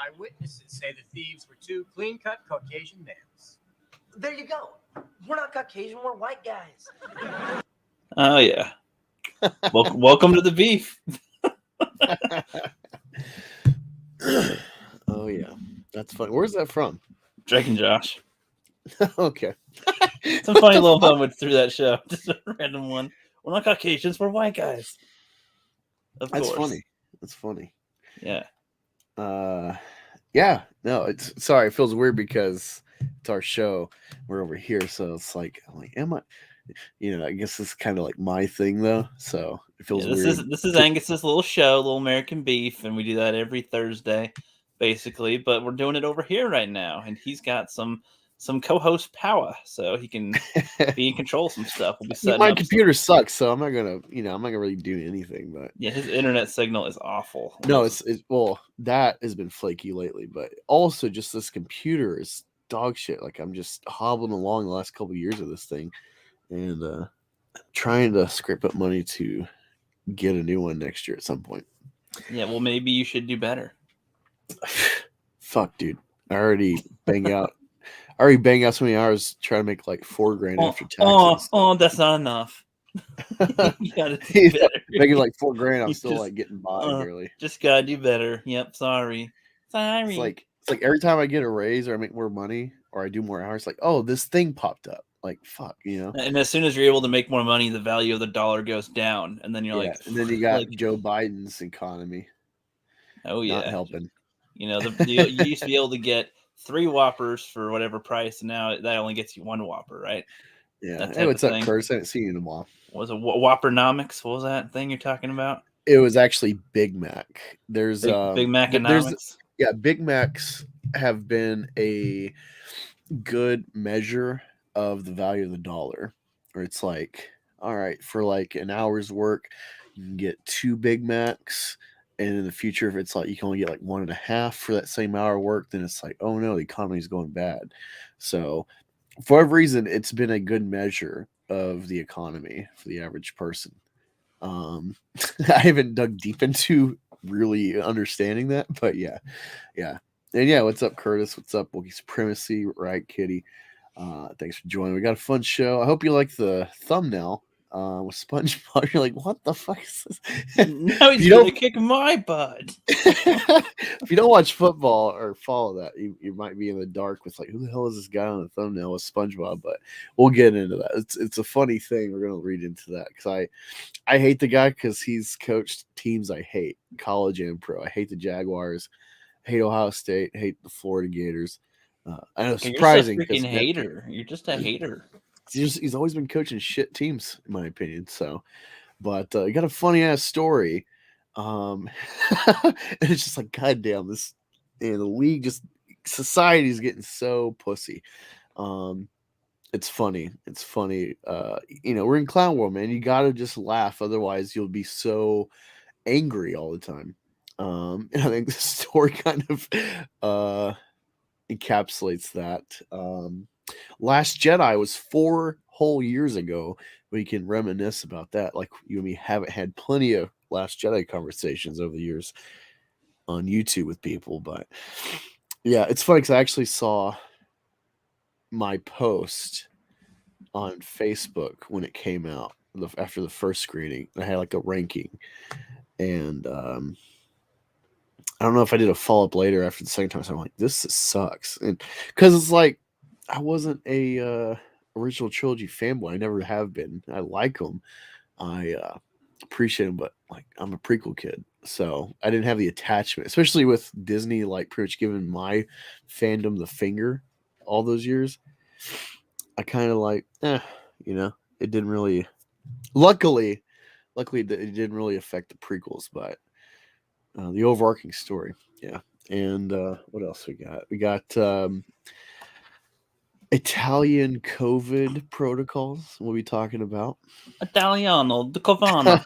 Eyewitnesses say the thieves were two clean-cut Caucasian males. There you go. We're not Caucasian. We're white guys. Oh, yeah. Welcome to the beef. Oh, yeah. That's funny. Where's that from? Drake and Josh. Okay. Some funny little moments through that show. Just a random one. We're not Caucasians. We're white guys. Of course. That's funny. Yeah. Yeah. No, it's sorry. It feels weird because it's our show. We're over here, so it's like, I'm like, am I? I guess it's kind of like my thing though. So it feels weird. This is Angus's little show, Little American Beef, and we do that every Thursday, basically. But we're doing it over here right now, and he's got some co-host power, so he can be in control of some stuff. We'll be setting my up computer sucks, so I'm not gonna really do anything. But yeah, his internet signal is awful. No, it's that has been flaky lately, but also just this computer is dog shit. Like I'm just hobbling along the last couple of years of this thing, and trying to scrape up money to get a new one next year at some point. Yeah, well, maybe you should do better. Fuck, dude. I already bang out so many hours trying to make like $4,000 after taxes. Oh, that's not enough. You gotta do better. Making like $4,000, I'm still like getting by barely. Just gotta do better. Yep, sorry. It's like every time I get a raise or I make more money or I do more hours, like, oh, this thing popped up. Like, fuck, And as soon as you're able to make more money, the value of the dollar goes down, and then you're like, and then you got Joe Biden's economy. Oh yeah, not helping. You used to be able to get 3 Whoppers for whatever price, and now that only gets you 1 Whopper, right? Yeah. Hey, what's up, Curtis? I haven't seen you in a while. Was it Whoppernomics? What was that thing you're talking about? It was actually Big Mac. There's Big Mac-onomics. Yeah, Big Macs have been a good measure of the value of the dollar. Or it's like, all right, for like an hour's work, you can get 2 Big Macs. And in the future, if it's like you can only get like 1.5 for that same hour of work, then it's like, oh no, the economy's going bad. So for whatever reason, it's been a good measure of the economy for the average person. I haven't dug deep into really understanding that, but yeah. And yeah, what's up, Curtis? What's up, Wookiee Supremacy? Right, Kitty? Thanks for joining. We got a fun show. I hope you like the thumbnail. With SpongeBob, you're like, what the fuck is this? Now he's gonna kick my butt. If you don't watch football or follow that, you might be in the dark with like, who the hell is this guy on the thumbnail with SpongeBob? But we'll get into that. It's a funny thing. We're gonna read into that because I hate the guy because he's coached teams I hate, college and pro. I hate the Jaguars, hate Ohio State, hate the Florida Gators. I know, surprising. You're just a freaking hater. You're just a hater. He's always been coaching shit teams, in my opinion. So, but you got a funny ass story, and it's just like, goddamn, this and the league society's getting so pussy. It's funny. We're in clown world, man. You gotta just laugh, otherwise you'll be so angry all the time. And I think the story kind of encapsulates that. Last Jedi was 4 whole years ago. We can reminisce about that. Like you and me haven't had plenty of Last Jedi conversations over the years on YouTube with people. But yeah, it's funny because I actually saw my post on Facebook when it came out after the first screening. I had like a ranking. And I don't know if I did a follow-up later after the second time. So I'm like, this sucks. And because it's like, I wasn't a original trilogy fanboy. I never have been. I like them. I appreciate them, but like I'm a prequel kid, so I didn't have the attachment, especially with Disney, like pretty much giving my fandom the finger all those years. I kind of like, it didn't really. Luckily, it didn't really affect the prequels, but the overarching story, yeah. And what else we got? We got. Italian COVID protocols we'll be talking about. Italiano, the Covana.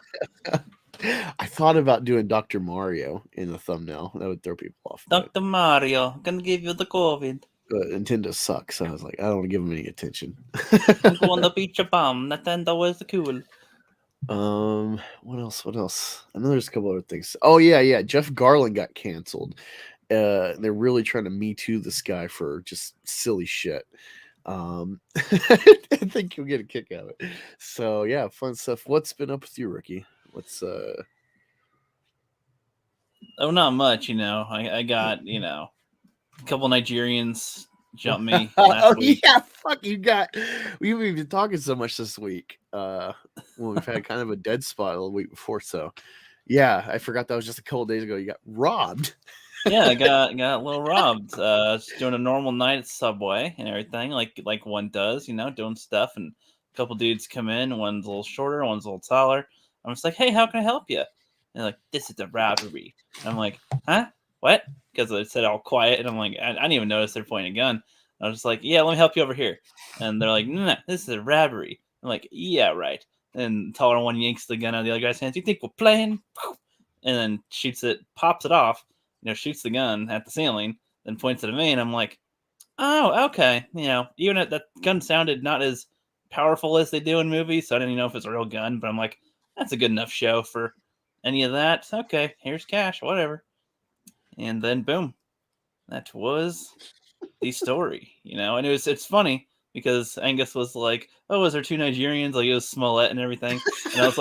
I thought about doing Dr. Mario in the thumbnail. That would throw people off. Dr. Mario, gonna give you the COVID. But Nintendo sucks. So I was like, I don't want to give them any attention. I'm going to beat your bum. Nintendo is cool. What else? I know there's a couple other things. Oh yeah. Jeff Garlin got canceled. They're really trying to Me Too this guy for just silly shit. I think you'll get a kick out of it. So yeah, fun stuff. What's been up with you, Ricky? What's Oh, not much. I got a couple Nigerians jump me last oh week. yeah, fuck you got. We've been talking so much this week. Well, we've had kind of a dead spot the week before, so yeah, I forgot that was just a couple days ago. You got robbed. Yeah, I got a little robbed. Just doing a normal night at Subway and everything, like one does, doing stuff. And a couple dudes come in. One's a little shorter, one's a little taller. I'm just like, hey, how can I help you? And they're like, this is a robbery. And I'm like, huh? What? Because I said all quiet, and I'm like, I didn't even notice they're pointing a gun. I was just like, yeah, let me help you over here. And they're like, no, this is a robbery. I'm like, yeah, right. And the taller one yanks the gun out of the other guy's hands. You think we're playing? And then shoots it, pops it off. Shoots the gun at the ceiling, then points it at me, and I'm like, oh, okay. Even if that gun sounded not as powerful as they do in movies, so I didn't even know if it's a real gun, but I'm like, that's a good enough show for any of that. Okay, here's cash, whatever. And then boom, that was the story, and it's funny because Angus was like, oh, was there two Nigerians? Like, it was Smollett and everything. And I was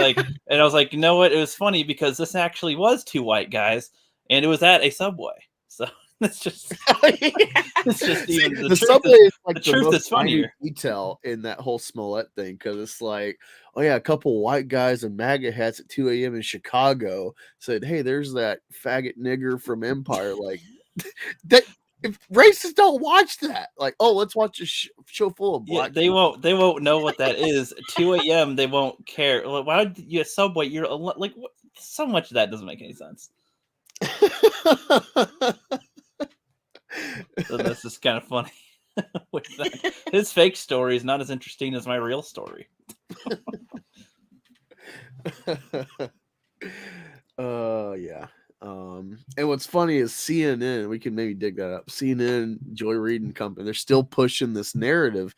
like, you know what? It was funny because this actually was two white guys, and it was at a Subway. So it's just it's just even the Subway is like the truth most is funnier. Detail in that whole Smollett thing, because it's like, oh yeah, a couple white guys in MAGA hats at 2 a.m. in Chicago said, hey, there's that faggot nigger from Empire. Like that. If racists don't watch that, like, oh, let's watch a show full of black. Yeah, they won't know what that is. 2 a.m. They won't care. Like, why would you Subway? You're like, what? So much of that doesn't make any sense. So that's just kind of funny. With that. His fake story is not as interesting as my real story. Yeah. And what's funny is CNN, we can maybe dig that up. CNN, Joy Reid and company, they're still pushing this narrative,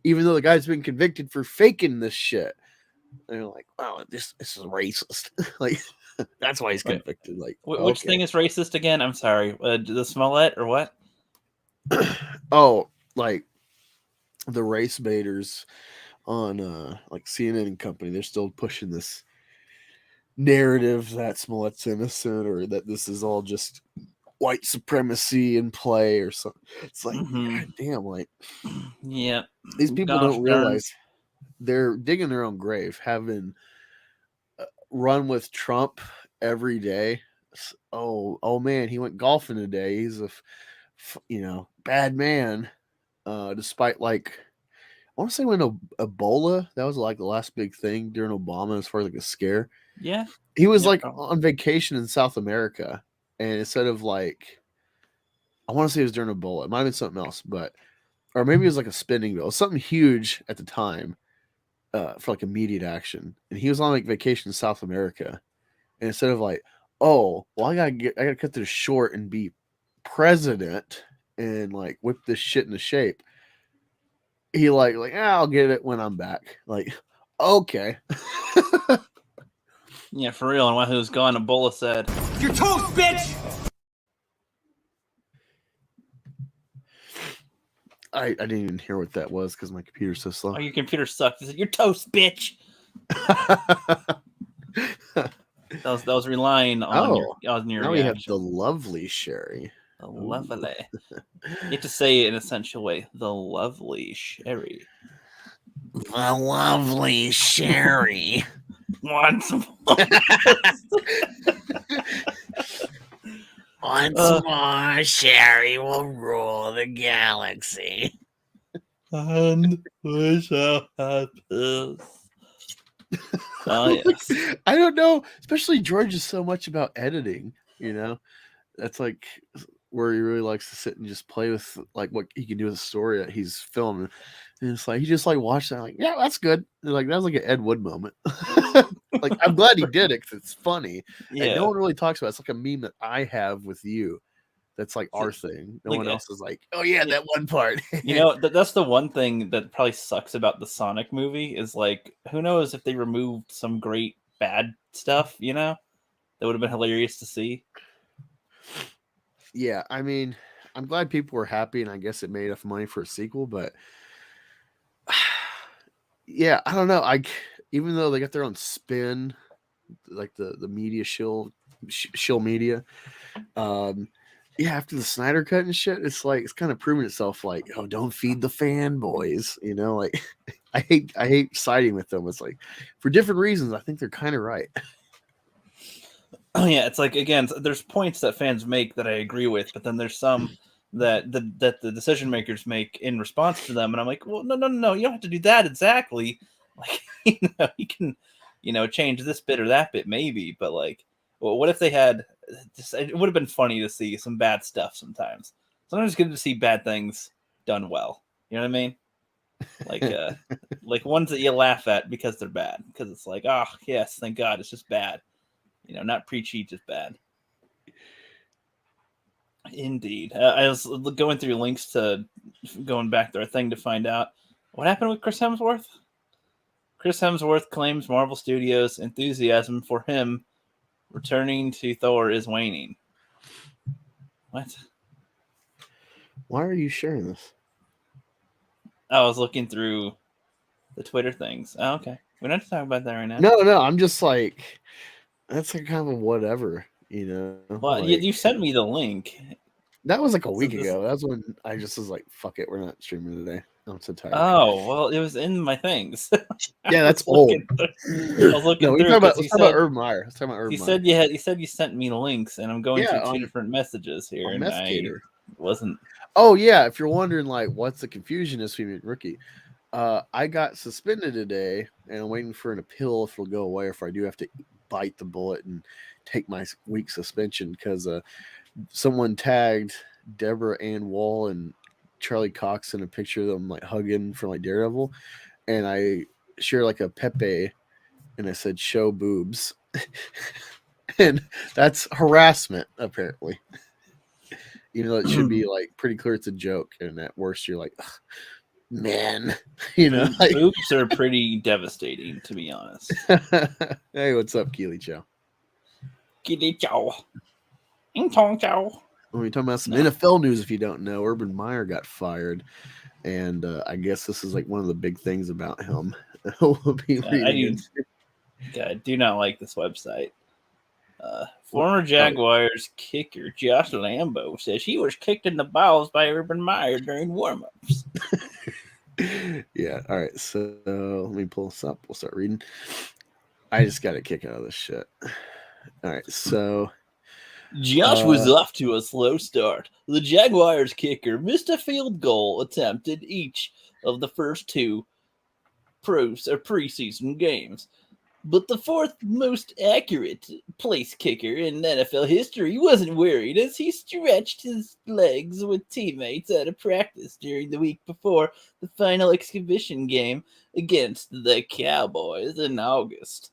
even though the guy's been convicted for faking this shit. And they're like, wow, this is racist. Like, that's why he's convicted. Like, which thing is racist again? I'm sorry. The Smollett or what? Oh, like the race baiters on like CNN and company, they're still pushing this narrative that Smollett's innocent, or that this is all just white supremacy in play or something. It's like, God damn, like, yeah, these people don't realize they're digging their own grave, having run with Trump every day. Oh man, he went golfing today. He's a bad man. Despite, like, I want to say when Ebola, that was like the last big thing during Obama as far as like a scare. Yeah. He was on vacation in South America, and instead of like, I want to say it was during Ebola. It might have been something else, or maybe it was like a spending bill, something huge at the time, for like immediate action. And he was on like vacation in South America, and instead of like, oh, well, I gotta cut this short and be president and like whip this shit into shape. He I'll get it when I'm back. Like, okay. Yeah, for real. And while he was gone, Ebola said, "You're toast, bitch!" I didn't even hear what that was because my computer's so slow. Oh, your computer sucked. He said, "You're toast, bitch." that was relying on your now reaction. we have the lovely Sherry. The lovely. You have to say it in an essential way. The lovely Sherry. The lovely Sherry. Once more. Once more, Sherry will rule the galaxy. And we shall have peace. Oh, yes. I don't know. Especially George is so much about editing, That's like where he really likes to sit and just play with like what he can do with a story that he's filming. And it's like he just like watched that, like, yeah, that's good. And like that was like an Ed Wood moment. Like, I'm glad he did it because it's funny. Yeah. And no one really talks about it. It's like a meme that I have with you. That's like our thing. No one else is like, oh yeah, that one part. That's the one thing that probably sucks about the Sonic movie is like, who knows if they removed some great bad stuff, that would have been hilarious to see. Yeah, I mean, I'm glad people were happy, and I guess it made enough money for a sequel. But yeah, I don't know. Even though they got their own spin, like the media shill media. Yeah, after the Snyder cut and shit, it's like it's kind of proven itself. Like, oh, don't feed the fanboys. You know, like I hate siding with them. It's like for different reasons. I think they're kind of right. Oh yeah, it's like again, there's points that fans make that I agree with, but then there's some that the decision makers make in response to them, and I'm like, well, no, you don't have to do that exactly. Like, you can, change this bit or that bit maybe, but like, well, what if they had? It would have been funny to see some bad stuff sometimes. Sometimes it's good to see bad things done well. You know what I mean? Like, like ones that you laugh at because they're bad, because it's like, oh yes, thank God, it's just bad. Not preachy, just bad. Indeed. I was going through links to going back to our thing to find out what happened with Chris Hemsworth. Chris Hemsworth claims Marvel Studios' enthusiasm for him returning to Thor is waning. What? Why are you sharing this? I was looking through the Twitter things. Oh, okay. We don't have to talk about that right now. No, I'm just like that's like kind of a whatever, Well, like, you sent me the link. that was like a week ago. That's when I just was like, fuck it, we're not streaming today. I'm so tired. Oh, well, it was in my things. Yeah, that's old. I was looking No, through. let's talk about Urban Meyer. Let's talk about Urban Meyer. You said you sent me links, and I'm going through two different messages here, and I wasn't. Oh yeah, if you're wondering like what's the confusion is between Ricky, I got suspended today, and I'm waiting for an appeal if it'll go away, or if I do have to bite the bullet and take my week suspension because someone tagged Deborah Ann Wall and Charlie Cox in a picture of them like hugging from like Daredevil, and I shared like a Pepe, and I said show boobs, and that's harassment apparently. Even though it should be like pretty clear it's a joke, and at worst you're like, man, like, boobs are pretty devastating, to be honest. Hey, what's up, Keely Chow? Keely Chow. Tong Chow. We're talking about some NFL news. If you don't know, Urban Meyer got fired, and I guess this is like one of the big things about him. We'll be reading. I do not like this website. Former Jaguars kicker Josh Lambo says he was kicked in the balls by Urban Meyer during warm-ups. Yeah, all right. So let me pull this up. We'll start reading. I just got a kick out of this shit. All right, so Josh was off to a slow start. The Jaguars kicker missed a field goal attempt in each of the first two preseason games. But the fourth most accurate place kicker in NFL history wasn't worried as he stretched his legs with teammates at a practice during the week before the final exhibition game against the Cowboys in August.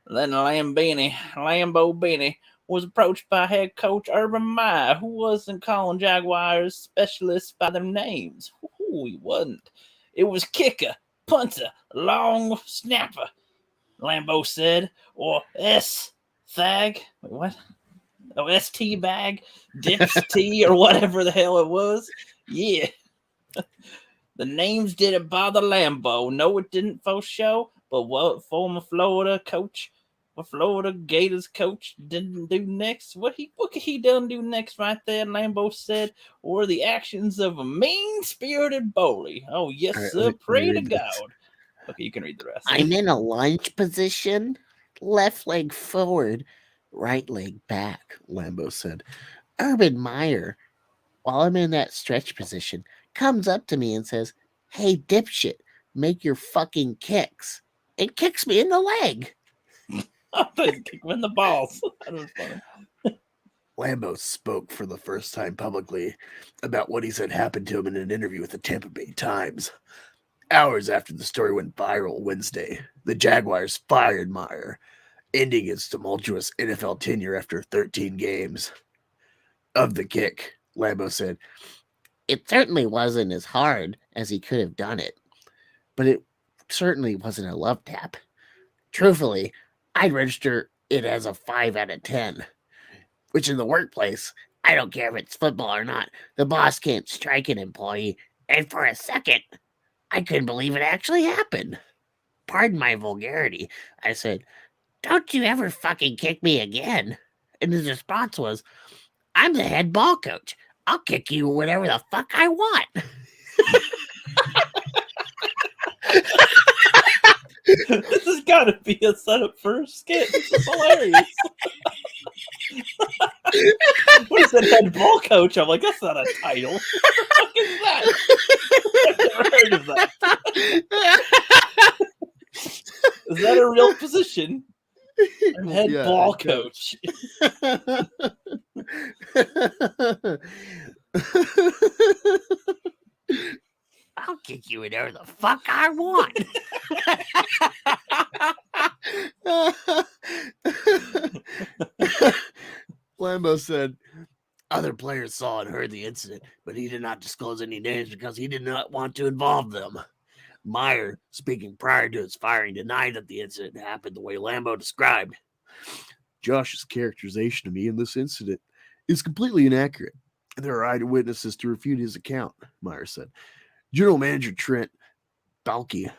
Then Lambo Beanie, was approached by head coach Urban Meyer, who wasn't calling Jaguars specialists by their names. Ooh, he wasn't. It was kicker, punter, long snapper, Lambo said, or S-Thag. Wait, what? Oh, S-T bag, Dips T, or whatever the hell it was. Yeah. The names didn't bother Lambo. No, it didn't for show, but what former Florida Gators coach didn't do next? What could he done do next right there, Lambo said, or the actions of a mean-spirited bully. Oh, yes, right, sir, pray to God. Okay, you can read the rest. I'm in a lunge position, left leg forward, right leg back, Lambo said. Urban Meyer, while I'm in that stretch position, comes up to me and says, "Hey, dipshit, make your fucking kicks," and kicks me in the leg. I thought he kicked him in the balls. That was funny. Lambo spoke for the first time publicly about what he said happened to him in an interview with the Tampa Bay Times. Hours after the story went viral Wednesday, the Jaguars fired Meyer, ending his tumultuous NFL tenure after 13 games. Of the kick, Lambo said, "It certainly wasn't as hard as he could have done it, but it certainly wasn't a love tap. Truthfully, I'd register it as a 5 out of 10, which in the workplace, I don't care if it's football or not. The boss can't strike an employee. And for a second, I couldn't believe it actually happened. Pardon my vulgarity. I said, don't you ever fucking kick me again. And his response was, I'm the head ball coach. I'll kick you whatever the fuck I want. This has got to be a setup for a skit. This is hilarious. What is that, head ball coach? I'm like, that's not a title. What the fuck is that? I've never heard of that. Is that a real position? I'm head ball coach. I'll kick you whatever the fuck I want. Lambo said, Other players saw and heard the incident, but he did not disclose any names because he did not want to involve them. Meyer, speaking prior to his firing, denied that the incident happened the way Lambo described. Josh's characterization of me in this incident is completely inaccurate. There are eyewitnesses to refute his account, Meyer said. General Manager Trent Balke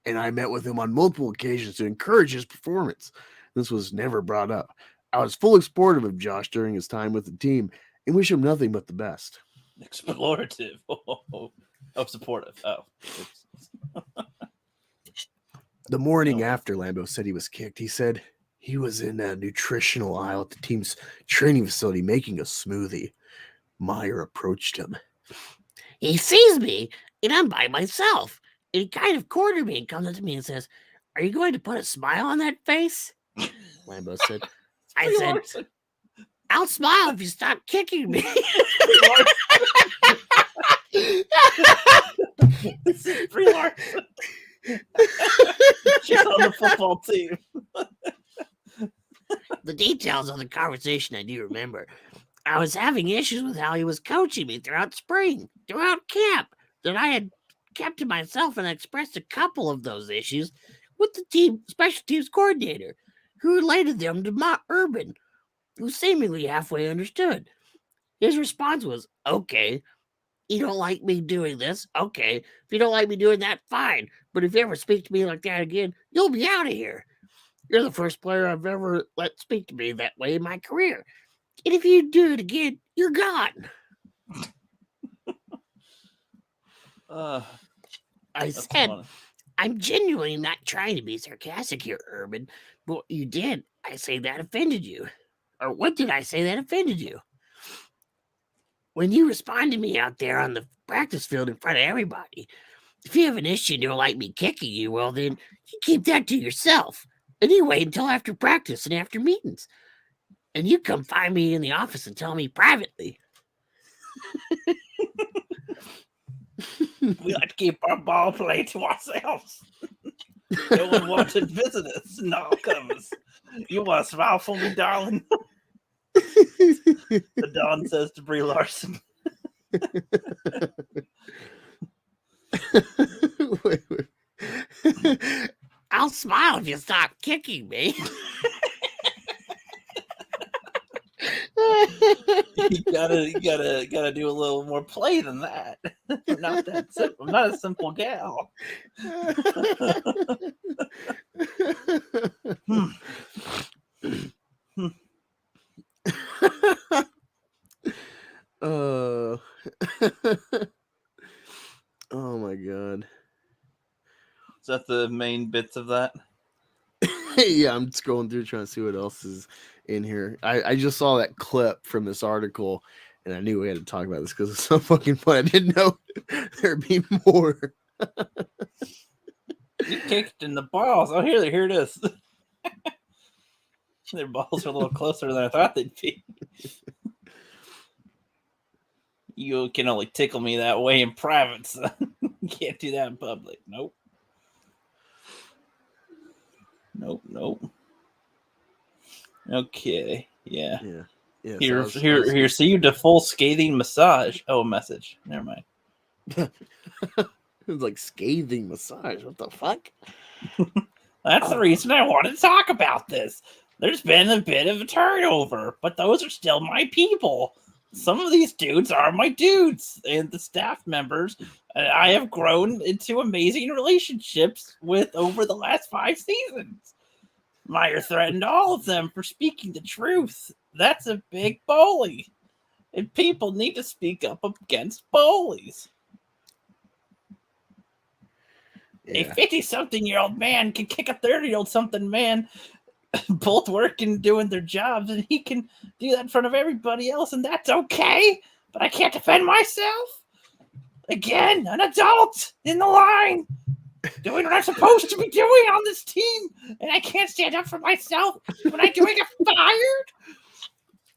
and I met with him on multiple occasions to encourage his performance. This was never brought up. I was fully supportive of Josh during his time with the team and wish him nothing but the best. Explorative. Oh, supportive. Oh. The morning after Lambo said he was kicked, he said he was in a nutritional aisle at the team's training facility making a smoothie. Meyer approached him. He sees me, and I'm by myself. And he kind of cornered me and comes up to me and says, are you going to put a smile on that face? Lambo said. I said, I'll smile if you stop kicking me. This is Brie Larson. She's on the football team. The details of the conversation I do remember. I was having issues with how he was coaching me throughout spring, throughout camp, that I had kept to myself, and I expressed a couple of those issues with the team special teams coordinator, who related them to Urban, who seemingly halfway understood. His response was, okay, you don't like me doing this? Okay. If you don't like me doing that, fine. But if you ever speak to me like that again, you'll be out of here. You're the first player I've ever let speak to me that way in my career. And if you do it again, you're gone. I said, funny. I'm genuinely not trying to be sarcastic here, Urban. But what you did, I say that offended you. Or what did I say that offended you? When you respond to me out there on the practice field in front of everybody, if you have an issue and don't like me kicking you, well, then you keep that to yourself. And you wait until after practice and after meetings. And you come find me in the office and tell me privately. We like to keep our ball play to ourselves. No one wants to visit us. No comes. You want to smile for me, darling? The Don says to Brie Larson. Wait. I'll smile if you stop kicking me. You gotta do a little more play than that. I'm not that simple. I'm not a simple gal. Oh my god. Is that the main bits of that? Yeah, I'm scrolling through trying to see what else is in here. I just saw that clip from this article, and I knew we had to talk about this because it's so fucking fun. I didn't know there'd be more. You kicked in the balls. Oh, here it is. Their balls are a little closer than I thought they'd be. You can only tickle me that way in private, son. You can't do that in public. Nope. Okay. Yeah. He received a full scathing massage. Oh, message. Never mind. It was like scathing massage. What the fuck? That's the reason I wanted to talk about this. There's been a bit of a turnover, but those are still my people. some of these dudes are my dudes, and the staff members I have grown into amazing relationships with over the last 5 seasons. Meyer threatened all of them for speaking the truth. That's a big bully, and people need to speak up against bullies. A 50-something-year-old man can kick a 30-year-old something man, both working and doing their jobs, and he can do that in front of everybody else, and that's okay. But I can't defend myself. Again, an adult in the line, doing what I'm supposed to be doing on this team, and I can't stand up for myself when I do get fired.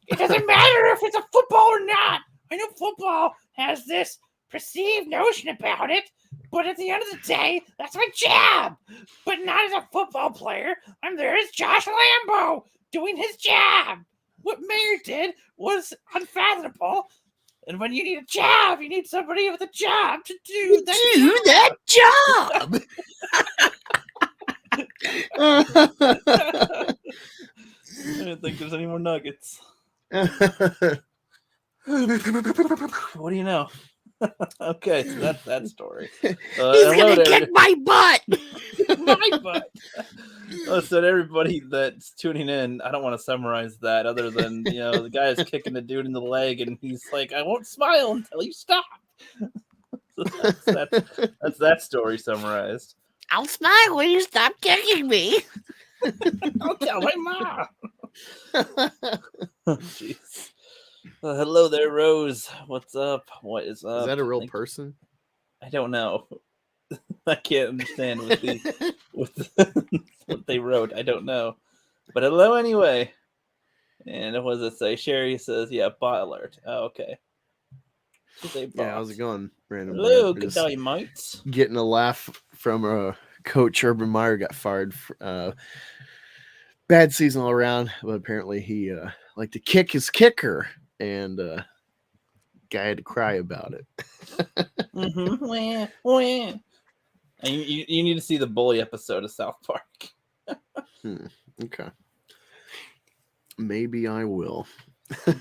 It doesn't matter if it's a football or not. I know football has this perceived notion about it, but at the end of the day, that's my job. But not as a football player. I'm there as Josh Lambo doing his job. What Meyer did was unfathomable. And when you need a job, you need somebody with a job to do that job. I don't think there's any more nuggets. What do you know? Okay, so that's that story. He's gonna kick my butt. My butt. Listen, everybody that's tuning in, I don't want to summarize that other than, the guy is kicking the dude in the leg and he's like, I won't smile until you stop. So that's that story summarized. I'll smile when you stop kicking me. I'll tell my mom. Jeez. Hello there, Rose. What's up? What is up? Is that a real person? I don't know. I can't understand what they wrote. I don't know. But hello anyway. And what does it say? Sherry says, yeah, bot alert. Oh, okay. Yeah, how's it going, random? Hello, good day, mates. Getting a laugh from Coach Urban Meyer got fired. Bad season all around, but apparently he liked to kick his kicker, and guy had to cry about it. Mm-hmm. Wah. And you need to see the bully episode of South Park. Okay. Maybe I will.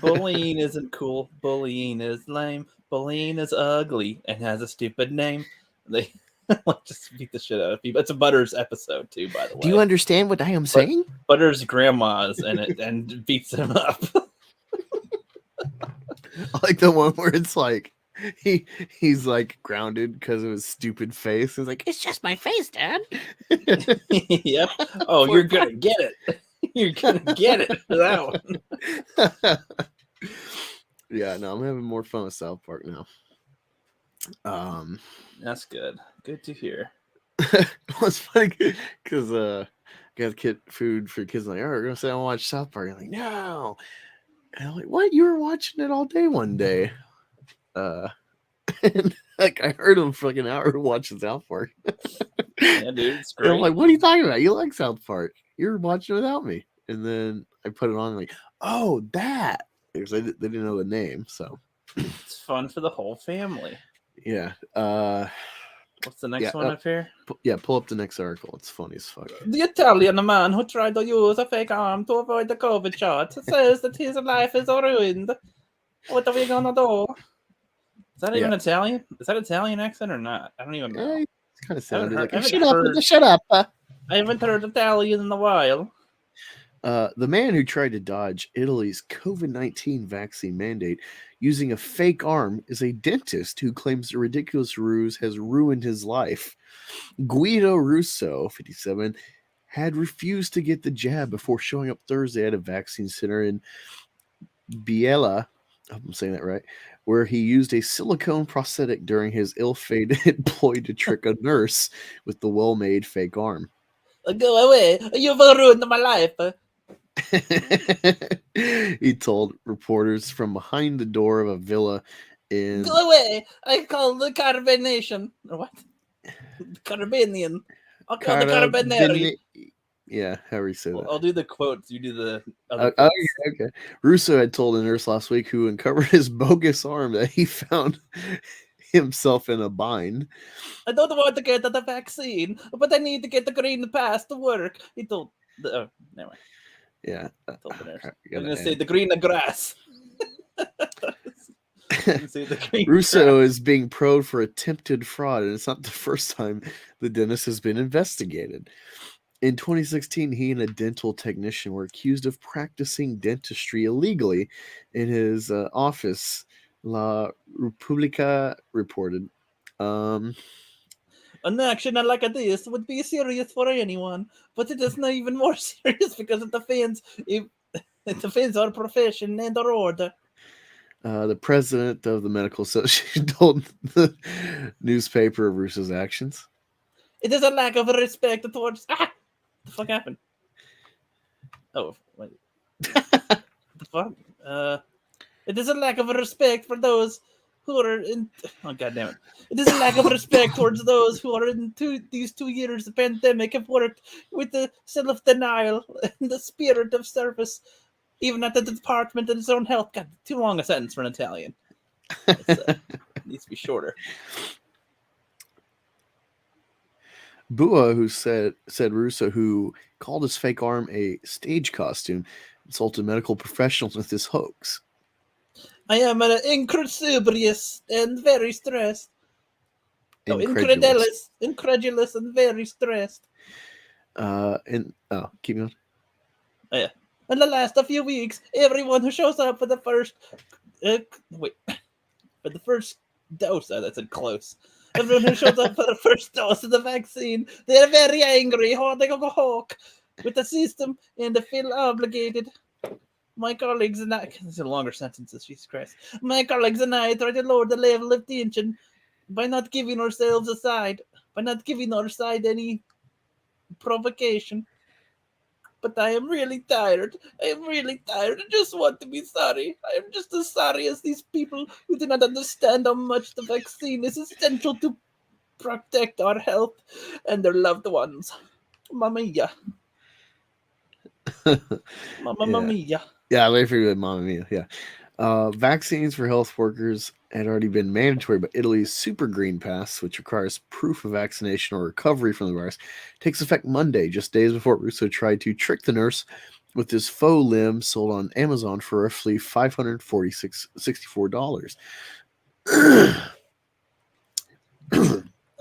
Bullying isn't cool. Bullying is lame. Bullying is ugly and has a stupid name. They just beat the shit out of people. It's a Butters episode too, by the way. Do you understand what I am saying? Butters' grandma's in it and beats him up. I like the one where it's like he's like grounded because of his stupid face. He's like, It's just my face, Dad. Yep. Oh, you're gonna get it. You're gonna get it for that one. Yeah, no, I'm having more fun with South Park now. That's good. Good to hear. It's funny because got kid food for kids. Like, oh, we're gonna sit down and watch South Park. I'm like, no. And I'm like, what? You were watching it all day one day. And like I heard him for like an hour watching South Park. Yeah, dude, it's great. And I'm like, what are you talking about? You like South Park? You're watching it without me. And then I put it on, like, oh, that. Because they didn't know the name, so it's fun for the whole family. Yeah. What's the next one up here? Pull up the next article. It's funny as fuck. The Italian man who tried to use a fake arm to avoid the COVID shot says that his life is ruined. What are we gonna do? Is that even Italian? Is that Italian accent or not? I don't even know. It's kind of sounded like Shut up. I haven't heard Italian in a while. The man who tried to dodge Italy's COVID-19 vaccine mandate using a fake arm is a dentist who claims the ridiculous ruse has ruined his life. Guido Russo, 57, had refused to get the jab before showing up Thursday at a vaccine center in Biella, I hope I'm saying that right, where he used a silicone prosthetic during his ill-fated ploy to trick a nurse with the well-made fake arm. Go away. You've ruined my life. He told reporters from behind the door of a villa in... Go away. I call the Carabination. What? Carabinian. I'll call the Carabinieri. Yeah, how he said that. I'll do the quotes. You do the other okay. Russo had told a nurse last week who uncovered his bogus arm that he found himself in a bind. I don't want to get the vaccine, but I need to get the green pass to work. He told anyway. Yeah. I told the nurse. I'm gonna say the green grass. See the green Russo grass. is being probed for attempted fraud, and it's not the first time the dentist has been investigated. In 2016, he and a dental technician were accused of practicing dentistry illegally in his office, La Repubblica reported. An action like this would be serious for anyone, but it is not even more serious because it offends our profession and our order. The president of the medical association told the newspaper of Russo's actions. It is a lack of respect towards. What the fuck happened? Oh, wait. The fuck? It is a lack of respect for those who are in. Oh, God damn it. It is a lack of respect towards those who are in these 2 years of pandemic have worked with the self denial and the spirit of service, even at the Department of his own health. God, too long a sentence for an Italian. It needs to be shorter. Bua, who said Russo, who called his fake arm a stage costume, insulted medical professionals with this hoax. I am incredulous and very stressed. Incredulous. Incredulous and very stressed. Keep going. Oh, yeah. In the last few weeks, everyone who shows up for the first for the first dose, that said close. Everyone who shows up for the first dose of the vaccine, they're very angry, holding a hawk with the system, and they feel obligated. My colleagues and I, these are longer sentences, Jesus Christ. My colleagues and I try to lower the level of tension by not giving our side any provocation. But I am really tired. I just want to be sorry. I am just as sorry as these people who do not understand how much the vaccine is essential to protect our health and their loved ones. Mamma mia. Mamma mia. Yeah, I later figured Mamma Mia. Yeah. Vaccines for health workers had already been mandatory, but Italy's Super Green Pass, which requires proof of vaccination or recovery from the virus, takes effect Monday, just days before Russo tried to trick the nurse with his faux limb sold on Amazon for roughly $564.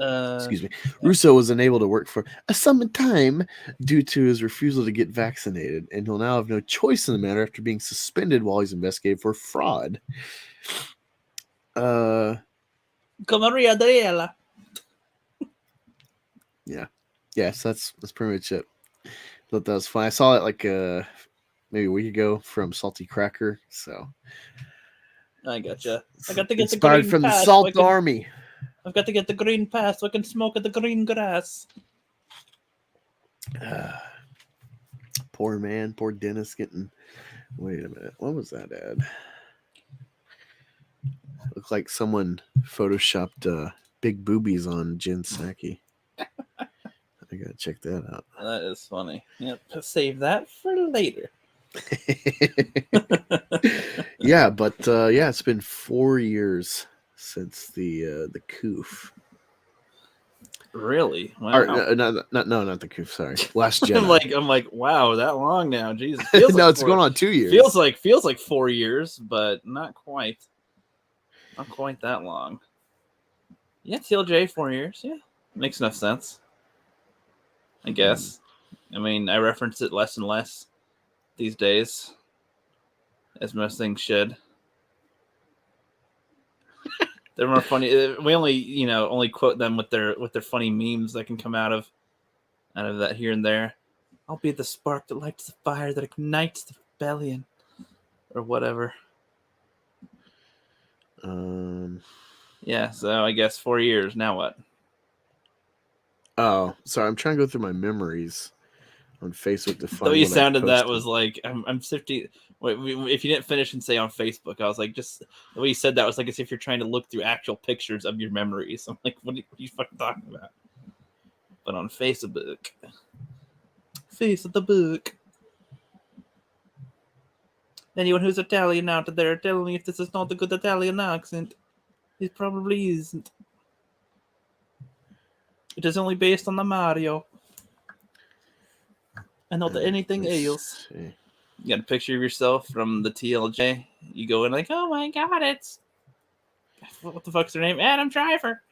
Excuse me. Russo was unable to work for some time due to his refusal to get vaccinated, and he'll now have no choice in the matter after being suspended while he's investigated for fraud. Come Maria Adriella. Yeah. Yes, that's pretty much it. Thought that was fun. I saw it like maybe a week ago from Salty Cracker. So I gotcha. I got to get inspired the green from pass the Salt Army. I've got to get the green pass so I can smoke at the green grass. Poor man, poor Dennis getting. Wait a minute, what was that ad? Looked like someone photoshopped big boobies on Jen Psaki. I gotta check that out. That is funny. Yep, save that for later. Yeah, but it's been 4 years since the coof. Really? Wow. Or, not the coof. Sorry, Last Jedi. I'm like, wow, that long now. Jesus. Feels no, like it's going on 2 years. Feels like 4 years, but not quite. Not quite that long. Yeah, TLJ 4 years. Yeah, makes enough sense. I guess. I mean, I reference it less and less these days, as most things should. They're more funny. We only quote them with their funny memes that can come out of that here and there. I'll be the spark that lights the fire that ignites the rebellion, or whatever. Yeah. So I guess 4 years. Now what? Oh, sorry. I'm trying to go through my memories on Facebook to find. The way you sounded that was like I'm sifting. Wait, if you didn't finish and say on Facebook, I was like, just the way you said that was like as if you're trying to look through actual pictures of your memories. I'm like, what are you fucking talking about? But on Facebook, face of the book. Anyone who's Italian out there, tell me if this is not a good Italian accent. It probably isn't. It is only based on the Mario. And not anything else. See. You got a picture of yourself from the TLJ. You go in like, oh my god, it's what the fuck's her name? Adam Driver.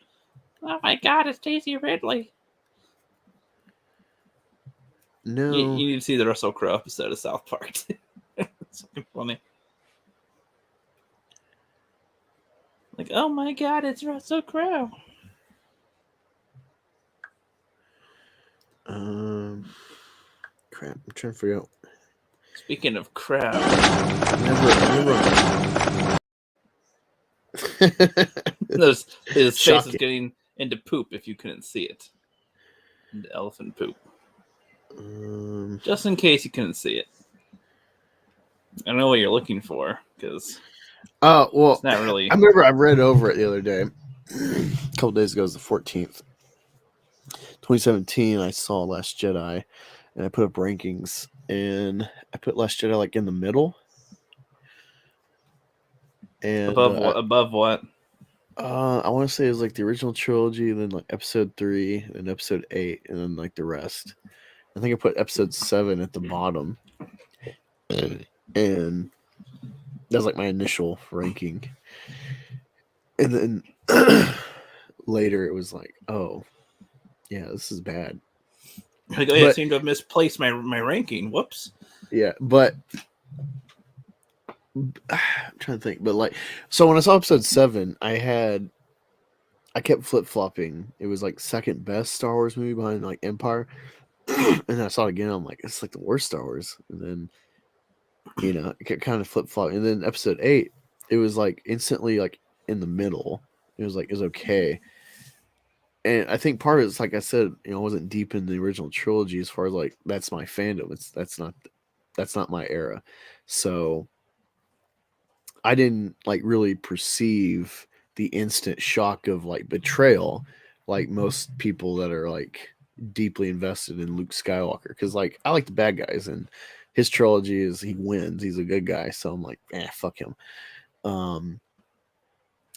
Oh my God, it's Daisy Ridley. No. You need to see the Russell Crowe episode of South Park. It's fucking funny. Like, oh my God, it's Russell Crowe. Crap, I'm trying to figure out. Speaking of crowd, his face is Shocking. getting into poop if you couldn't see it. Into elephant poop. Just in case you couldn't see it. I don't know what you're looking for, because well, it's not really... I remember I read over it the other day. A couple days ago, it was the 14th. 2017, I saw Last Jedi, and I put up rankings, and I put Last Jedi like in the middle. And above what? I want to say it was like the original trilogy, then like episode 3, and episode 8, and then like the rest. I think I put episode 7 at the bottom, and that was like my initial ranking. And then later it was like, oh, yeah, this is bad. Like, I seem to have misplaced my ranking. Whoops. Yeah, but I'm trying to think. But like, so when I saw episode 7, I kept flip flopping. It was like second best Star Wars movie behind like Empire, and then I saw it again. I'm like, it's like the worst Star Wars. And then, it kept kind of flip flopping. And then episode 8, it was like instantly like in the middle. It was like, it was okay. And I think part of it's like I said, I wasn't deep in the original trilogy as far as like that's my fandom. That's not my era. So I didn't like really perceive the instant shock of like betrayal like most people that are like deeply invested in Luke Skywalker, because like I like the bad guys, and his trilogy is he wins, he's a good guy, so I'm like, fuck him. And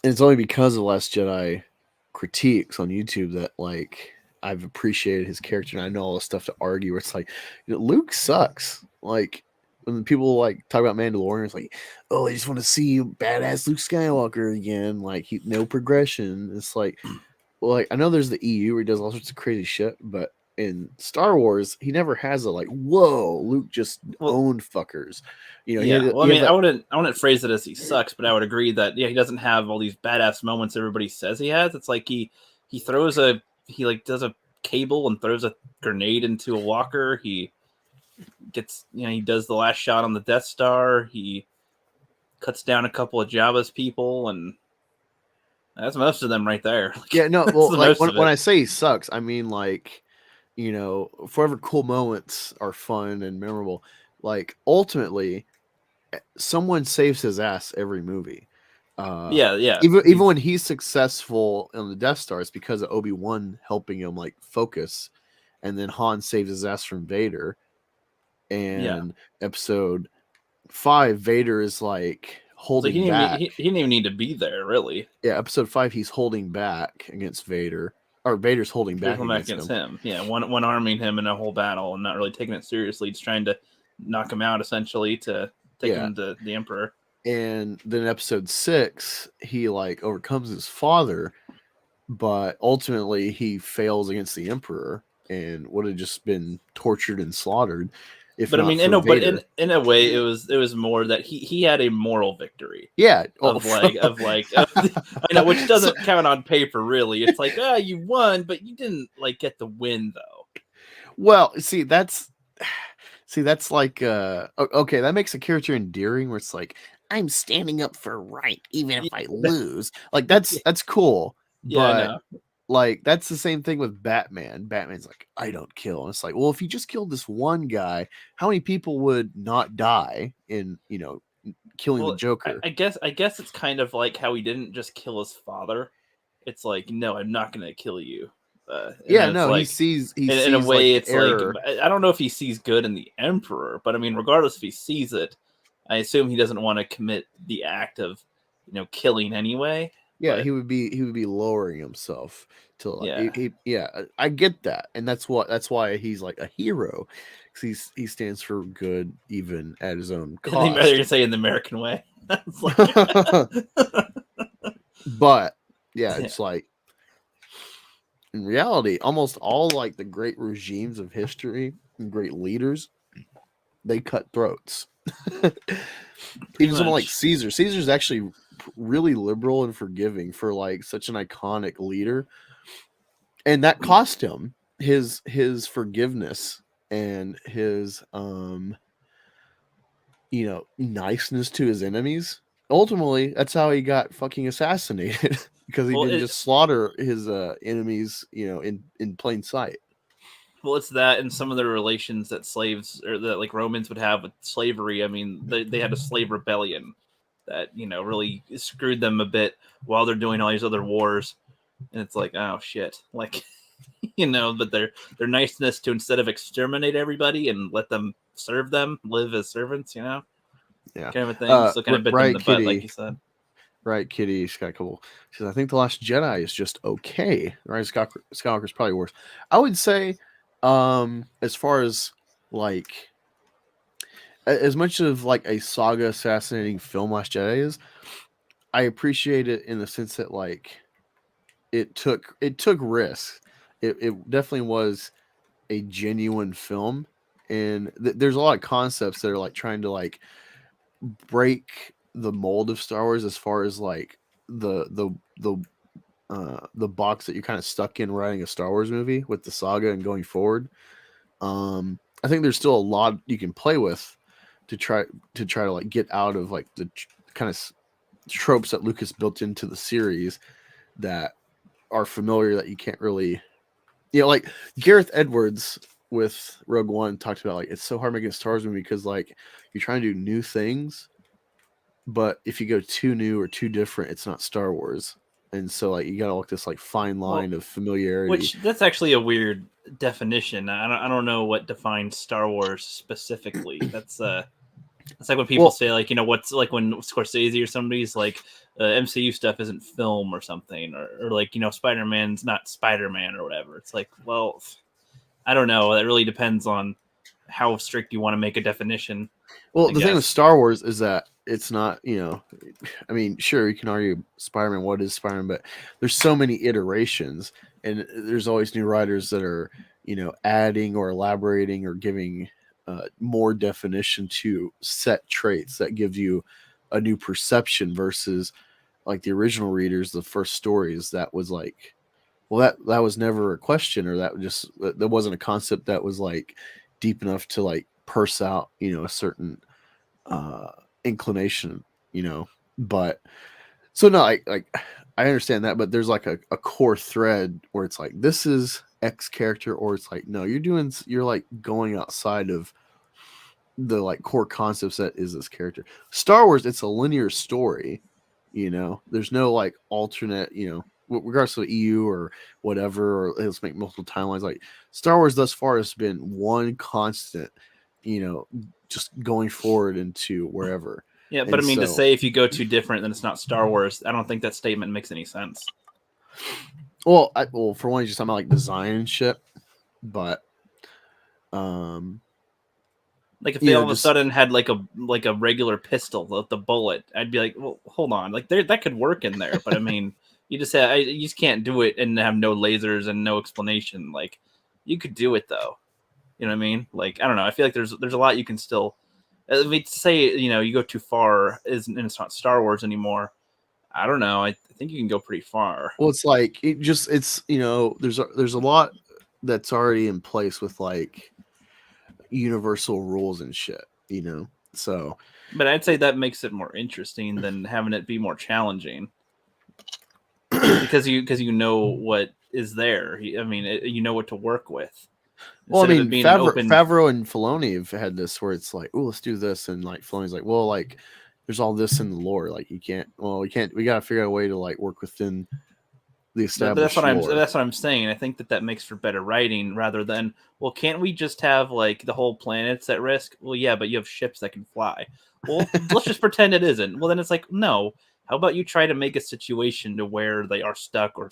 it's only because of Last Jedi critiques on YouTube that like I've appreciated his character, and I know all the stuff to argue where it's like, Luke sucks. Like when people like talk about Mandalorian, it's like, oh, I just want to see badass Luke Skywalker again. Like no progression. It's like, well, like I know there's the EU where he does all sorts of crazy shit, but in Star Wars, he never has a like, whoa, Luke just owned fuckers. I wouldn't phrase it as he sucks, but I would agree that he doesn't have all these badass moments everybody says he has. It's like he does a cable and throws a grenade into a walker. He gets, he does the last shot on the Death Star. He cuts down a couple of Jabba's people, and that's most of them right there. Yeah, no, well, like when I say he sucks, I mean like, forever cool moments are fun and memorable. Like ultimately, someone saves his ass every movie. Even when he's successful on the Death Star, it's because of Obi-Wan helping him like focus, and then Han saves his ass from Vader. And episode 5, Vader is like holding back. He didn't even need to be there, really. Yeah, episode 5, he's holding back against Vader. Or Vader's holding back against him. Yeah, one arming him in a whole battle and not really taking it seriously, just trying to knock him out essentially to take him to the Emperor. And then episode 6, he like overcomes his father, but ultimately he fails against the Emperor and would have just been tortured and slaughtered. But I mean, in a way, it was more that he had a moral victory. Yeah, I know, which doesn't count on paper, really. It's like, you won, but you didn't like get the win, though. Well, that's like okay, that makes a character endearing, where it's like, I'm standing up for right, even if I lose. Like that's cool. But like that's the same thing with Batman. Batman's like, I don't kill. And it's like, well, if you just killed this one guy, how many people would not die in, killing the Joker? I guess it's kind of like how he didn't just kill his father. It's like, no, I'm not gonna kill you. He sees in a way, like it's error. like, I don't know if he sees good in the Emperor, but I mean, regardless if he sees it, I assume he doesn't want to commit the act of, killing anyway. Yeah, but he would be lowering himself to like, I get that, and that's why he's like a hero, because he stands for good even at his own cost. I'd rather say in the American way. But yeah, it's like in reality, almost all like the great regimes of history and great leaders, they cut throats. Even someone like much. Caesar. Caesar's actually really liberal and forgiving for like such an iconic leader, and that cost him his forgiveness and his niceness to his enemies. Ultimately, that's how he got fucking assassinated because he Well, didn't just slaughter his enemies, in plain sight. Well, it's that and some of the relations that slaves or that like Romans would have with slavery. I mean, they had a slave rebellion that really screwed them a bit while they're doing all these other wars, and it's like, oh shit, like but their niceness to instead of exterminate everybody and let them serve them, live as servants, Yeah, kind of a thing. Still kind of bit them in right, the butt, Kitty. like you said. Right, Kitty. She's got a couple. She says, I think The Last Jedi is just okay. Right, Skywalker's probably worse. I would say, as far as like, as much of like a saga assassinating film Last Jedi is, I appreciate it in the sense that like, it took risks. It definitely was a genuine film, and there's a lot of concepts that are like trying to like break the mold of Star Wars as far as like the box that you're kind of stuck in writing a Star Wars movie with the saga and going forward. I think there's still a lot you can play with to try to like get out of like the kind of tropes that Lucas built into the series that are familiar that you can't really, like Gareth Edwards with Rogue One talked about like it's so hard making a Star Wars movie because like you're trying to do new things, but if you go too new or too different, it's not Star Wars. And so like you gotta walk this like fine line of familiarity. Which that's actually a weird definition. I don't know what defines Star Wars specifically. That's it's like when people say like what's like when Scorsese or somebody's like MCU stuff isn't film or something, or like Spider-Man's not Spider-Man or whatever. It's like, well, I don't know. That really depends on how strict you want to make a definition. Well, the thing with Star Wars is that it's not, I mean, sure, you can argue Spider-Man, what is Spider-Man, but there's so many iterations, and there's always new writers that are, adding or elaborating or giving more definition to set traits that gives you a new perception versus like the original readers, the first stories that was like, well, that was never a question, or that wasn't a concept that was like deep enough to like purse out, a certain inclination, but so no, I understand that, but there's like a core thread where it's like this is X character, or it's like no, you're like going outside of the like core concepts that is this character. Star Wars, it's a linear story, there's no like alternate, regardless of EU or whatever, or let's make multiple timelines. Like Star Wars thus far has been one constant, just going forward into wherever. Yeah, but I mean, to say if you go too different, then it's not Star Wars. I don't think that statement makes any sense. Well, for one, just talking about like design and shit, but like if they all of a sudden had like a regular pistol with the bullet, I'd be like, well, hold on, like that could work in there, but I mean, you just can't do it and have no lasers and no explanation. Like you could do it though, you know what I mean? Like I don't know, I feel like there's a lot you can still. I mean, to say you go too far and it's not Star Wars anymore. I don't know. I think you can go pretty far. Well, it's like there's a lot that's already in place with like universal rules and shit, So, but I'd say that makes it more interesting than having it be more challenging because you know what is there. I mean, you know what to work with. Well, I mean, Favreau and Filoni have had this where it's like, oh, let's do this, and like Filoni's like, well, like there's all this in the lore, like we gotta figure out a way to like work within the established lore. That's what I'm saying. I think that makes for better writing rather than, well, can't we just have like the whole planet's at risk? Well, yeah, but you have ships that can fly. Well, let's just pretend it isn't. Well, then it's like, no. How about you try to make a situation to where they are stuck, or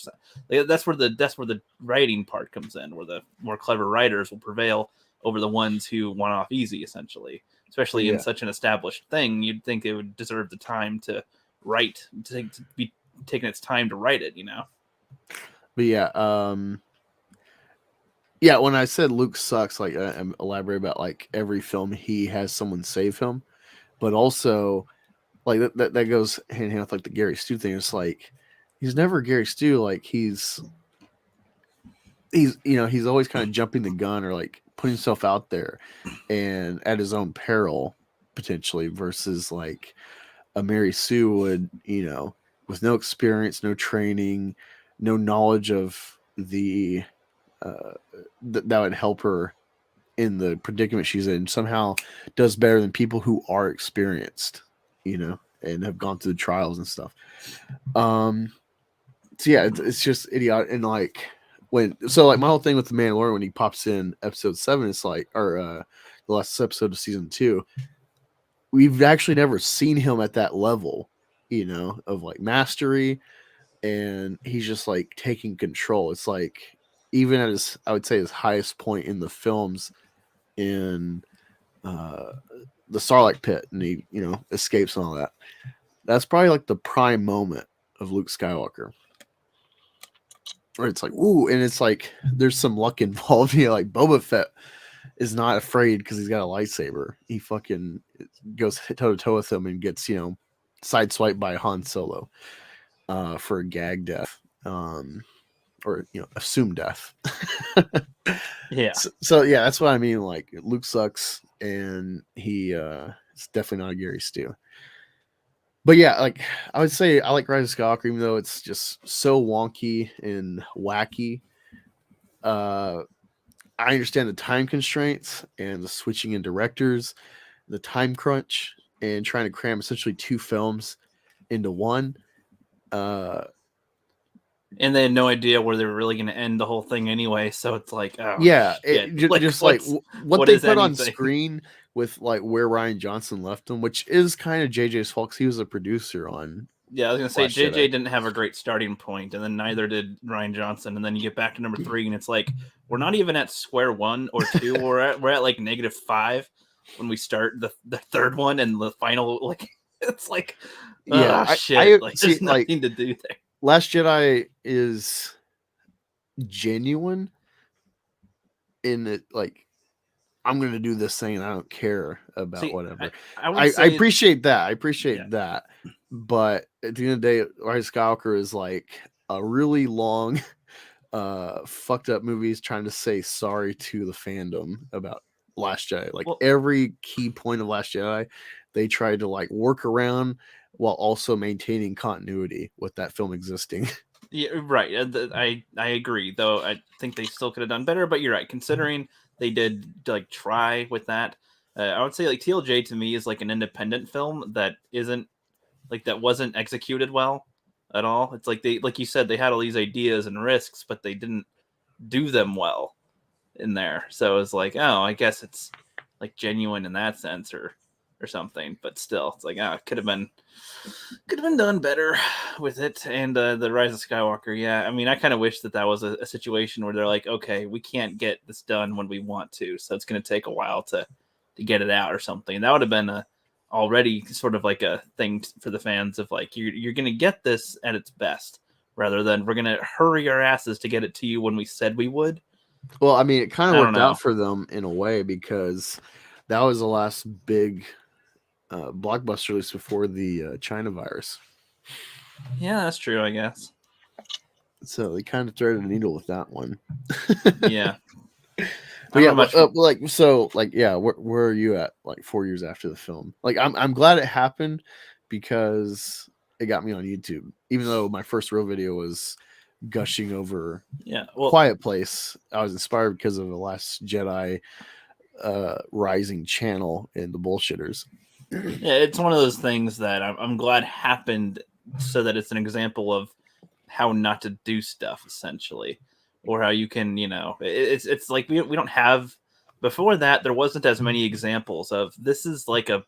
that's where the writing part comes in, where the more clever writers will prevail over the ones who want off easy, essentially. Especially in such an established thing, you'd think they would deserve the time to write, to be taken its time to write it. But yeah, yeah. When I said Luke sucks, like I'm elaborate about like every film he has someone save him, but also like that goes hand in hand with like the Gary Stu thing. It's like he's never Gary Stu. Like he's he's always kind of jumping the gun or like putting himself out there and at his own peril potentially versus like a Mary Sue would, with no experience, no training, no knowledge of the that would help her in the predicament she's in, somehow does better than people who are experienced, and have gone through the trials and stuff. So yeah, it's just idiotic. And like my whole thing with the Mandalorian when he pops in episode 7, it's like, or the last episode of season 2, we've actually never seen him at that level, of like mastery, and he's just like taking control. It's like even at his, I would say his highest point in the films in the Starlight Pit, and he, escapes and all that. That's probably like the prime moment of Luke Skywalker. Where it's like, ooh, and it's like there's some luck involved. Like Boba Fett is not afraid because he's got a lightsaber. He fucking goes toe to toe with him and gets, sideswiped by Han Solo for a gag death, or assumed death. Yeah. So yeah, that's what I mean. Like Luke sucks, and he it's definitely not a Gary Stu. But yeah, like I would say I like Rise of Skywalker, even though it's just so wonky and wacky. I understand the time constraints and the switching in directors, the time crunch, and trying to cram essentially 2 films into one. And they had no idea where they were really going to end the whole thing anyway. So it's like, oh, yeah, shit. just like what they put on anything? screen with like where Rian Johnson left them, which is kind of JJ's fault because he was a producer on. Yeah, I was going to say Last JJ Jedi. didn't have a great starting point, and then neither did Rian Johnson. And then you get back to number 3, and it's like we're not even at square 1 or 2. we're at like -5 when we start the third one, and the final, like it's like, Yeah, shit. Like there's nothing to do there. Last Jedi is genuine in it, like I'm gonna do this thing and I don't care about whatever. I appreciate that. I appreciate that. But at the end of the day, Rise of Skywalker is like a really long fucked up movies trying to say sorry to the fandom about Last Jedi. Like every key point of Last Jedi, they tried to like work around while also maintaining continuity with that film existing. Yeah, right. I agree, though. I think they still could have done better. But you're right, considering they did like try with that. I would say like TLJ to me is like an independent film that isn't like that wasn't executed well at all. It's like they, like you said, they had all these ideas and risks, but they didn't do them well in there. So it's like, oh, I guess it's like genuine in that sense, or something. But still, it's like, it could have been done better with it. And the Rise of Skywalker, yeah, I mean, I kind of wish that was a situation where they're like, okay, we can't get this done when we want to, so it's going to take a while to get it out or something. That would have been already sort of like a thing for the fans of like, you're going to get this at its best, rather than we're going to hurry our asses to get it to you when we said we would. Well, I mean, it kind of worked out for them in a way, because that was the last big blockbuster release before the China virus. Yeah, that's true, I guess. So they kind of threaded a needle with that one. Yeah. But yeah, where are you at like 4 years after the film? Like I'm glad it happened because it got me on YouTube, even though my first real video was gushing over Quiet Place. I was inspired because of the Last Jedi rising channel and the bullshitters. Yeah, it's one of those things that I'm glad happened, so that it's an example of how not to do stuff, essentially, or how you can, it's like we don't have, before that there wasn't as many examples of this is like a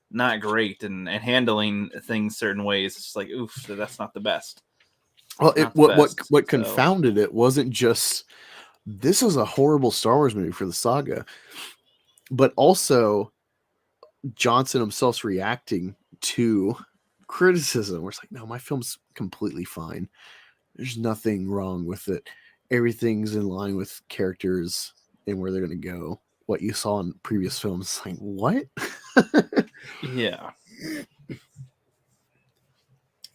not great, and handling things certain ways. It's just like that's not the best. Well, what confounded it wasn't just this is a horrible Star Wars movie for the saga, but also Johnson himself's reacting to criticism where it's like, no, my film's completely fine. There's nothing wrong with it. Everything's in line with characters and where they're going to go. What you saw in previous films, it's like, what? Yeah.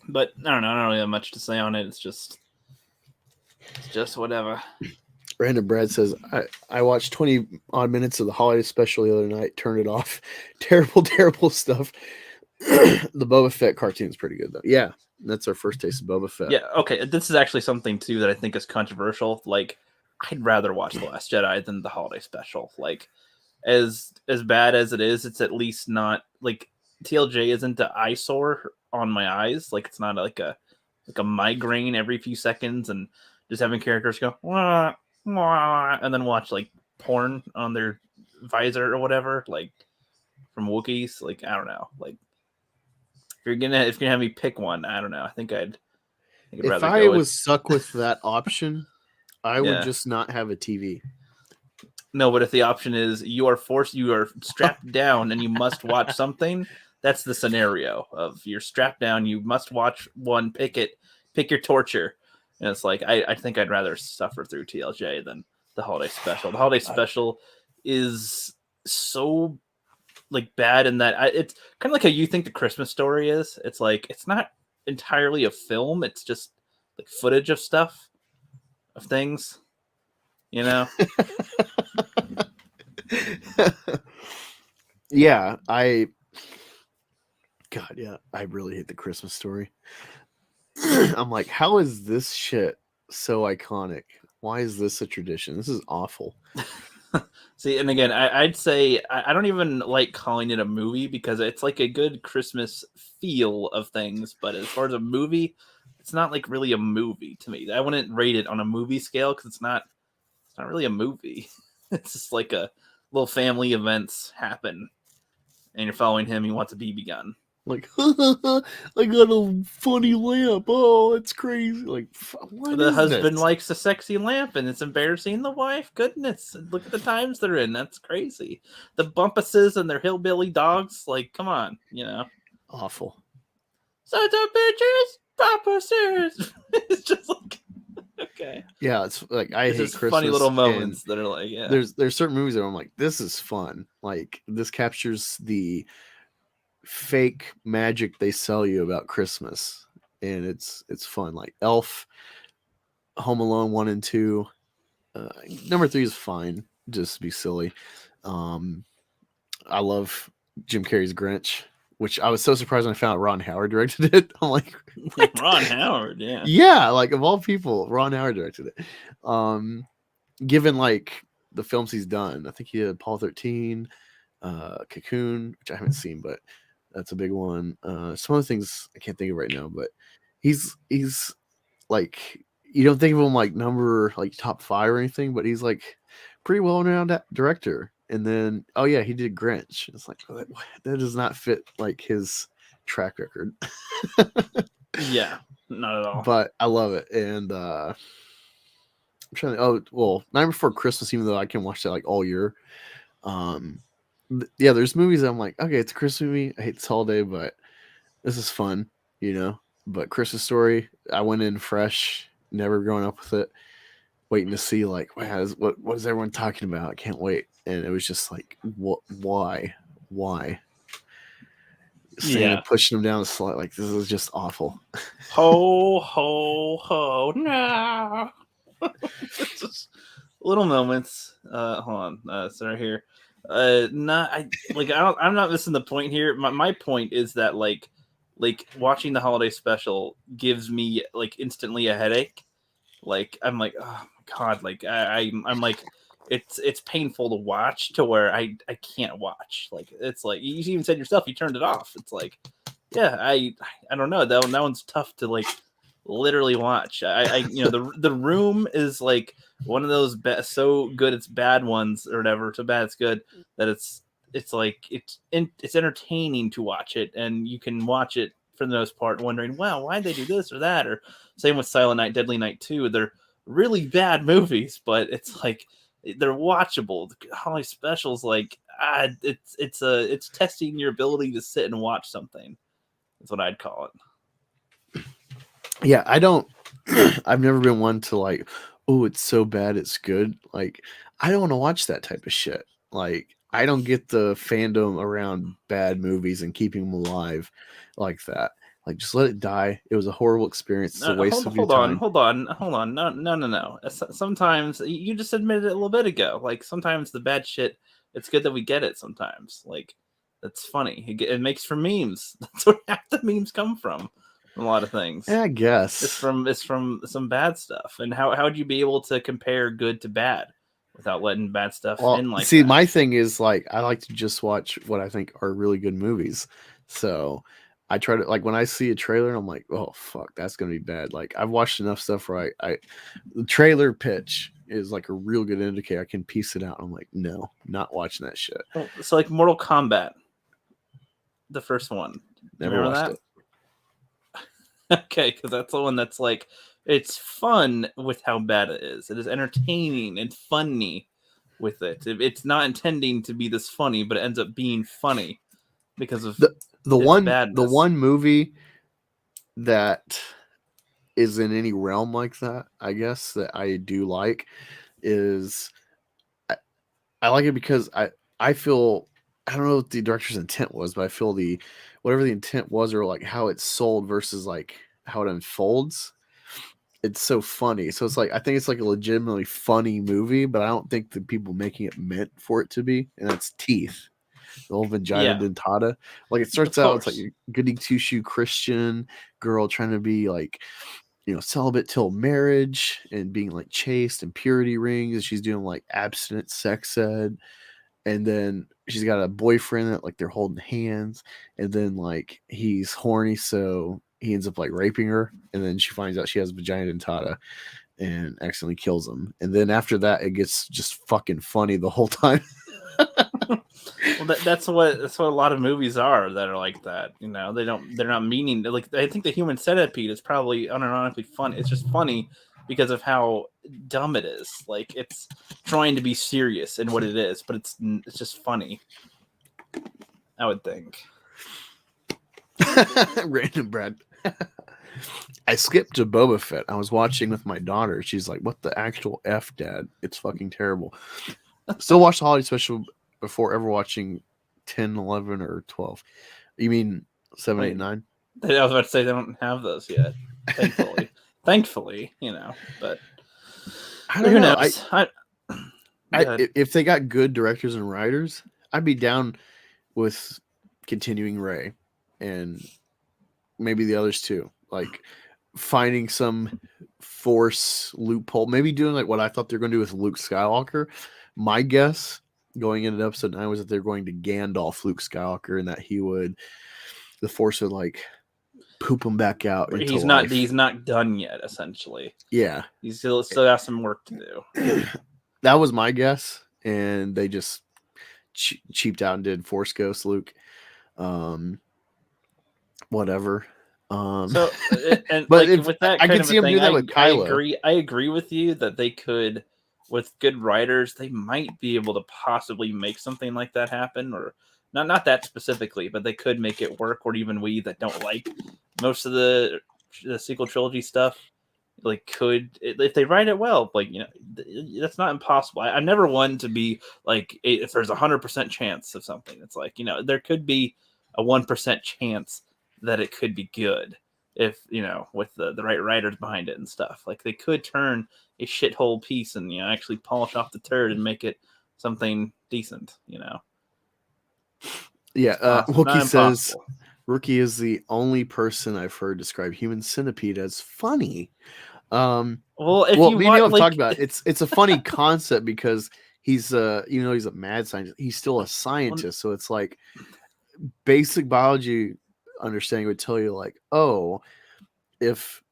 But I don't know. I don't really have much to say on it. It's just whatever. Random Brad says, I watched 20 odd minutes of the holiday special the other night, turned it off. Terrible stuff. The Boba Fett cartoon's pretty good, though. Yeah, that's our first taste of Boba Fett. Yeah, okay. This is actually something, too, that I think is controversial. Like, I'd rather watch The Last Jedi than the holiday special. Like, as bad as it is, it's at least not, like, TLJ isn't an eyesore on my eyes. Like, it's not like a migraine every few seconds and just having characters go, wah, wah, and then watch, like, porn on their visor or whatever, like, from Wookiees. Like, I don't know. Like, if you're gonna have me pick one, I don't know. I think I'd If rather I go was with... stuck with that option, I would Yeah. just not have a TV. No, but if the option is you are strapped down and you must watch something, that's the scenario of you're strapped down, you must watch one, pick your torture. And it's like, I think I'd rather suffer through TLJ than the holiday special. The holiday special is so like bad in that it's kind of like how you think the Christmas Story is. It's like, it's not entirely a film. It's just like footage of stuff, of things, you know? Yeah, I really hate the Christmas Story. I'm like, how is this shit so iconic? Why is this a tradition? This is awful. See, and again, I'd say I don't even like calling it a movie because it's like a good Christmas feel of things. But as far as a movie, it's not like really a movie to me. I wouldn't rate it on a movie scale because it's not really a movie. It's just like a little family events happen, and you're following him. He wants a BB gun. Like, I got a funny lamp. Oh, it's crazy. Like, what The is husband this? likes a sexy lamp, and it's embarrassing the wife. Goodness, look at the times they're in. That's crazy. The Bumpuses and their hillbilly dogs. Like, come on, you know. Awful. Sons of bitches, Bumpuses. It's just like, okay. Yeah, it's like I It's hate just Christmas. funny little moments that are like, yeah. There's certain movies that I'm like, this is fun. Like, this captures the fake magic they sell you about Christmas, and it's fun. Like Elf, Home Alone 1 and 2. Number 3 is fine, just to be silly. I love Jim Carrey's Grinch, which I was so surprised when I found out Ron Howard directed it. I'm like, what? Ron Howard, yeah. Yeah, like of all people, Ron Howard directed it. Given like the films he's done, I think he did Apollo 13, Cocoon, which I haven't seen, but that's a big one. Some other things I can't think of right now, but he's like, you don't think of him like number like top 5 or anything, but he's like pretty well known director. And then he did Grinch. It's like, that does not fit like his track record. Yeah, not at all. But I love it. And I'm trying to Night Before Christmas, even though I can watch that like all year. There's movies that I'm like, okay, it's a Christmas movie. I hate this holiday, but this is fun, you know. But Christmas Story, I went in fresh, never growing up with it, waiting to see like, what is everyone talking about? I can't wait. And it was just like, why? Santa pushing him down the slide, like, this is just awful. Ho ho ho! No. Just little moments. Hold on, sorry here. I'm not missing the point here. My point is that like watching the holiday special gives me like instantly a headache. Like I'm like, oh my god, like I'm like, it's painful to watch to where I can't watch. Like it's like you even said yourself, you turned it off. It's like, yeah, I don't know, that one's tough to like literally watch. The Room is like one of those so good it's bad ones or whatever, so bad it's good that it's like it's entertaining to watch it, and you can watch it for the most part wondering, wow, why'd they do this or that? Or same with Silent Night, Deadly Night 2. They're really bad movies, but it's like they're watchable. The holiday specials, like it's testing your ability to sit and watch something. That's what I'd call it. Yeah, I don't. I've never been one to like, oh, it's so bad, it's good. Like, I don't want to watch that type of shit. Like, I don't get the fandom around bad movies and keeping them alive like that. Like, just let it die. It was a horrible experience. It's a waste of your time. Hold on. No. Sometimes you just admitted it a little bit ago. Like sometimes the bad shit, it's good that we get it. Sometimes, like that's funny. It makes for memes. That's where half the memes come from. A lot of things. Yeah, I guess It's from some bad stuff. And how would you be able to compare good to bad without letting bad stuff in like see, that? my thing is like I like to just watch what I think are really good movies. So I try to like when I see a trailer, I'm like, oh fuck, that's gonna be bad. Like I've watched enough stuff where I the trailer pitch is like a real good indicator. I can piece it out. I'm like, no, not watching that shit. So like Mortal Kombat, the first one. Never watched it. Okay, because that's the one that's like it's fun with how bad it is. It is entertaining and funny with it. It's not intending to be this funny, but it ends up being funny because of the one badness. the one movie that is in any realm like that, I guess that I do like is I like it because I feel I don't know what the director's intent was, but I feel whatever the intent was or like how it's sold versus like how it unfolds. It's so funny. So it's like I think it's like a legitimately funny movie, but I don't think the people making it meant for it to be. And that's Teeth, the old vagina dentata. Like it starts out, it's like a goody two shoe Christian girl trying to be like, you know, celibate till marriage and being like chaste and purity rings. And she's doing like abstinent sex ed. And then she's got a boyfriend that like they're holding hands. And then like he's horny, so he ends up like raping her. And then she finds out she has vagina dentata and accidentally kills him. And then after that, it gets just fucking funny the whole time. Well, that's what a lot of movies are that are like that. You know, they're not meaning like I think the Human Centipede is probably unironically fun. It's just funny because of how dumb it is. Like it's trying to be serious in what it is, but it's just funny. I would think. Random Brad. I skipped to Boba Fett. I was watching with my daughter. She's like, "What the actual F, Dad? It's fucking terrible." Still watch the holiday special before ever watching 10, 11, or 12. You mean 7, 8, 9? I was about to say they don't have those yet. Thankfully. Thankfully, you know, but I don't know. Knows? If they got good directors and writers, I'd be down with continuing Rey and maybe the others too. Like finding some Force loophole, maybe doing like what I thought they were going to do with Luke Skywalker. My guess going into episode 9 was that they're going to Gandalf Luke Skywalker and that the Force would like poop him back out. He's not done yet, essentially. Yeah. He's still got some work to do. That was my guess. And they just cheaped out and did Force Ghost Luke. Whatever. So, and but like, with that, I can see them do that with Kylo. I agree with you that they could, with good writers, they might be able to possibly make something like that happen, or not that specifically, but they could make it work. Or even we that don't like most of the sequel trilogy stuff, like if they write it well, like you know, that's not impossible. I'm never one to be like if there's 100% chance of something. It's like you know there could be a 1% chance that it could be good if you know with the right writers behind it and stuff. Like they could turn a shithole piece and you know actually polish off the turd and make it something decent. You know. Yeah, Wookie says Rookie is the only person I've heard describe Human Centipede as funny. Well, me and Neil have talked about it. It's a funny concept because he's even though he's a mad scientist, he's still a scientist. So it's like basic biology understanding would tell you like, oh, if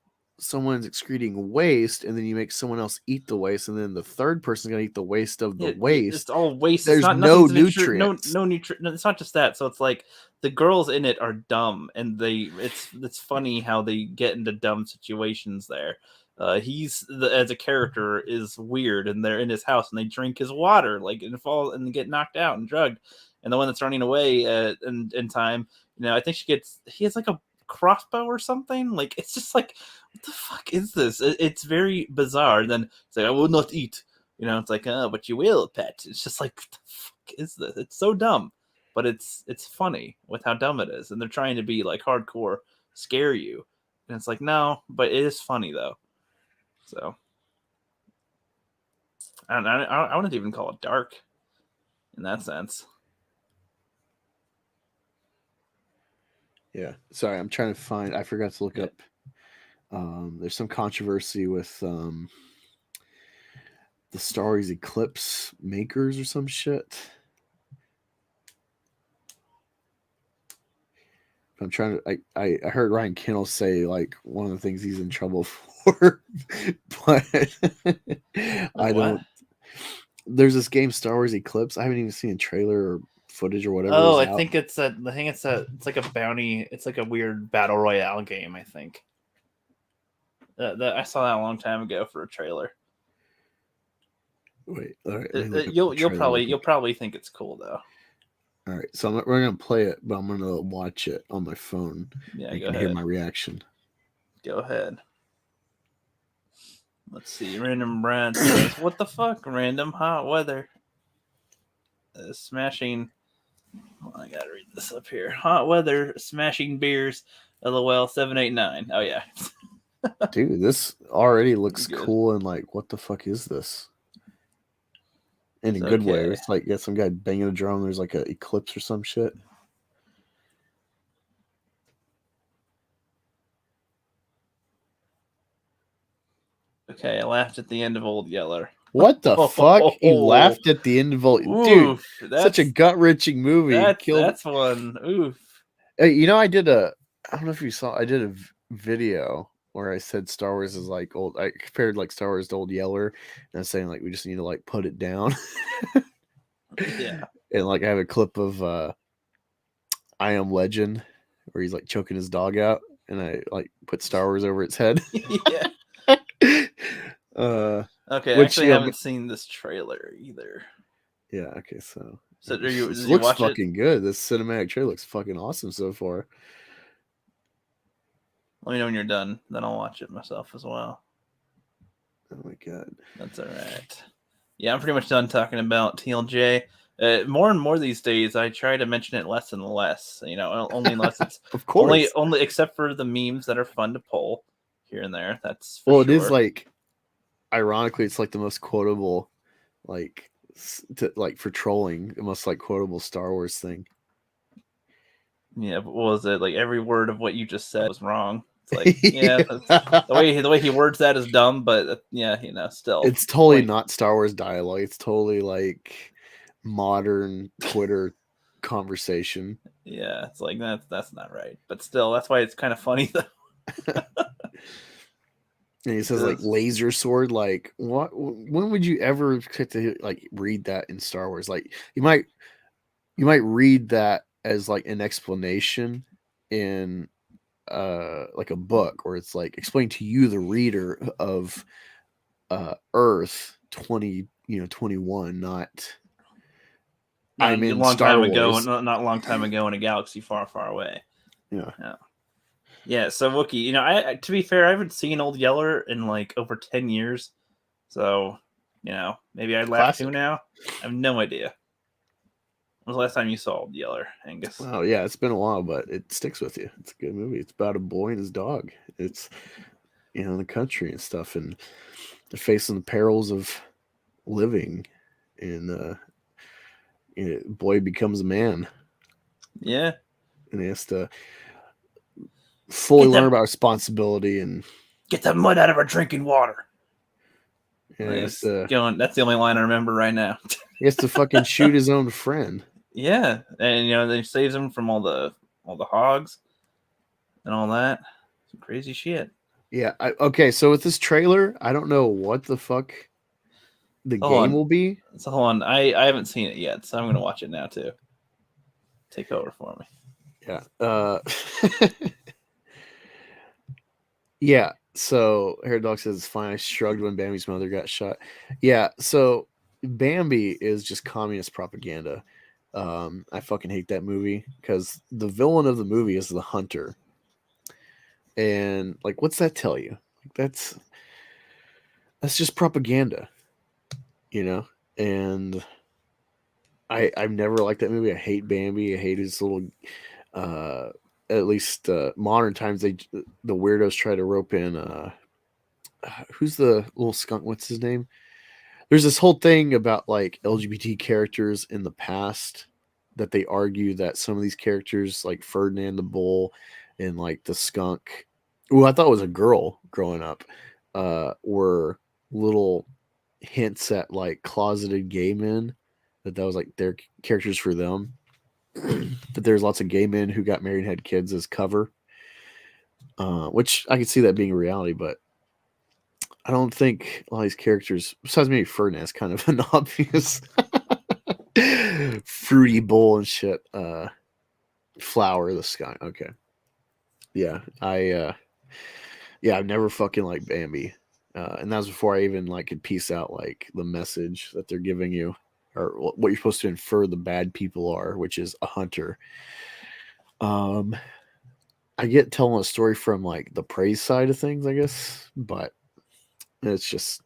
someone's excreting waste and then you make someone else eat the waste and then the third person's gonna eat the waste of the waste, it's all waste. There's no nutrients. No nutrient. It's not just that. So it's like the girls in it are dumb and it's funny how they get into dumb situations there. As a character is weird and they're in his house and they drink his water like and fall and get knocked out and drugged. And the one that's running away in time, you know, I think he has like a crossbow or something. Like it's just like, what the fuck is this? It's very bizarre. And then it's like, I will not eat. It's like, oh, but you will, pet. It's just like, what the fuck is this? It's so dumb, but it's funny with how dumb it is. And they're trying to be like hardcore scare you, and it's like, no, but it is funny though. So I wouldn't even call it dark in that sense. Yeah. Sorry, I'm trying to find. I forgot to look up. There's some controversy with the Star Wars Eclipse makers or some shit. I'm trying to. I heard Ryan Kinnell say like one of the things he's in trouble for, but I don't. There's this game Star Wars Eclipse. I haven't even seen a trailer or footage or whatever. Oh, I think it's like a bounty. It's like a weird battle royale game. I think. I saw that a long time ago for a trailer. Wait, all right. You'll probably think it's cool though. All right, so we're gonna play it, but I'm gonna watch it on my phone. Yeah, you can hear my reaction. Go ahead. Let's see. Random Brad says, "What the fuck? Random hot weather. Smashing." Oh, I gotta read this up here. Hot weather, smashing beers. LOL 789. Oh yeah. Dude, this already looks cool and like, what the fuck is this? In a good way. It's like, some guy banging a drum. There's like an eclipse or some shit. Okay, I laughed at the end of Old Yeller. What the fuck? You laughed at the end of Old... Dude, such a gut-wrenching movie. That's one. Oof. Hey, I did I don't know if you saw, I did a video where I said Star Wars is like old. I compared like Star Wars to Old Yeller, and I was saying like we just need to like put it down. Yeah. And like I have a clip of I Am Legend where he's like choking his dog out, and I like put Star Wars over its head. Yeah. Okay, I actually haven't seen this trailer either. Yeah. Okay. So this looks fucking good. This cinematic trailer looks fucking awesome so far. Let me know when you're done. Then I'll watch it myself as well. Oh my god. That's all right. Yeah, I'm pretty much done talking about TLJ. More and more these days, I try to mention it less and less. Only unless it's of course only except for the memes that are fun to pull here and there. That's for well, sure. It is like, ironically, it's like the most quotable, like for trolling, the most like quotable Star Wars thing. Yeah, but what was it? Like every word of what you just said was wrong. It's like, yeah, the way he words that is dumb, but yeah, still. It's totally not Star Wars dialogue. It's totally like modern Twitter conversation. Yeah, it's like that's not right. But still, that's why it's kind of funny though. And he says like laser sword. Like what? When would you ever get to like read that in Star Wars? Like you might read that as like an explanation in like a book, or it's like explain to you the reader of Earth 2021, not I'm in Star Wars. Not a long time ago in a galaxy far, far away. Yeah. Yeah, so Wookie, I to be fair, I haven't seen Old Yeller in like over 10 years. So, maybe I'd laugh too now. I have no idea. When was the last time you saw Old Yeller, Angus? Oh, yeah, it's been a while, but it sticks with you. It's a good movie. It's about a boy and his dog. It's, in the country and stuff, and they're facing the perils of living, and boy becomes a man. Yeah. And he has to fully learn about responsibility and get the mud out of our drinking water. Yeah, that's the only line I remember right now. He has to fucking shoot his own friend. Yeah, and they saves him from all the hogs and all that. Some crazy shit. Yeah. Okay, so with this trailer, I don't know what the fuck the game will be. So hold on, I haven't seen it yet, so I'm gonna watch it now too. Take over for me. Yeah. Yeah. So Hair Dog says it's fine. I shrugged when Bambi's mother got shot. Yeah. So Bambi is just communist propaganda. I fucking hate that movie because the villain of the movie is the hunter, And like, what's that tell you? Like, that's just propaganda, you know? And I've never liked that movie. I hate Bambi. I hate his little at least modern times the weirdos try to rope in who's the little skunk, what's his name? There's this whole thing about like LGBT characters in the past that they argue that some of these characters like Ferdinand the bull and like the skunk, who I thought was a girl growing up, were little hints at like closeted gay men, that was like their characters for them. That there's lots of gay men who got married and had kids as cover, which I could see that being a reality, but I don't think a lot of these characters, besides maybe Ferdinand's kind of an obvious fruity bowl and shit. Flower the sky. Okay. Yeah, I've never fucking liked Bambi. And that was before I even like could piece out like the message that they're giving you, or what you're supposed to infer the bad people are, which is a hunter. I get telling a story from like the praise side of things, I guess, but it's just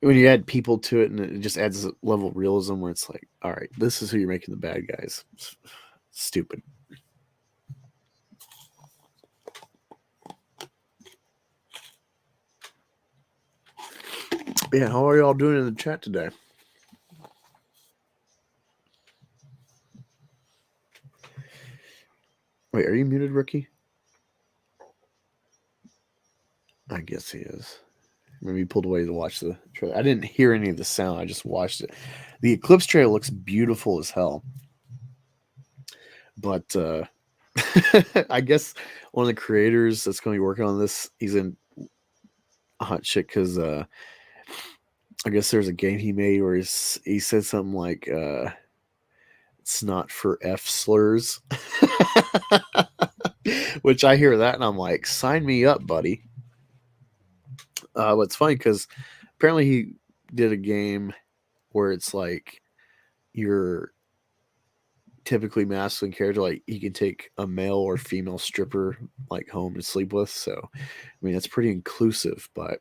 when you add people to it, and it just adds a level of realism where it's like, all right, this is who you're making the bad guys. It's stupid. Yeah, how are y'all doing in the chat today? Wait, are you muted, Rookie? I guess he is. Maybe he pulled away to watch the trailer. I didn't hear any of the sound. I just watched it. The Eclipse trailer looks beautiful as hell. But I guess one of the creators that's going to be working on this, he's in hot shit because I guess there's a game he made where he said something like it's not for F slurs. Which I hear that and I'm like, sign me up, buddy. But it's funny because apparently he did a game where it's like you're typically masculine character, like he can take a male or female stripper like home to sleep with. So I mean that's pretty inclusive, but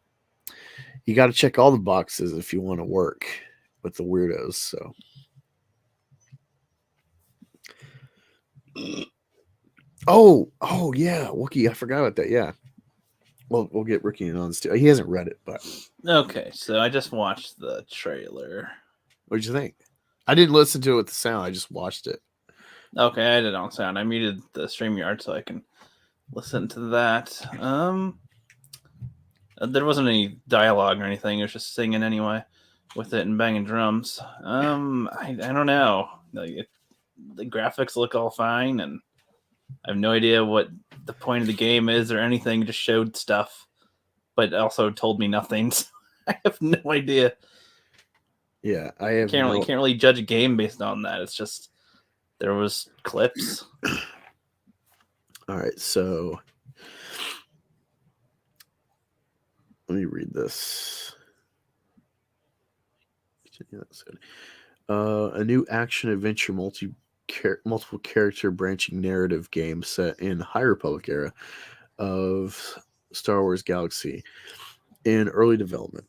you got to check all the boxes if you want to work with the weirdos. So oh yeah, Wookie, I forgot about that. Yeah, well, we'll get Ricky in on this too. He hasn't read it, but Okay, so I just watched the trailer. what'd you think? I didn't listen to it with the sound. I just watched it. Okay, I did it on sound. I muted the StreamYard so I can listen to that. There wasn't any dialogue or anything. It was just singing anyway with it and banging drums. I don't know. Like the graphics look all fine, and I have no idea what the point of the game is or anything. Just showed stuff, but also told me nothing. So I have no idea. Yeah, I have Can't really judge a game based on that. It's just there was clips. All right, so let me read this. A new action adventure multiple character branching narrative game set in High Republic era of Star Wars Galaxy in early development.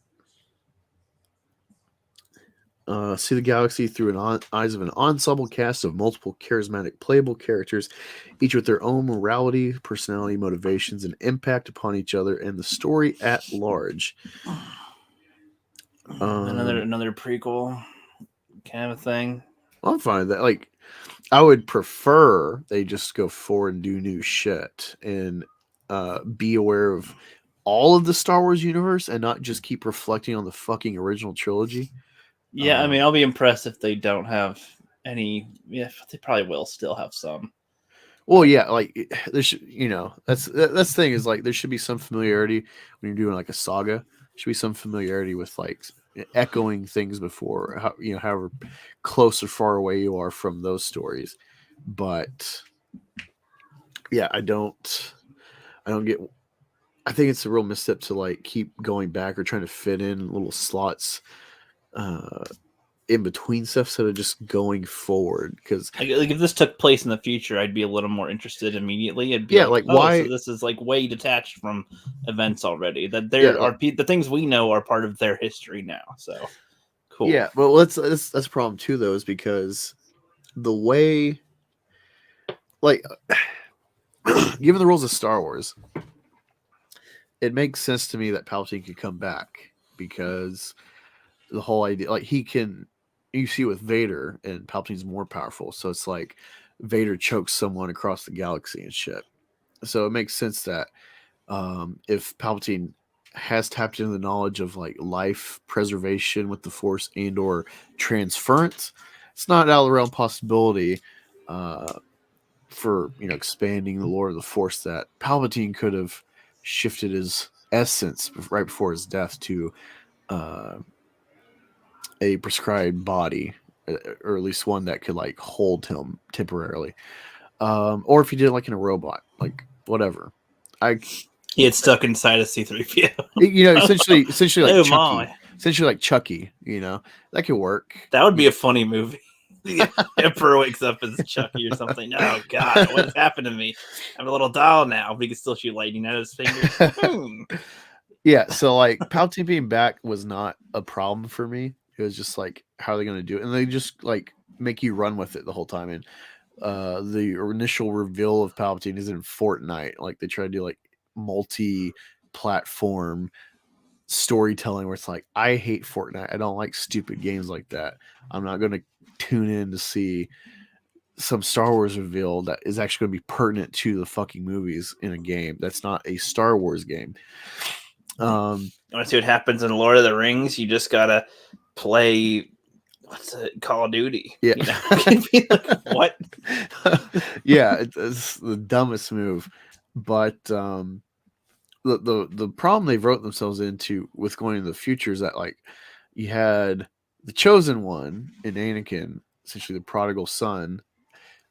See the galaxy through eyes of an ensemble cast of multiple charismatic playable characters, each with their own morality, personality, motivations, and impact upon each other and the story at large. Another prequel kind of thing. I'm fine with that. Like, I would prefer they just go forward and do new shit and be aware of all of the Star Wars universe and not just keep reflecting on the fucking original trilogy. Yeah, I mean, I'll be impressed if they don't have any. Yeah, they probably will still have some. Well, yeah, like there should, that's the thing is like there should be some familiarity when you're doing like a saga. There should be some familiarity with like echoing things before, however close or far away you are from those stories. But yeah, I don't get. I think it's a real misstep to like keep going back or trying to fit in little slots in between stuff instead of just going forward. Because like if this took place in the future, I'd be a little more interested immediately. I'd be Yeah, like, like, why- So this is like way detached from events already. That Yeah, there are the things we know are part of their history now. So cool. yeah, but that's a problem too, though, is because the way, like, given the rules of Star Wars, it makes sense to me that Palpatine could come back because the whole idea, like, you see with Vader, and Palpatine's more powerful, so it's like Vader chokes someone across the galaxy and shit. So it makes sense that if Palpatine has tapped into the knowledge of like life preservation with the Force and or transference, it's not out of the realm possibility for expanding the lore of the Force that Palpatine could have shifted his essence right before his death to a prescribed body, or at least one that could like hold him temporarily, or if he did it like in a robot, like whatever. He had stuck inside a C-3PO. Essentially like Oh, Chucky, my. essentially like Chucky. That could work. That would be a funny movie. The Emperor wakes up as Chucky or something. Oh God, what has happened to me? I'm a little doll now, but he can still shoot lightning out of his fingers. Yeah, so like Palpatine being back was not a problem for me. It was just like, how are they going to do it? And they just like make you run with it the whole time. And the initial reveal of Palpatine is in Fortnite. Like they try to do like multi-platform storytelling where it's like, I hate Fortnite. I don't like stupid games like that. I'm not going to tune in to see some Star Wars reveal that is actually going to be pertinent to the fucking movies in a game that's not a Star Wars game. You want to see what happens in Lord of the Rings? You just gotta play Call of Duty. Yeah. Like, what? Yeah, it's the dumbest move. But the problem they've wrote themselves into with going into the future is that like you had the chosen one in Anakin, essentially the prodigal son.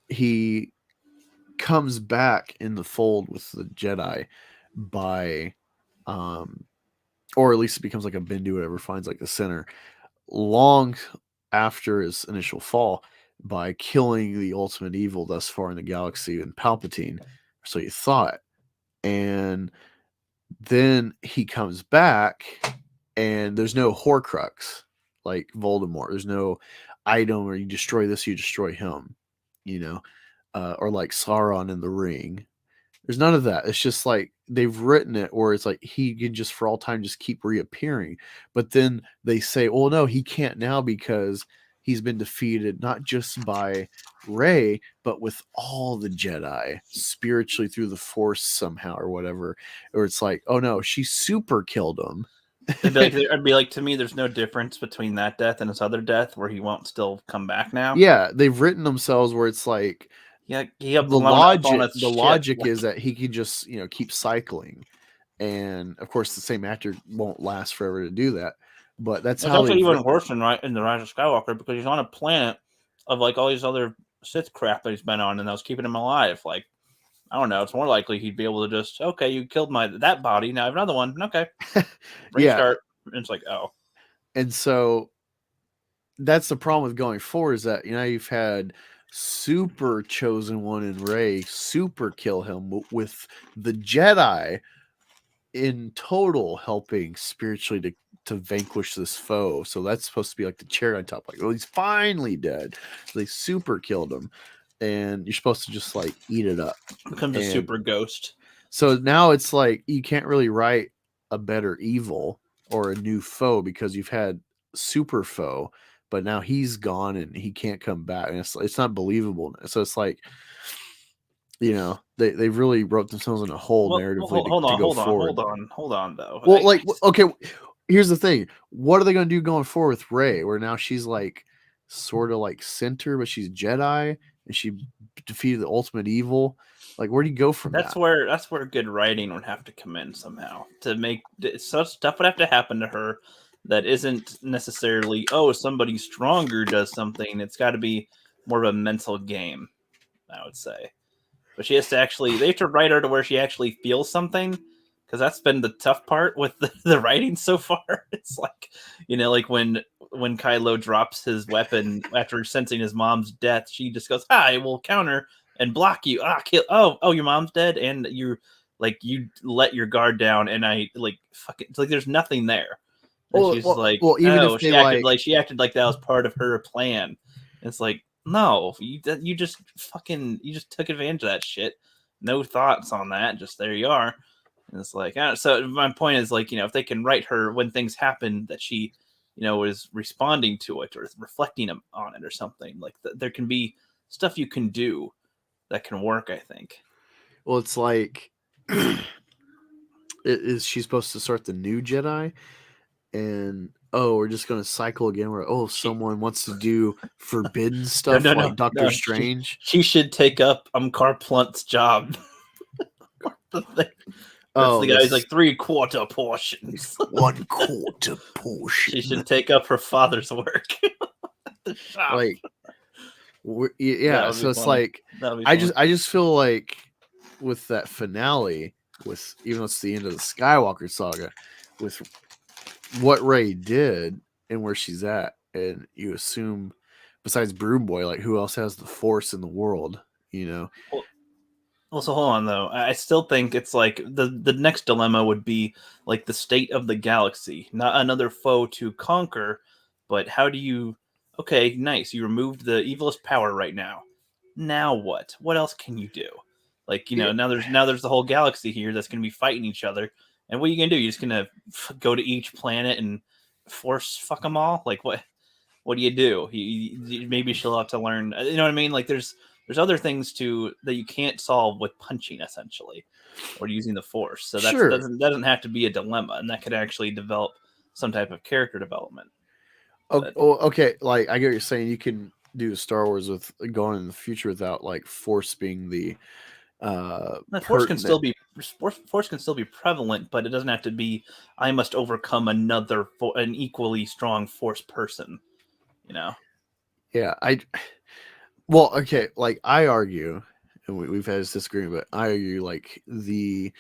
He comes back in the fold with the Jedi by or at least it becomes like a Bendu, whatever, finds like the center long after his initial fall by killing the ultimate evil thus far in the galaxy and Palpatine. So you thought. And then he comes back and there's no Horcrux like Voldemort. There's no item where you destroy this, you destroy him, or like Sauron in the Ring. There's none of that. It's just like they've written it where it's like he can just for all time just keep reappearing. But then they say, oh no, he can't now because he's been defeated not just by Rey, but with all the Jedi spiritually through the Force somehow or whatever. Or it's like, oh no, she super killed him. I'd be like, to me, there's no difference between that death and his other death where he won't still come back now. Yeah, they've written themselves where it's like, yeah, the logic is that he can just keep cycling, and of course the same actor won't last forever to do that. But that's it's how also they even worse in the Rise of Skywalker because he's on a planet of like all these other Sith crap that he's been on, and that was keeping him alive. Like, I don't know. It's more likely he'd be able to just, okay, you killed that body. Now I have another one. Okay, restart. Yeah. And it's like, oh, and so that's the problem with going forward is that you've had super chosen one in Rey super kill him with the Jedi in total helping spiritually to vanquish this foe. So that's supposed to be like the cherry on top, like, oh, he's finally dead. So they super killed him, and you're supposed to just like eat it up. Becomes a super ghost. So now it's like you can't really write a better evil or a new foe because you've had super foe, but now he's gone and he can't come back, and it's not believable. So it's like, they really wrote themselves in a hole narratively to go forward. Hold on though. Well, like, okay, here's the thing. What are they going to do going forward with Rey, where now she's like sort of like center, but she's Jedi and she defeated the ultimate evil? Like, where do you go from that? That's where good writing would have to come in somehow to make such stuff would have to happen to her that isn't necessarily, oh, somebody stronger does something. It's got to be more of a mental game, I would say. But she has to they have to write her to where she actually feels something, because that's been the tough part with the writing so far. It's like, like when when Kylo drops his weapon after sensing his mom's death, she just goes, "I will counter and block you." Kill. Oh, your mom's dead, and you let your guard down, and I fucking it's like there's nothing there. And she's even if they she acted like that was part of her plan. It's like, no, you just took advantage of that shit. No thoughts on that. Just there you are. And it's like, so my point is if they can write her when things happen that she, is responding to it or reflecting on it or something there can be stuff you can do that can work. I think. Well, it's like, is she supposed to start the new Jedi? And we're just gonna cycle again where someone wants to do forbidden stuff like Doctor Strange. She should take up Carplunt's job. That's the guy's 3/4 portions. 1/4 portion. She should take up her father's work. The shop. Yeah. So it's like I just feel like with that finale, even though it's the end of the Skywalker saga, with what Rey did and where she's at, and you assume besides Broom Boy, who else has the Force in the world? Well, so hold on though. I still think it's the next dilemma would be the state of the galaxy, not another foe to conquer, but how do you? Okay, nice. You removed the evilest power right now. Now what? What else can you do? Now there's the whole galaxy here that's going to be fighting each other. And what are you going to do? You're just going to go to each planet and force fuck them all? What do you do? Maybe she'll have to learn. You know what I mean? There's other things that you can't solve with punching, essentially, or using the Force. So that doesn't have to be a dilemma, and that could actually develop some type of character development. Okay. I get what you're saying. You can do Star Wars with going in the future without Force being the Force can still be prevalent, but it doesn't have to be. I must overcome an equally strong Force person. Yeah. Okay. I argue, and we've had this disagreement, but I argue the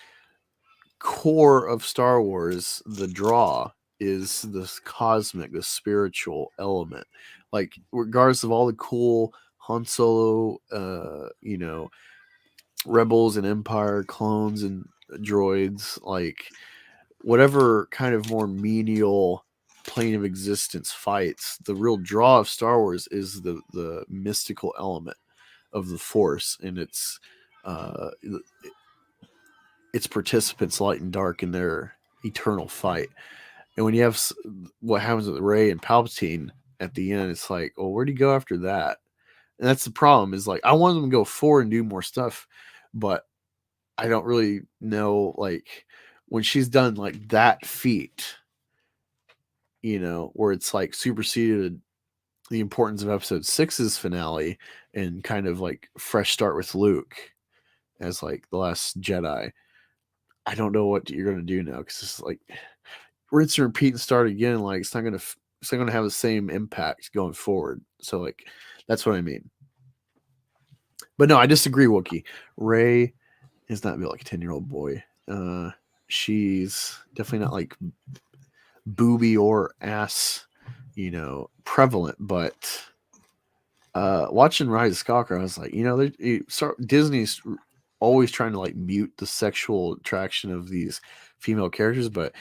core of Star Wars, the draw, is this cosmic, the spiritual element. Regardless of all the cool Han Solo, Rebels and Empire clones and droids, whatever kind of more menial plane of existence fights, the real draw of Star Wars is the mystical element of the Force and its participants, light and dark, in their eternal fight. And when you have what happens with Rey and Palpatine at the end, it's like, well, where do you go after that? And that's the problem, is I want them to go forward and do more stuff, but I don't really know, when she's done that feat, where it's superseded the importance of episode 6's finale and kind of fresh start with Luke as the last Jedi. I don't know what you're going to do now, because it's rinse and repeat and start again. It's not going to have the same impact going forward. So that's what I mean. But no, I disagree, Wookie. Rey is not built like a 10-year-old boy. She's definitely not booby or ass, prevalent. But watching Rise of Skywalker, I was like, Disney's always trying to mute the sexual attraction of these female characters, but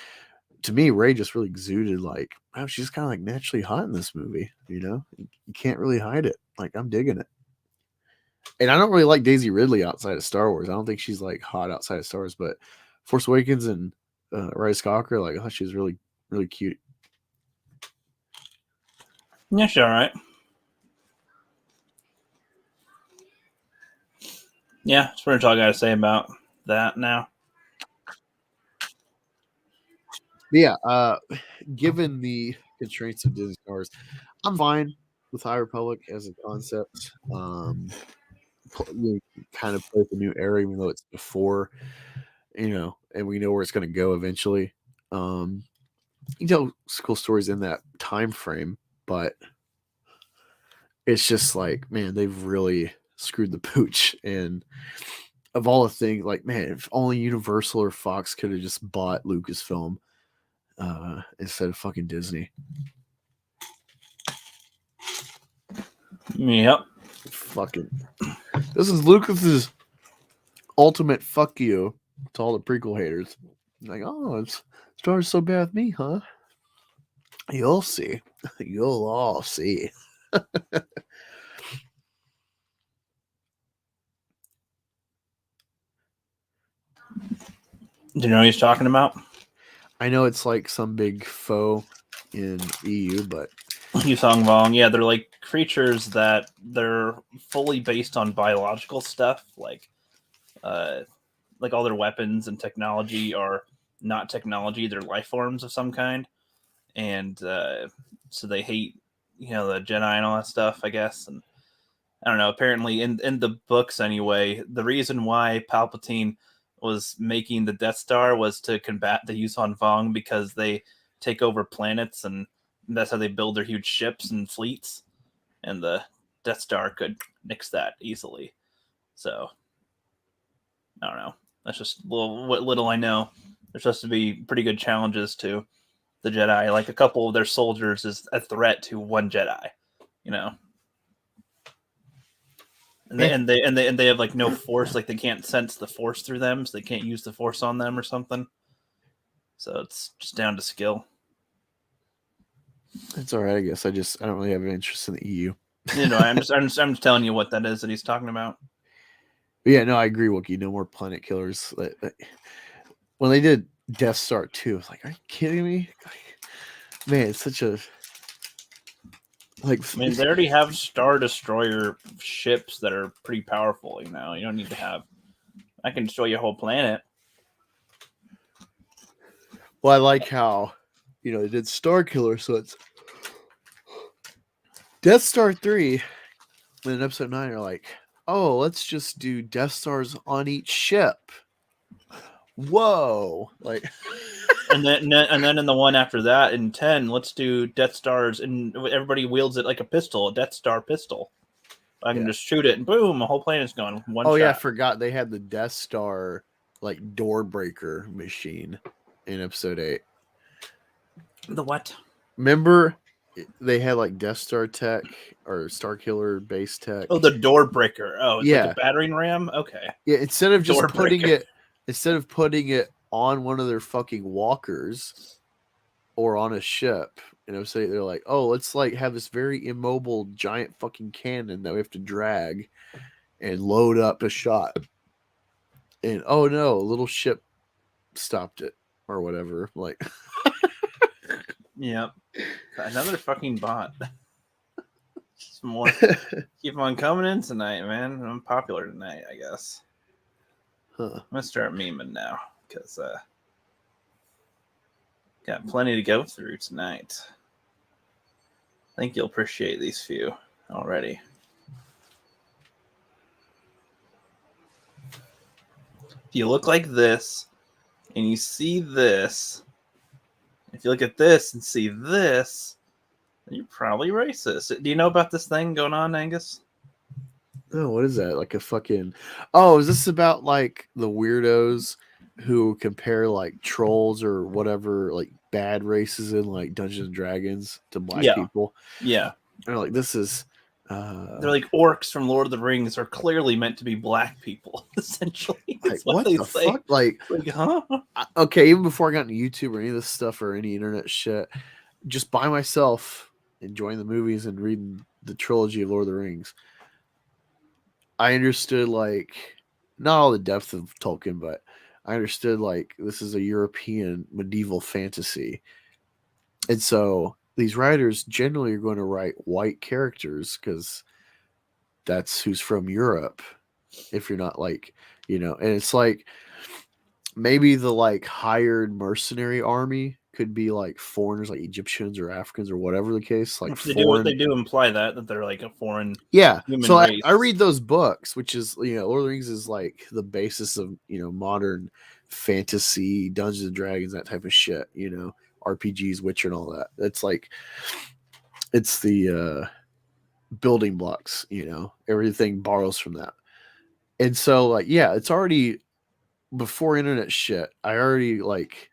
to me, Rey just really exuded she's kind of naturally hot in this movie. You can't really hide it. I'm digging it. And I don't really like Daisy Ridley outside of Star Wars. I don't think she's hot outside of Star Wars, but Force Awakens and Rise of Skywalker, I thought she was really, really cute. Yeah, she's all right. Yeah, that's pretty much all I got to say about that now. Yeah, given the constraints of Disney Star Wars, I'm fine with High Republic as a concept. You kind of play the new era, even though it's before, and we know where it's going to go eventually. You tell cool stories in that time frame, but it's just man, they've really screwed the pooch. And of all the things, man, if only Universal or Fox could have just bought Lucasfilm instead of fucking Disney. Yep. Fucking. This is Lucas's ultimate fuck you to all the prequel haters. Like, oh, it's started so bad with me, huh? You'll see. You'll all see. Do you know what he's talking about? I know it's like some big foe in EU, but Yusong Vong. Yeah, they're like creatures that they're fully based on biological stuff, like all their weapons and technology are not technology; they're life forms of some kind, and so they hate, the Jedi and all that stuff, I guess. And I don't know. Apparently, in the books anyway, the reason why Palpatine was making the Death Star was to combat the Yuuzhan Vong because they take over planets, and that's how they build their huge ships and fleets. And the Death Star could nix that easily. So I don't know. That's just what little I know. There's supposed to be pretty good challenges to the Jedi. Like a couple of their soldiers is a threat to one Jedi. And they have like no force, like they can't sense the force through them, so they can't use the force on them or something. So it's just down to skill. it's all right, I guess. I don't really have an interest in the EU. I'm just telling you what that is that he's talking about. But yeah, no, I agree, Wookie. No more planet killers. When they did Death Star 2, I was like, are you kidding me? Man, it's such a I mean, they already have Star Destroyer ships that are pretty powerful. You don't need to have. I can destroy your whole planet. Well, I like how they did Star Killer, so it's Death Star 3 and in episode 9 are like, oh, let's just do Death Stars on each ship. Whoa. Like and then in the one after that, in 10, let's do Death Stars, and everybody wields it like a pistol, a Death Star pistol. I can just shoot it, and boom, the whole planet's gone. One shot. Yeah, I forgot they had the Death Star like door breaker machine in episode 8. The what? Remember they had like Death Star tech or Star Killer base tech. Oh, the door breaker. Oh, it's Yeah. like a battering ram. Okay. Yeah, instead of just Door putting breaker. it on one of their fucking walkers or on a ship, they're like, oh, let's like have this very immobile giant fucking cannon that we have to drag and load up a shot. And oh no, a little ship stopped it or whatever. Like Yep. Another fucking bot. Just more. Keep on coming in tonight, man. I'm popular tonight, I guess. Huh. I'm gonna start memeing now because got plenty to go through tonight. I think you'll appreciate these few already. If you look like this and you see this, if you look at this and see this, then you're probably racist. Do you know about this thing going on, Angus? Oh, what is that? Like a fucking... Oh, is this about like the weirdos who compare like trolls or whatever, like bad races in like Dungeons and Dragons to black people? Yeah. They're like, this is... They're like orcs from Lord of the Rings are clearly meant to be black people, essentially. Like, what the fuck? Like, huh? Okay, even before I got into YouTube or any of this stuff or any internet shit, just by myself, enjoying the movies and reading the trilogy of Lord of the Rings, I understood, like, not all the depth of Tolkien, but I understood, like, this is a European medieval fantasy. And so these writers generally are going to write white characters because that's who's from Europe. If you're not like, and it's like maybe the like hired mercenary army could be like foreigners, like Egyptians or Africans or whatever the case. Like they foreign... do imply that they're like a foreign human so race. I read those books, which is Lord of the Rings is like the basis of modern fantasy, Dungeons and Dragons, that type of shit. RPGs, Witcher, and all that. That's like it's the building blocks. Everything borrows from that. And so like it's already before internet shit. I already like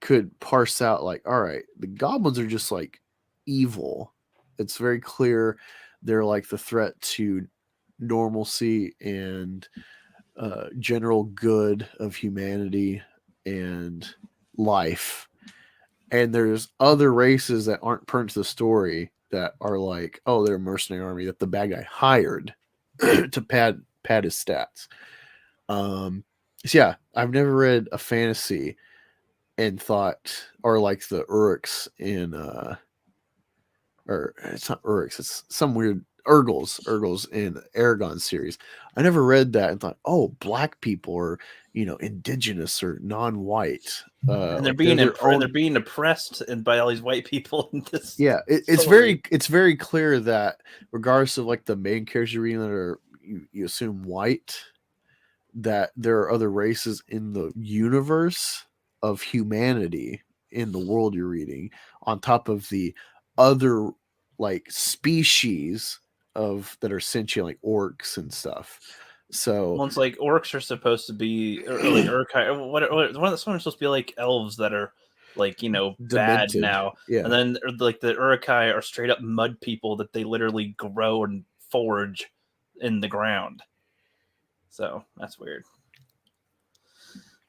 could parse out like, all right, the goblins are just like evil. It's very clear they're like the threat to normalcy and general good of humanity and life. And there's other races that aren't put into the story that are like, oh, they're a mercenary army that the bad guy hired to pad his stats. So yeah, I've never read a fantasy and thought, or like the Uruks in or it's not Uruks, it's some weird Urgles in Aragon series. I never read that and thought, oh, black people are, indigenous or non-white. And they're Like being their own. they're being oppressed by all these white people in this. Yeah, story. it's very clear that regardless of like the main characters you're reading that are you assume white, that there are other races in the universe of humanity in the world you're reading, on top of the other like species of that are sentient, like orcs and stuff. So Well, it's like orcs are supposed to be, or like Urkai. One are supposed to be like elves that are like bad demented. now, Yeah. and then like the Urukai are straight up mud people that they literally grow and forage in the ground. So that's weird.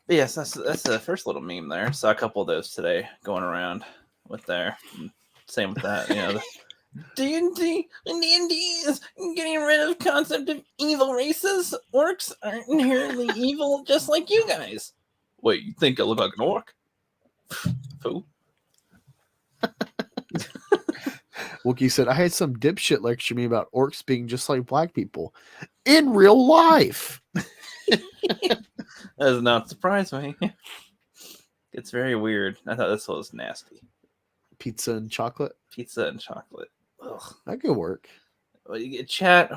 But yes, that's the first little meme there. Saw a couple of those today going around with there. Same with that, the D&D and D&D is getting rid of concept of evil races. Orcs aren't inherently evil, just like you guys. Wait, you think I look like an orc? Fool. Wookie said, I had some dipshit lecture me about orcs being just like black people in real life. That does not surprise me. It's very weird. I thought this was nasty. Pizza and chocolate. Pizza and chocolate. Ugh. That could work. Chat,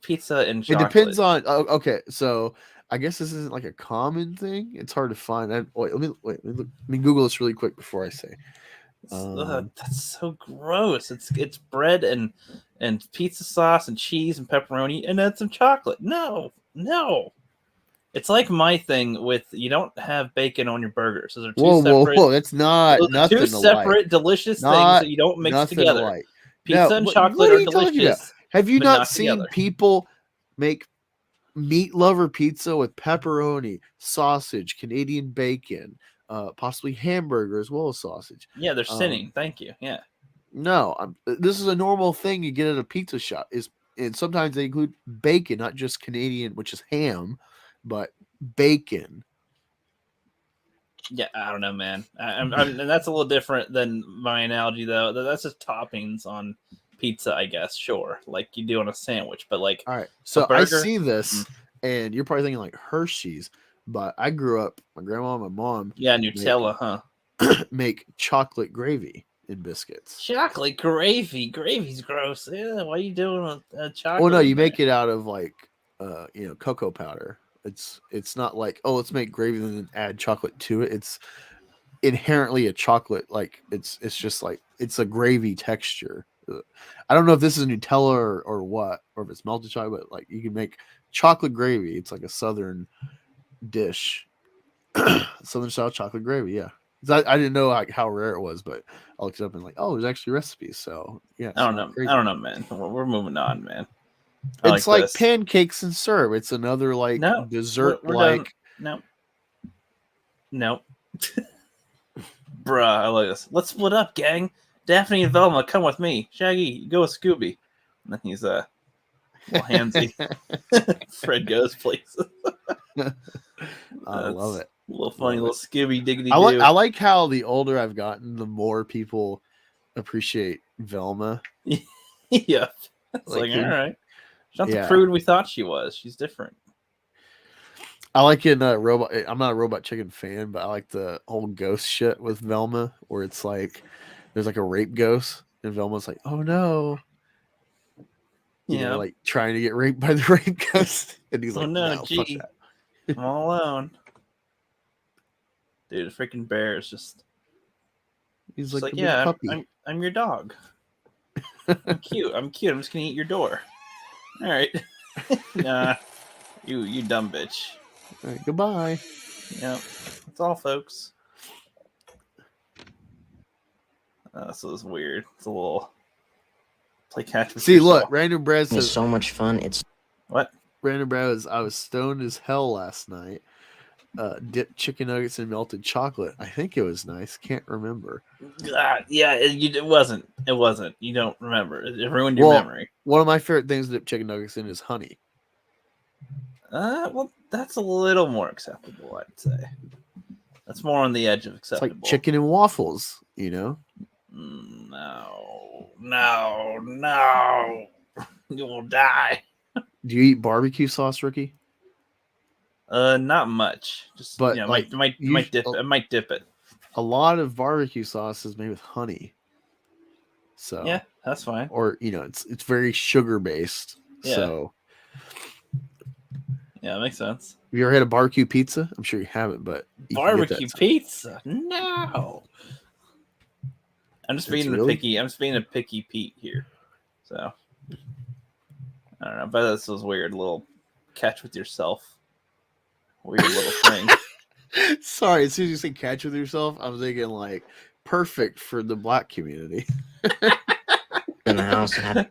pizza and chocolate. It depends on. Okay, so I guess this isn't like a common thing. It's hard to find. Let me Google this really quick before I say. That's so gross. It's bread and pizza sauce and cheese and pepperoni and then some chocolate. No. It's like my thing with you don't have bacon on your burgers. Those are two separate. Whoa! That's not nothing. Two separate delicious things that you don't mix together. Pizza and chocolate are delicious. Have you not seen together. People make meat lover pizza with pepperoni, sausage, Canadian bacon, possibly hamburger as well as sausage? Yeah, they're sinning. Thank you. Yeah. No, this is a normal thing you get at a pizza shop. And sometimes they include bacon, not just Canadian, which is ham, but bacon. Yeah, I don't know, man. And that's a little different than my analogy, though. That's just toppings on pizza, I guess. Sure, like you do on a sandwich, but like, all right. So I see this, and you're probably thinking like Hershey's, but I grew up. My grandma and my mom. Yeah, Nutella, huh? Make chocolate gravy in biscuits. Chocolate gravy. Gravy's gross. Yeah, what are you doing with chocolate? Oh no, you make it out of like, cocoa powder. It's not like, oh, let's make gravy and then add chocolate to it. It's inherently a chocolate, like it's just like it's a gravy texture. I don't know if this is Nutella or what, or if it's melted chocolate, but like you can make chocolate gravy. It's like a southern dish. Southern style chocolate gravy, yeah. I didn't know how rare it was, but I looked it up and like, oh, there's actually recipes. So yeah, I don't know, man. We're moving on, man. It's like pancakes and syrup. It's another like dessert. We're done. No. Bruh, I like this. Let's split up, gang. Daphne and Velma, come with me. Shaggy, go with Scooby. And then he's little handsy. Fred goes places. I love it. A little funny, little Scooby diggity. I like how the older I've gotten, the more people appreciate Velma. Yeah, it's like all right. She's not the prude we thought she was. She's different. I like in Robot. I'm not a Robot Chicken fan, but I like the whole ghost shit with Velma, where it's like there's like a rape ghost, and Velma's like, "Oh no," like trying to get raped by the rape ghost, and he's like, "No, gee, I'm all alone." Dude, a freaking bear is just. He's like yeah, puppy. I'm your dog. I'm cute. I'm just gonna eat your door. All right. Nah, you dumb bitch. All right, goodbye. Yeah, that's all, folks. So it's weird. It's a little Play catch with See, yourself. look, Random Brad It's says, so much fun. It's What? Random Brad was, I was stoned as hell last night. Dipped chicken nuggets in melted chocolate. I think it was nice. Can't remember. Yeah, it wasn't. It wasn't. You don't remember. It ruined your Well, memory. one of my favorite things to dip chicken nuggets in is honey. Well, that's a little more acceptable, I'd say. That's more on the edge of It's acceptable. like chicken and waffles, you know? No. You will die. Do you eat barbecue sauce, Ricky? Not much. Just But, might dip. I might dip it. A lot of barbecue sauce is made with honey. So Yeah, that's fine. or it's very sugar based. Yeah. So Yeah, that makes sense. have you ever had a barbecue pizza? I'm sure you haven't, but you can get Barbecue that. pizza? No. I'm just being really? picky. I'm just being a picky Pete here. So I don't know, but this was weird little catch with yourself. Weird little thing. Sorry, as soon as you say catch with yourself, I'm thinking like perfect for the black community. in the house. And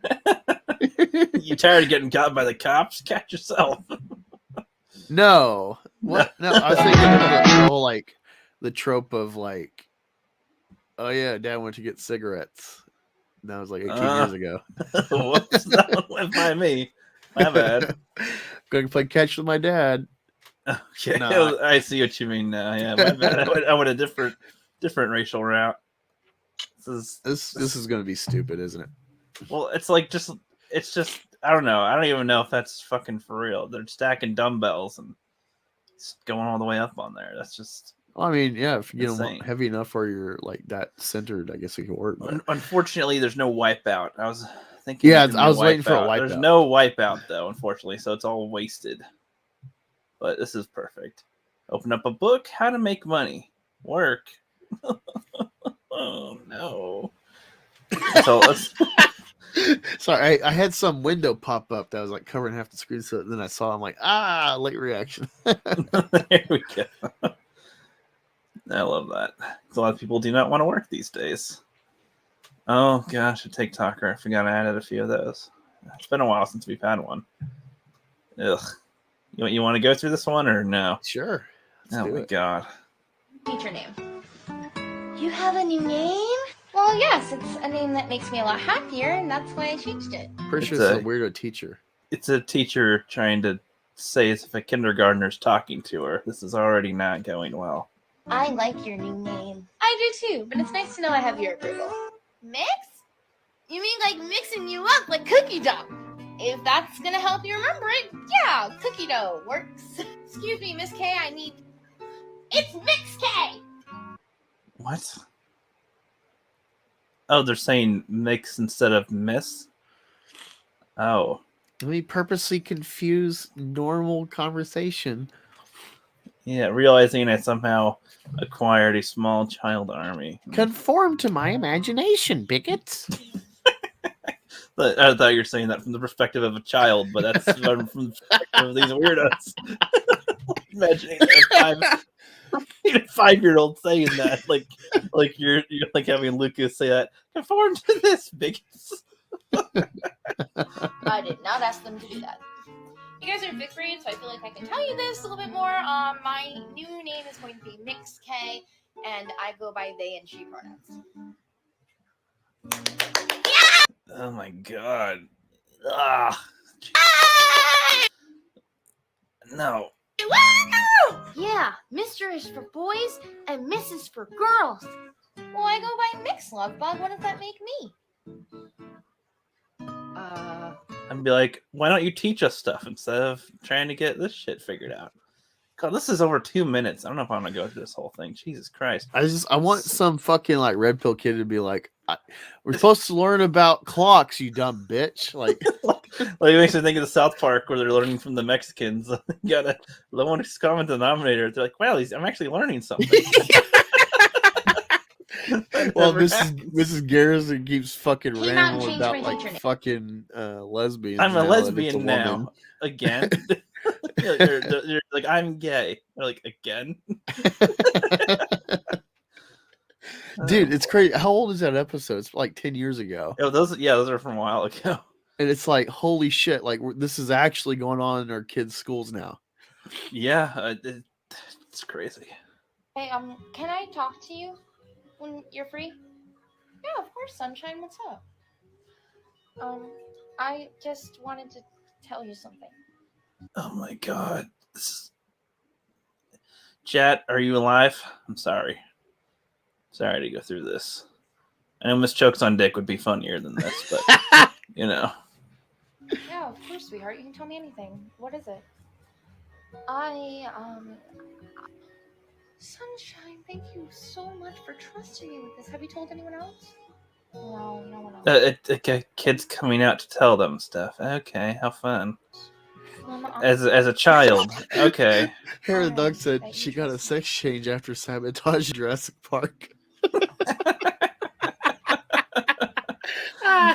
You tired of getting caught by the cops? Catch yourself. No. What? No, I was thinking of the whole like the trope of like, oh yeah, Dad went to get cigarettes. That was like 18 years ago. Whoops, that one went by me. My bad. Going to play catch with my dad. Okay, Nah. I see what you mean now. Yeah, my bad. I went a different racial route. This is going to be stupid, isn't it? Well, it's just I don't know. I don't even know if that's fucking for real. They're stacking dumbbells and it's going all the way up on there. That's just. Well, I mean, yeah, if you get them insane. heavy enough where you're like that centered, I guess it can work. But... Unfortunately, there's no wipeout. I was thinking. Yeah, I was waiting for a wipeout. There's no wipeout though, unfortunately, so it's all wasted. But this is perfect. Open up a book. How to make money. Work. Oh no. So let's. Sorry, I had some window pop up that was like covering half the screen, so then I saw. I'm like, late reaction. There we go. I love that. A lot of people do not want to work these days. Oh gosh, a TikToker. I forgot I added a few of those. It's been a while since we've had one. Ugh. You want to go through this one or no? Sure. Oh my god. Teacher name. You have a new name? Well, yes, it's a name that makes me a lot happier, and that's why I changed it. Pretty sure It's it's a weirdo teacher. It's a teacher trying to say as if a kindergartner's talking to her. This is already not going well. I like your new name. I do too, but it's nice to know I have your approval. Mix? You mean like mixing you up like cookie dough? If that's gonna help you remember it, yeah, cookie dough works. Excuse me, Miss K, I need... It's Mix K! What? Oh, they're saying mix instead of miss? Oh. We purposely confuse normal conversation. Yeah, realizing I somehow acquired a small child army. Conform to my imagination, bigots. But I thought you were saying that from the perspective of a child, but that's from the perspective of these weirdos. Imagining a 5-year-old saying that, like you're like having Lucas say that. Conform to this, bigots. I did not ask them to do that. You guys are 5th grade, so I feel like I can tell you this a little bit more. My new name is going to be Mix K, and I go by they and she pronouns. Oh my god. Ah. No. Yeah, Mr. is for boys and Miss is for girls. Well, I go by Mix Lovebug. What does that make me? I'd be like, why don't you teach us stuff instead of trying to get this shit figured out? God, this is over 2 minutes. I don't know if I'm gonna go through this whole thing. Jesus Christ. I want some fucking like red pill kid to be like, we're supposed to learn about clocks, you dumb bitch. Like it makes me think of the South Park where they're learning from the Mexicans. You got a lowest common denominator. They're like, wow, I'm actually learning something. well, Mrs. Garrison keeps fucking Came out and rambling changed about my like teacher name. fucking lesbians. I'm a now that it's lesbian woman. now. Again. You're like, I'm gay. They're like, again. Dude, it's crazy. How old is that episode? It's like 10 years ago. Oh, those are from a while ago. And it's like, holy shit, like this is actually going on in our kids' schools now. Yeah, it's crazy. Hey, can I talk to you when you're free? Yeah, of course, sunshine. What's up? I just wanted to tell you something. Oh my god. Chat, are you alive? I'm sorry. Sorry to go through this. I know Miss Chokes on Dick would be funnier than this, but you know. Yeah, of course, sweetheart. You can tell me anything. What is it? Sunshine, thank you so much for trusting me with this. Have you told anyone else? No, no one else. Kids coming out to tell them stuff. Okay, how fun. I'm As a child. Okay. Hair the Dog Alright, said that she you got a trust sex change after sabotage Jurassic Park.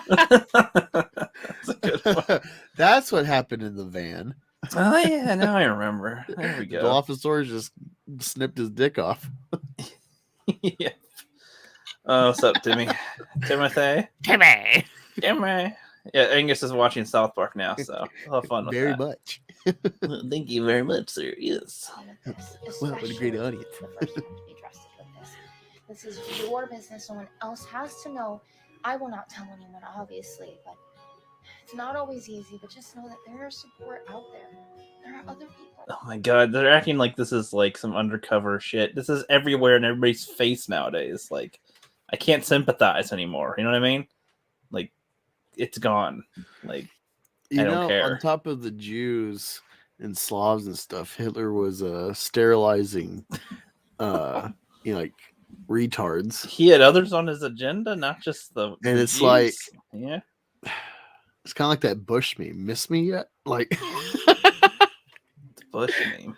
That's a good one. That's what happened in the van. Oh yeah, now I remember. There we The go. officer just snipped his dick off. Yeah. Oh, what's up, Timmy? Timothy? Timmy. Timmy. Yeah, Angus is watching South Park now, so we'll have fun with Very that. much. Thank you very much, sir. Yes. Well, what a great Especially audience. the first one to be trusted with this. This is your business. No one else has to know. I will not tell anyone, obviously, but it's not always easy. But just know that there is support out there. There are other people. Oh my god, they're acting like this is like some undercover shit. This is everywhere in everybody's face nowadays. Like, I can't sympathize anymore. You know what I mean? Like, it's gone. Like, You I don't know, care. on top of the Jews and Slavs and stuff, Hitler was sterilizing, like retards. He had others on his agenda, not just the. And the it's Jews. like, yeah, it's kind of like that Bush meme. Miss me yet? Like, it's Bush name.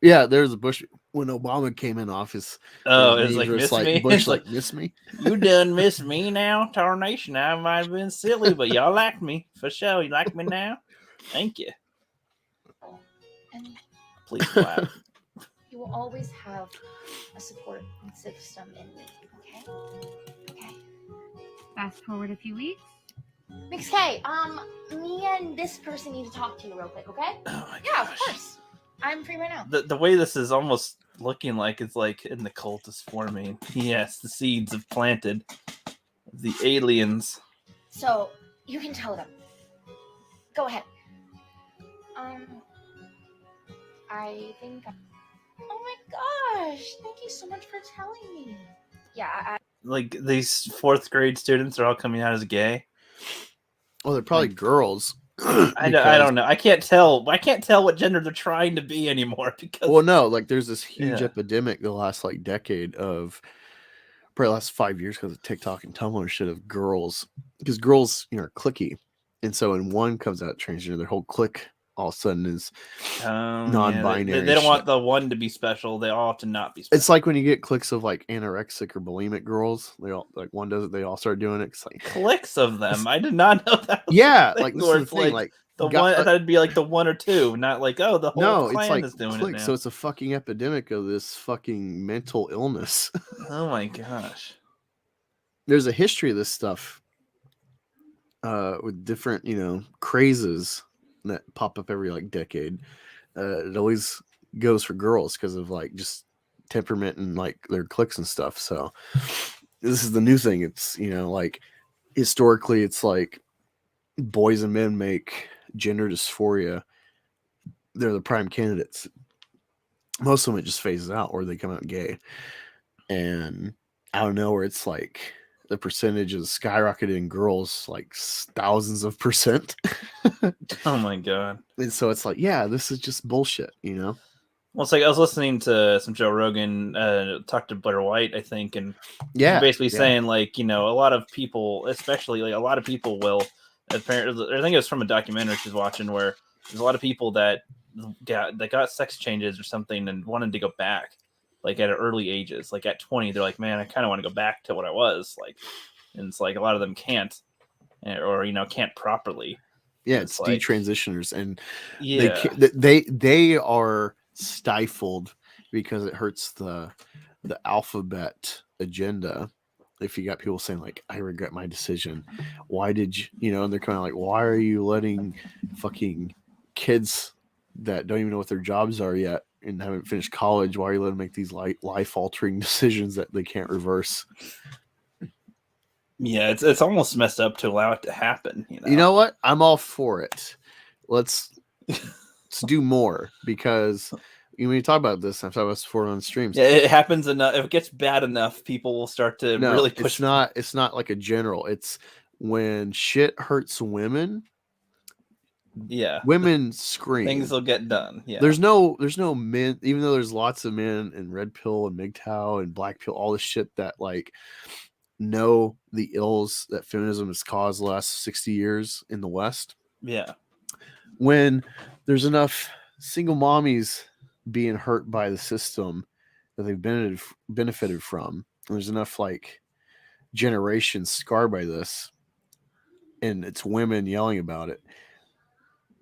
yeah, there's a Bush when Obama came in office. Oh, there's it's like memes where miss me. Bush It's like, miss me. you done miss me now, tarnation. I might have been silly, but y'all like me for sure. You like me now? Thank you. And Please clap. you will always have a support system in me. Okay. Okay. Fast forward a few weeks. Mix K, me and this person need to talk to you real quick, okay? Oh my Yeah, of gosh. course. I'm free right now. The way this is almost looking like it's like in the cult is forming. Yes, the seeds have planted. The aliens. So you can tell them. Go ahead. I think. Oh my gosh! Thank you so much for telling me. Yeah, Like these fourth grade students are all coming out as gay. Well, they're probably girls. I don't know. I can't tell what gender they're trying to be anymore because Well, no, like there's this huge Yeah. epidemic the last like decade of probably last 5 years because of TikTok and Tumblr shit of girls, because girls are cliquey, and so when one comes out transgender, their whole clique all of a sudden is non-binary. They don't want shit. the one to be special. They all have to not be special. It's like when you get cliques of like anorexic or bulimic girls. They all like one does it, they all start doing it. It's like cliques of them. I did not know that. Was yeah, a thing like this where is the it's thing. Like the got- one. I thought it'd be like the one or two, not like the whole no, clan it's like is doing cliques. it now. So it's a fucking epidemic of this fucking mental illness. Oh my gosh. There's a history of this stuff with different crazes that pop up every like decade. It always goes for girls because of like just temperament and like their cliques and stuff. So this is the new thing. It's like historically it's like boys and men make gender dysphoria. They're the prime candidates. Most of them it just phases out or they come out gay. And I don't know where it's like the percentage is skyrocketed in girls like thousands of percent. Oh my god. And so it's like, yeah, this is just bullshit, Well, it's like I was listening to some Joe Rogan talk to Blair White, I think, and yeah, basically saying like, a lot of people, especially like a lot of people will apparently, I think it was from a documentary she's watching where there's a lot of people that got sex changes or something and wanted to go back like at early ages, like at 20, they're like, man, I kind of want to go back to what I was like, and it's like a lot of them can't or can't properly. Yeah, it's like detransitioners, and yeah, they are stifled because it hurts the alphabet agenda. If you got people saying like, I regret my decision, why did you, and they're kind of like, why are you letting fucking kids that don't even know what their jobs are yet and haven't finished college, why are you letting them make these life altering decisions that they can't reverse? Yeah, it's almost messed up to allow it to happen. You know what? I'm all for it. Let's do more, because when you talk about this, I've talked about this before on streams. Yeah, it happens enough. If it gets bad enough, people will start to really push. It's not like a general. It's when shit hurts women. Yeah, women scream. Things will get done. Yeah, there's no men, even though there's lots of men in red pill and MGTOW and black pill, all this shit that like know the ills that feminism has caused the last 60 years in the West. Yeah, when there's enough single mommies being hurt by the system that they've benefited from, and there's enough like generations scarred by this, and it's women yelling about it,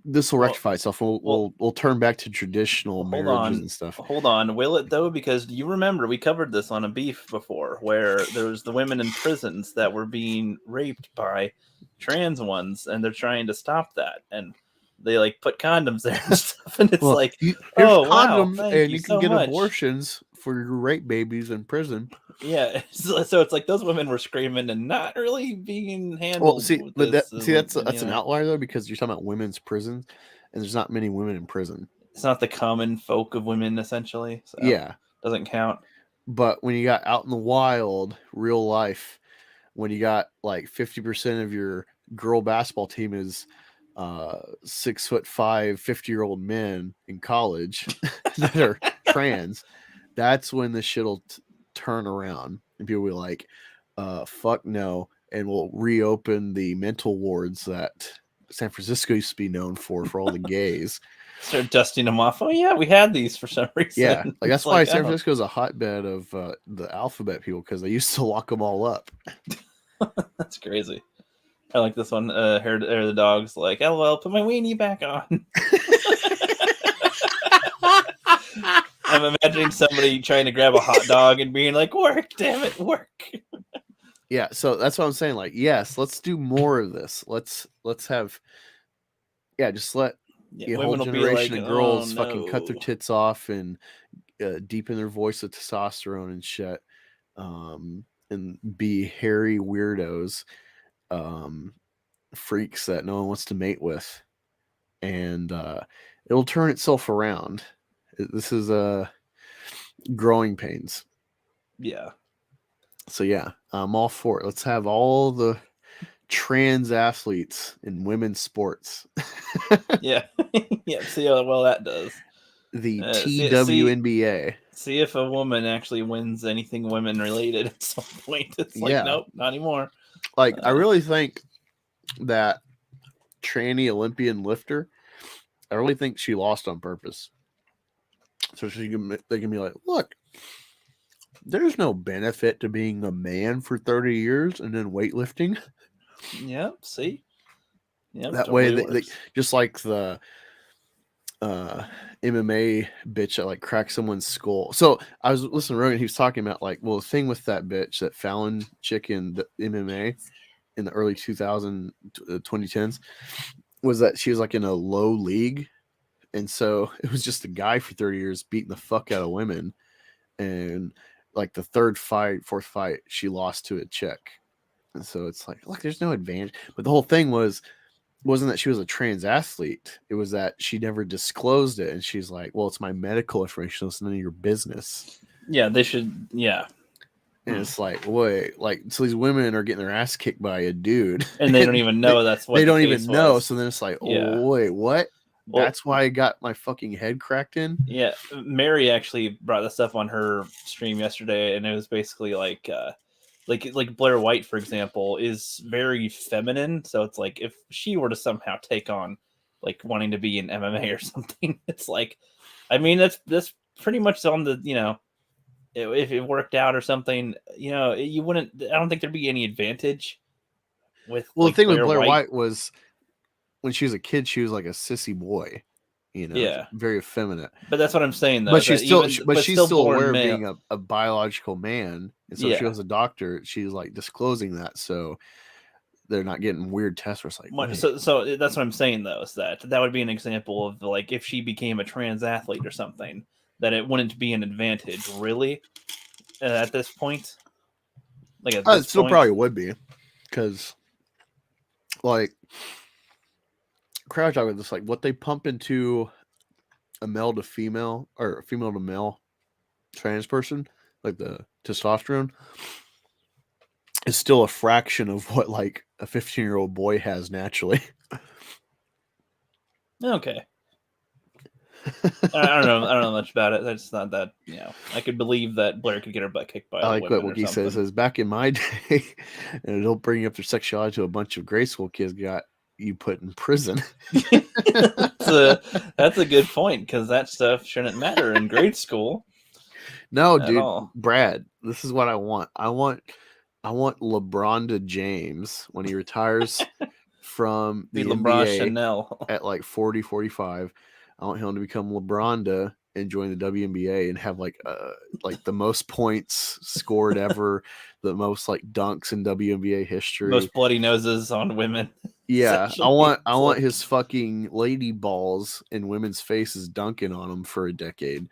this will rectify itself. We'll turn back to traditional marriages and stuff. Hold on, will it though? Because you remember we covered this on a beef before, where there was the women in prisons that were being raped by trans ones, and they're trying to stop that, and they like put condoms there and stuff, and it's here's condoms, wow, and you can get abortions for your rape babies in prison. Yeah, so it's like those women were screaming and not really being handled. Well, that's an outlier though, because you're talking about women's prisons, and there's not many women in prison. It's not the common folk of women, essentially. So yeah, doesn't count. But when you got out in the wild, real life, when you got like 50% of your girl basketball team is 6'5", 50-year-old men in college that are trans, that's when the shit'll turn around and people will be like, fuck no, and we'll reopen the mental wards that San Francisco used to be known for all the gays. Start dusting them off. Oh yeah, we had these for some reason. Yeah, like that's why San Francisco is a hotbed of the alphabet people, because they used to lock them all up. That's crazy. I like this one. Hair the dog's like, LOL, put my weenie back on. I'm imagining somebody trying to grab a hot dog and being like, work, damn it, work. Yeah, so that's what I'm saying. Like, yes, let's do more of this. Let's have, just let a whole generation of girls fucking cut their tits off and deepen their voice with testosterone and shit, and be hairy weirdos, freaks that no one wants to mate with, and it'll turn itself around. This is growing pains. Yeah. So yeah, I'm all for it. Let's have all the trans athletes in women's sports. Yeah. Yeah. See how well that does. The TWNBA. See if a woman actually wins anything women related at some point. It's like, nope, not anymore. Like, I really think that tranny Olympian lifter, I really think she lost on purpose. So they can be like, look, there's no benefit to being a man for 30 years and then weightlifting. Yep, see? Yep, that way, they just like the MMA bitch that like cracked someone's skull. So I was listening to Rogan, he was talking about like, well, the thing with that bitch, that Fallon chick in the MMA in the early 2010s, was that she was like in a low league. And so it was just a guy for 30 years beating the fuck out of women. And like the fourth fight, she lost to a chick. And so it's like, look, there's no advantage. But the whole thing wasn't that she was a trans athlete. It was that she never disclosed it. And she's like, well, it's my medical information. It's none of your business. Yeah, they should. Yeah. And it's like, wait, like, so these women are getting their ass kicked by a dude. And they don't even know that's what they don't even know. So then it's like, wait, what? Well, that's why I got my fucking head cracked in. Yeah, Mary actually brought this up on her stream yesterday, and it was basically like Blair White, for example, is very feminine. So it's like if she were to somehow take on like wanting to be in MMA or something, it's like, I mean, that's pretty much on the, if it worked out or something, you wouldn't. I don't think there'd be any advantage with. Well, the thing with Blair White was, when she was a kid, she was like a sissy boy, Yeah. very effeminate. But that's what I'm saying, though. But is she's that still, even- but she's still born aware of male. being a biological man, and so if she Yeah. goes to a doctor, she's like disclosing that, so they're not getting weird tests where it's like, wait. So that's what I'm saying, though, is that would be an example of like if she became a trans athlete or something, that it wouldn't be an advantage, really, at this point. Like at this It still point. probably would be, because like crowd talk with this, like what they pump into a male to female or a female to male trans person, like the testosterone, is still a fraction of what like a 15-year-old boy has naturally. Okay. I don't know much about it. That's not that, I could believe that Blair could get her butt kicked by I like what women or Wookie something. says back in my day, and it'll bring up their sexuality to a bunch of grade school kids got you put in prison. That's a good point, because that stuff shouldn't matter in grade school. No, at dude, all. Brad, this is what I want. I want LeBron to James when he retires from the Be LeBron NBA Chanel. at like 40, 45. I want him to become LeBronda and join the WNBA and have like the most points scored ever, the most like dunks in WNBA history. Most bloody noses on women. Yeah, essentially. I want his fucking lady balls in women's faces dunking on him for a decade.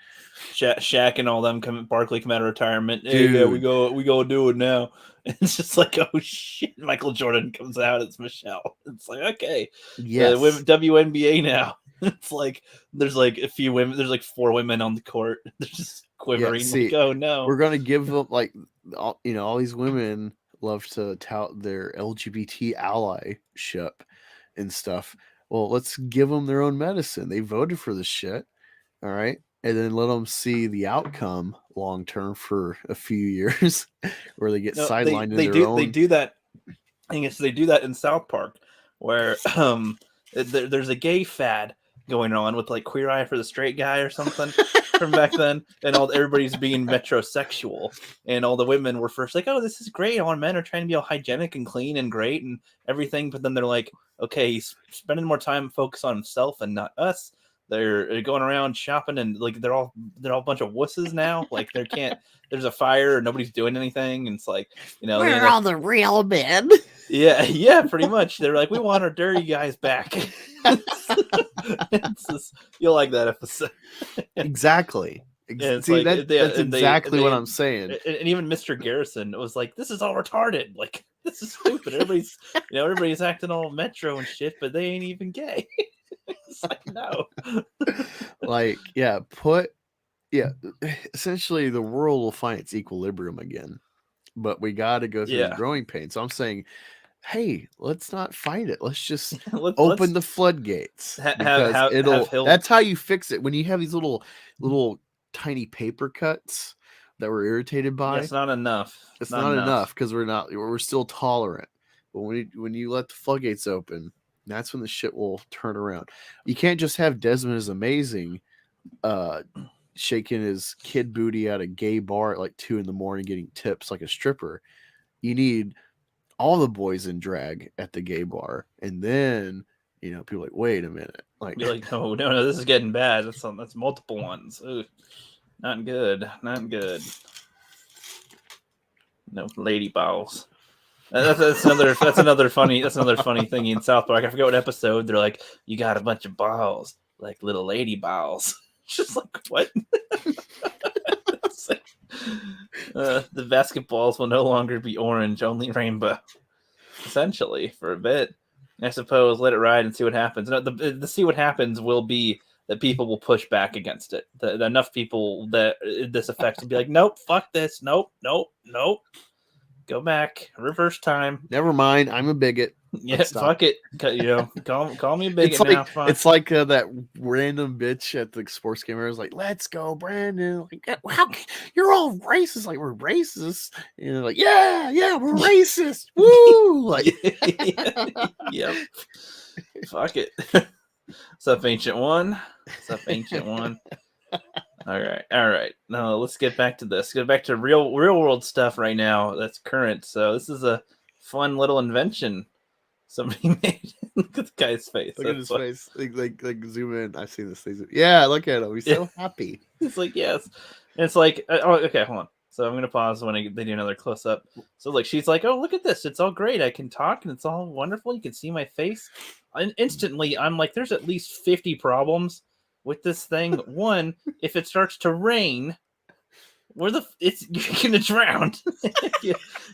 Shaq and all them Barkley come out of retirement. Hey, yeah, we go do it now. It's just like, oh shit! Michael Jordan comes out. It's Michelle. It's like, okay, yes, WNBA now. It's like there's like a few women. There's like 4 women on the court. They're just quivering. Yeah, see, like, oh no, we're gonna give them like all these women love to tout their LGBT allyship and stuff. Well, let's give them their own medicine. They voted for this shit, all right, and then let them see the outcome long term for a few years, where they get sidelined in their own. They do that. I guess they do that in South Park, where there's a gay fad going on with like Queer Eye for the Straight Guy or something from back then, and everybody's being metrosexual, and all the women were first like, oh, this is great, all men are trying to be all hygienic and clean and great and everything, but then they're like, okay, he's spending more time focused on himself and not us. They're going around shopping and like they're all a bunch of wusses now. Like there's a fire and nobody's doing anything, and it's like, where are all the real men? Yeah, pretty much. They're like, we want our dirty guys back. It's just, you'll like that episode. Exactly. Yeah, See, like, that's exactly what I'm saying. And even Mr. Garrison was like, this is all retarded. Like, this is stupid. Everybody's acting all metro and shit, but they ain't even gay. It's like, no. Like, essentially the world will find its equilibrium again, but we got to go through the growing pain. So I'm saying, hey, let's not fight it. Let's just open the floodgates, because that's how you fix it. When you have these little tiny paper cuts that we're irritated by, it's not enough. It's not enough because we're still tolerant. But when you let the floodgates open, that's when the shit will turn around. You can't just have Desmond is Amazing shaking his kid booty at a gay bar at like 2 a.m. getting tips like a stripper. You need all the boys in drag at the gay bar, and then people are like, wait a minute, like, you're like, no, this is getting bad. That's multiple ones. Ooh, not good. No lady balls. That's another funny thing in South Park. I forget what episode. They're like, you got a bunch of balls, like little lady balls. Just like, what? The basketballs will no longer be orange, only rainbow. Essentially, for a bit, I suppose. Let it ride and see what happens. No, the see what happens will be that people will push back against it. Enough people that this affects will be like, nope, fuck this, nope. Go back, reverse time. Never mind, I'm a bigot. Yeah, fuck it. Call me a bigot now. Fine. It's like that random bitch at the sports game. I was like, "Let's go, Brandon!" Like, how you're all racist? Like, we're racist. And they're like, "Yeah, we're racist." Woo! Like, yep. Fuck it. What's up, Ancient One? All right. Now let's get back to this. Get back to real world stuff right now. That's current. So this is a fun little invention. somebody made. Look at the guy's face. Look at That's his what- face. Like zoom in. I see this thing. Yeah, look at him. He's so happy. It's like, yes. And it's like, oh, okay, hold on. So I'm going to pause when they do another close up. So, like, she's like, oh, look at this. It's all great. I can talk and it's all wonderful. You can see my face. And instantly, I'm like, there's at least 50 problems with this thing. One, if it starts to rain, you're gonna drown.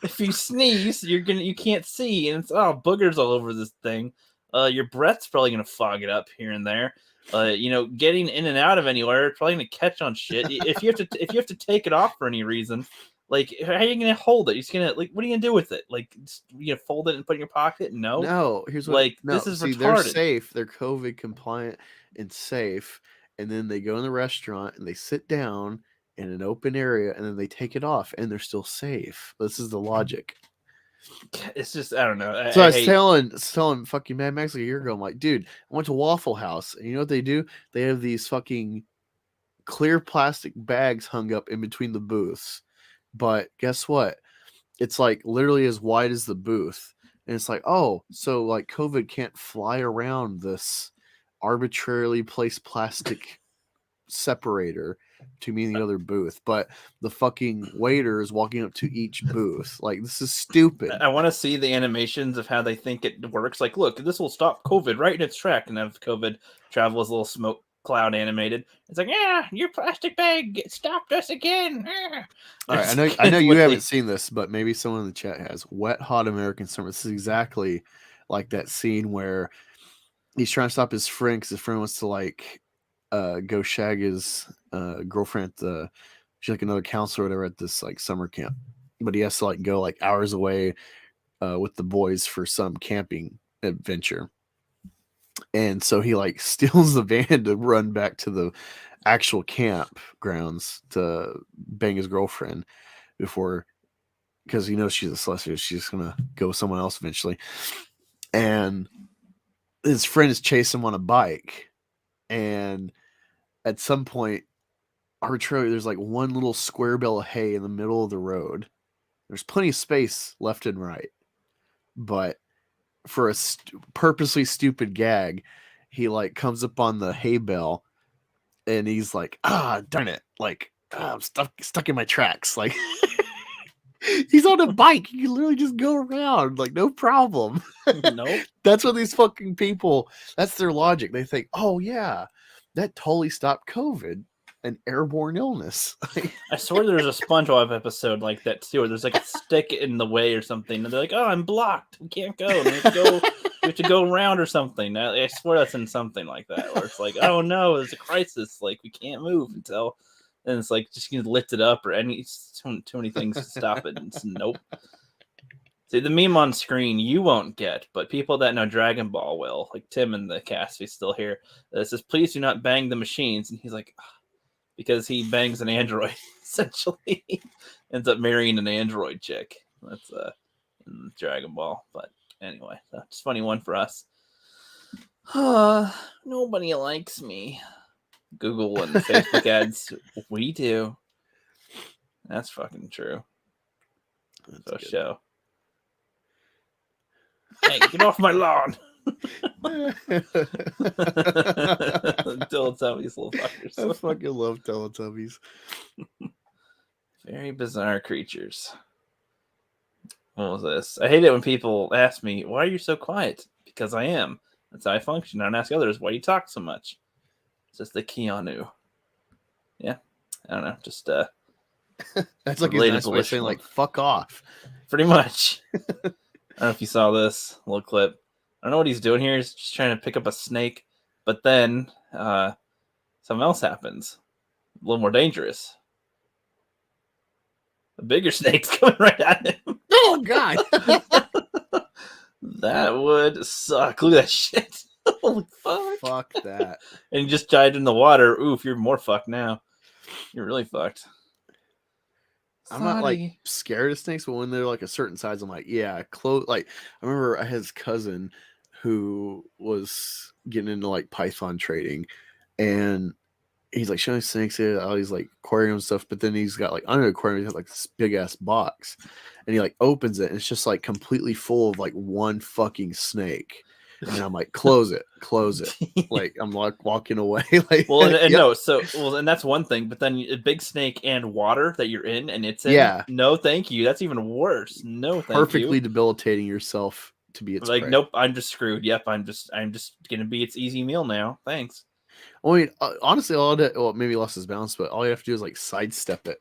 if you sneeze, you can't see, and it's boogers all over this thing. Your breath's probably gonna fog it up here and there. Getting in and out of anywhere, it's probably gonna catch on shit. If you have to take it off for any reason, like, how are you gonna hold it? You're just gonna, like, what are you gonna do with it? Like, you fold it and put it in your pocket? No. Here's what. Like, No, this is see, retarded. they're safe. They're COVID compliant and safe. And then they go in the restaurant and they sit down in an open area, and then they take it off, and they're still safe. This is the logic. It's just, I don't know. So I was telling fucking Mad Max like a year ago. I'm like, dude, I went to Waffle House, and you know what they do? They have these fucking clear plastic bags hung up in between the booths. But guess what? It's like literally as wide as the booth. And it's like, oh, so like COVID can't fly around this arbitrarily placed plastic separator to me and the other booth. But the fucking waiter is walking up to each booth. Like, this is stupid. I want to see the animations of how they think it works. Like, look, this will stop COVID right in its track. And have COVID travel as a little smoke cloud animated. It's like, yeah, your plastic bag stopped us again. All right, I know you haven't seen this, but maybe someone in the chat has. Wet Hot American Summer. This is exactly like that scene where he's trying to stop his friend because his friend wants to like go shag his girlfriend. She's like another counselor or whatever at this like summer camp, but he has to like go like hours away with the boys for some camping adventure. And so he like steals the van to run back to the actual campgrounds to bang his girlfriend before, because he knows she's a slut. She's gonna go with someone else eventually. And his friend is chasing him on a bike, and at some point, arbitrarily, there's like one little square bale of hay in the middle of the road. There's plenty of space left and right, but for a purposely stupid gag, he like comes up on the hay bale, and he's like, darn it, like, I'm stuck in my tracks. Like, he's on a bike. You can literally just go around, like, no problem. Nope. That's what these fucking people, that's their logic. They think, oh yeah, that totally stopped COVID, an airborne illness. I swear there's a SpongeBob episode like that too, where there's like a stick in the way or something, and they're like, "Oh, I'm blocked. We can't go. We have to go around or something." I swear that's in something like that, where it's like, "Oh no, there's a crisis. Like, we can't move until," and it's like just you lift it up or too many things to stop it. It's nope. See, the meme on screen you won't get, but people that know Dragon Ball will. Like Tim in the cast, he's still here. It says, "Please do not bang the machines," and he's like, because he bangs an android, essentially. Ends up marrying an android chick. That's in Dragon Ball. But anyway, that's a funny one for us. Nobody likes me. Google and Facebook ads, we do. That's fucking true. That's a show. Hey, get off my lawn. Teletubbies, little fuckers. I fucking love Teletubbies. Very bizarre creatures. What was this? I hate it when people ask me, "Why are you so quiet?" Because I am. That's how I function. I don't ask others, "Why do you talk so much?" It's just the Keanu. Yeah, I don't know. Just that's like his nice way of saying, like, fuck off. Pretty much. I don't know if you saw this little clip. I don't know what he's doing here. He's just trying to pick up a snake, but then something else happens. A little more dangerous. A bigger snake's coming right at him. Oh, God. That would suck. Look at that shit. Holy fuck. Fuck that. And he just dived in the water. Oof, you're more fucked now. You're really fucked. I'm not like scared of snakes, but when they're like a certain size, I'm like, yeah, close. Like, I remember I had his cousin who was getting into like python trading, and he's like showing snakes here, all these like aquarium stuff, but then he's got like under the aquarium, he has like this big ass box, and he like opens it, and it's just like completely full of like one fucking snake. And I'm like, close it. Like I'm like walking away. Like, Well, and yep. no, so well, and that's one thing. But then a big snake and water that you're in, and it's in. Yeah. No, thank you. That's even worse. No, thank Perfectly you. debilitating yourself to be its Like, prey. nope, I'm just screwed. Yep, I'm just gonna be its easy meal now. Thanks. I mean, honestly, well, maybe lost his balance, but all you have to do is like sidestep it.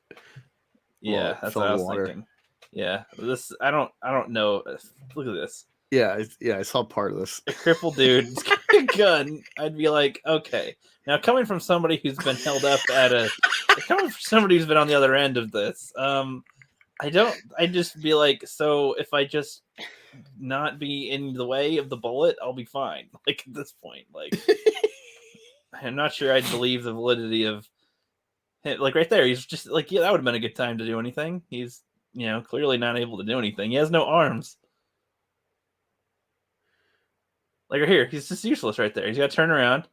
Yeah, that's what I was thinking. Yeah, this I don't know. Look at this. Yeah, I saw part of this. A crippled dude's got a gun. I'd be like, okay. Now coming from somebody who's been held up coming from somebody who's been on the other end of this, I'd just be like, so if I just not be in the way of the bullet, I'll be fine. Like at this point, like I'm not sure I'd believe the validity of it. Like right there, he's just like, yeah, that would have been a good time to do anything. He's clearly not able to do anything. He has no arms. Like right here, he's just useless right there. He's got to turn around.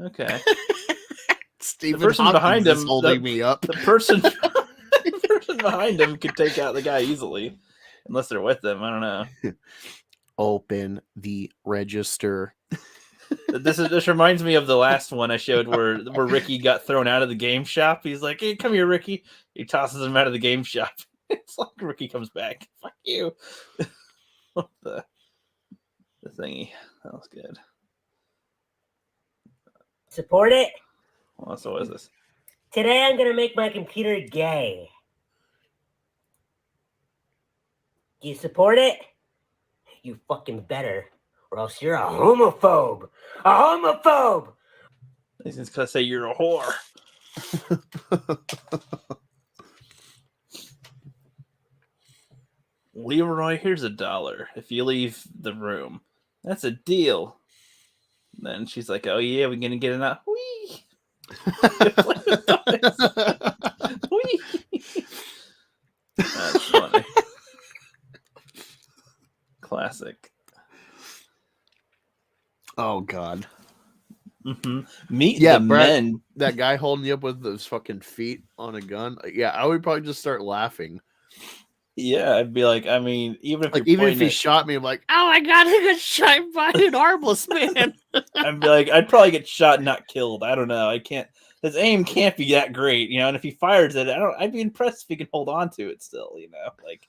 Okay. Stephen the person Hawking behind is him holding me up. The person behind him could take out the guy easily, unless they're with him. I don't know. Open the register. This reminds me of the last one I showed where Ricky got thrown out of the game shop. He's like, "Hey, come here, Ricky." He tosses him out of the game shop. It's like Ricky comes back. Fuck you. the thingy. That was good. Support it? Well, so what is this? Today I'm gonna make my computer gay. Do you support it? You fucking better, or else you're a homophobe. A homophobe! He's just gonna say you're a whore. Leroy, here's $1 if you leave the room. That's a deal. And then she's like, "Oh yeah, we're gonna get it out." Whee! Whee! That's funny. Classic. Oh God. Mm-hmm. Meet Yeah, the Brad, men. that guy holding you up with those fucking feet on a gun. Yeah, I would probably just start laughing. Yeah, I'd be like, I mean, even if Even if he shot me, I'm like, Oh my god, he got shot by an armless man. I'd be like, I'd probably get shot, and not killed. I don't know. I can't. His aim can't be that great, And if he fires it, I'd be impressed if he can hold on to it still, Like,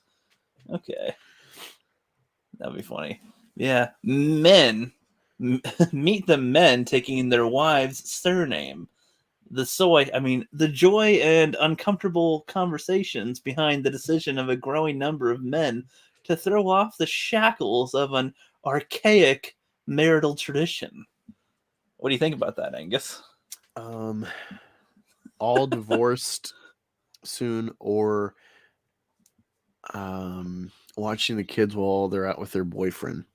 okay, that'd be funny. Yeah, men. Meet the men taking their wives' surname. The joy and uncomfortable conversations behind the decision of a growing number of men to throw off the shackles of an archaic marital tradition. What do you think about that, Angus? All divorced soon, or watching the kids while they're out with their boyfriend.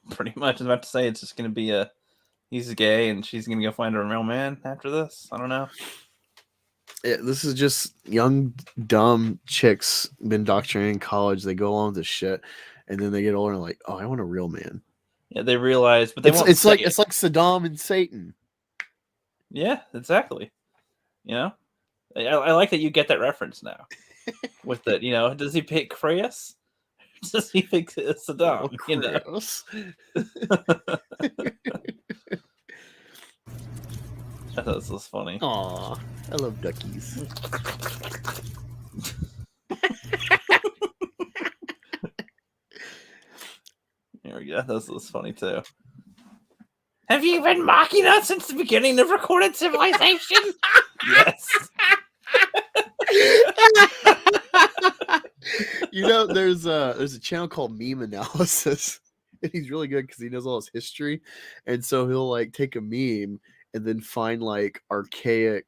Pretty much. I was about to say it's just going to be he's gay and she's going to go find a real man after this. I don't know. This is just young, dumb chicks been doctrinated in college. They go along with this shit, and then they get older and like, oh, I want a real man. Yeah, they realize, but it's like Saddam and Satan. Yeah, exactly. I like that you get that reference now. With it, does he pick Creyas? Does he pick Saddam? I thought this was funny. Aw, I love duckies. There we go. This was funny too. Have you been mocking us since the beginning of recorded civilization? Yes. There's a channel called Meme Analysis, and he's really good because he knows all his history, and so he'll like take a meme and then find like archaic,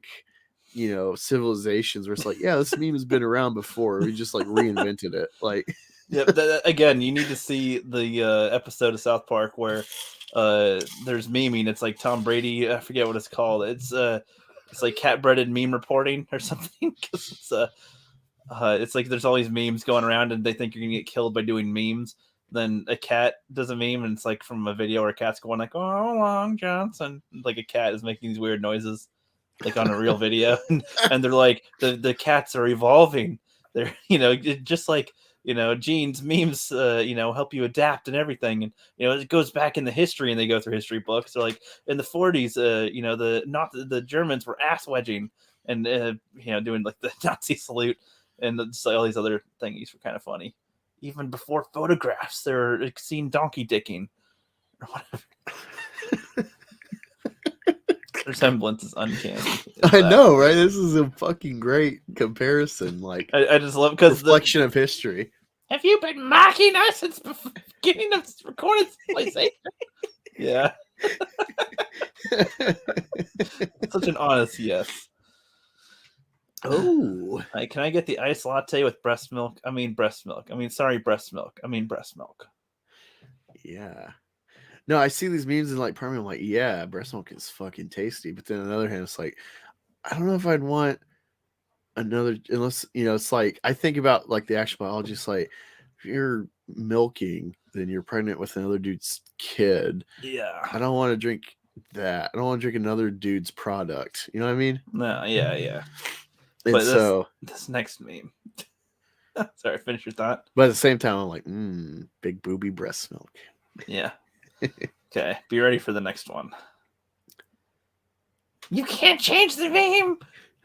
civilizations where it's like, yeah, this meme has been around before. We just like reinvented it. Like, yeah. Again, you need to see the episode of South Park where there's memeing. It's like Tom Brady. I forget what it's called. It's like cat-breaded meme reporting or something. Because it's like there's all these memes going around, and they think you're gonna get killed by doing memes. then a cat does a meme, and it's like from a video where a cat's going like, "Oh, Long Johnson," like a cat is making these weird noises, like on a real video, and they're like, the cats are evolving. They're just like genes, memes, help you adapt and everything, and it goes back in the history, and they go through history books. They're like in the 40s, the Germans were ass wedging and doing like the Nazi salute, and all these other thingies were kind of funny. Even before photographs, they're seen donkey dicking or whatever. The resemblance is uncanny. I know, right? This is a fucking great comparison. Like, I just love because reflection of history. Have you been mocking us since the beginning of recorded civilization? Yeah. Such an honest yes. Oh, can I get the iced latte with breast milk? I mean breast milk. Breast milk. Yeah. No, I see these memes and like part of me, I'm like, yeah, breast milk is fucking tasty. But then on the other hand, it's like, I don't know if I'd want another, unless it's like I think about like the actual biology. It's like if you're milking, then you're pregnant with another dude's kid. Yeah. I don't want to drink that. I don't want to drink another dude's product. You know what I mean? No, yeah. And but so this next meme. Sorry, finish your thought. But at the same time, I'm like, big booby breast milk. Yeah. Okay, be ready for the next one. You can't change the meme.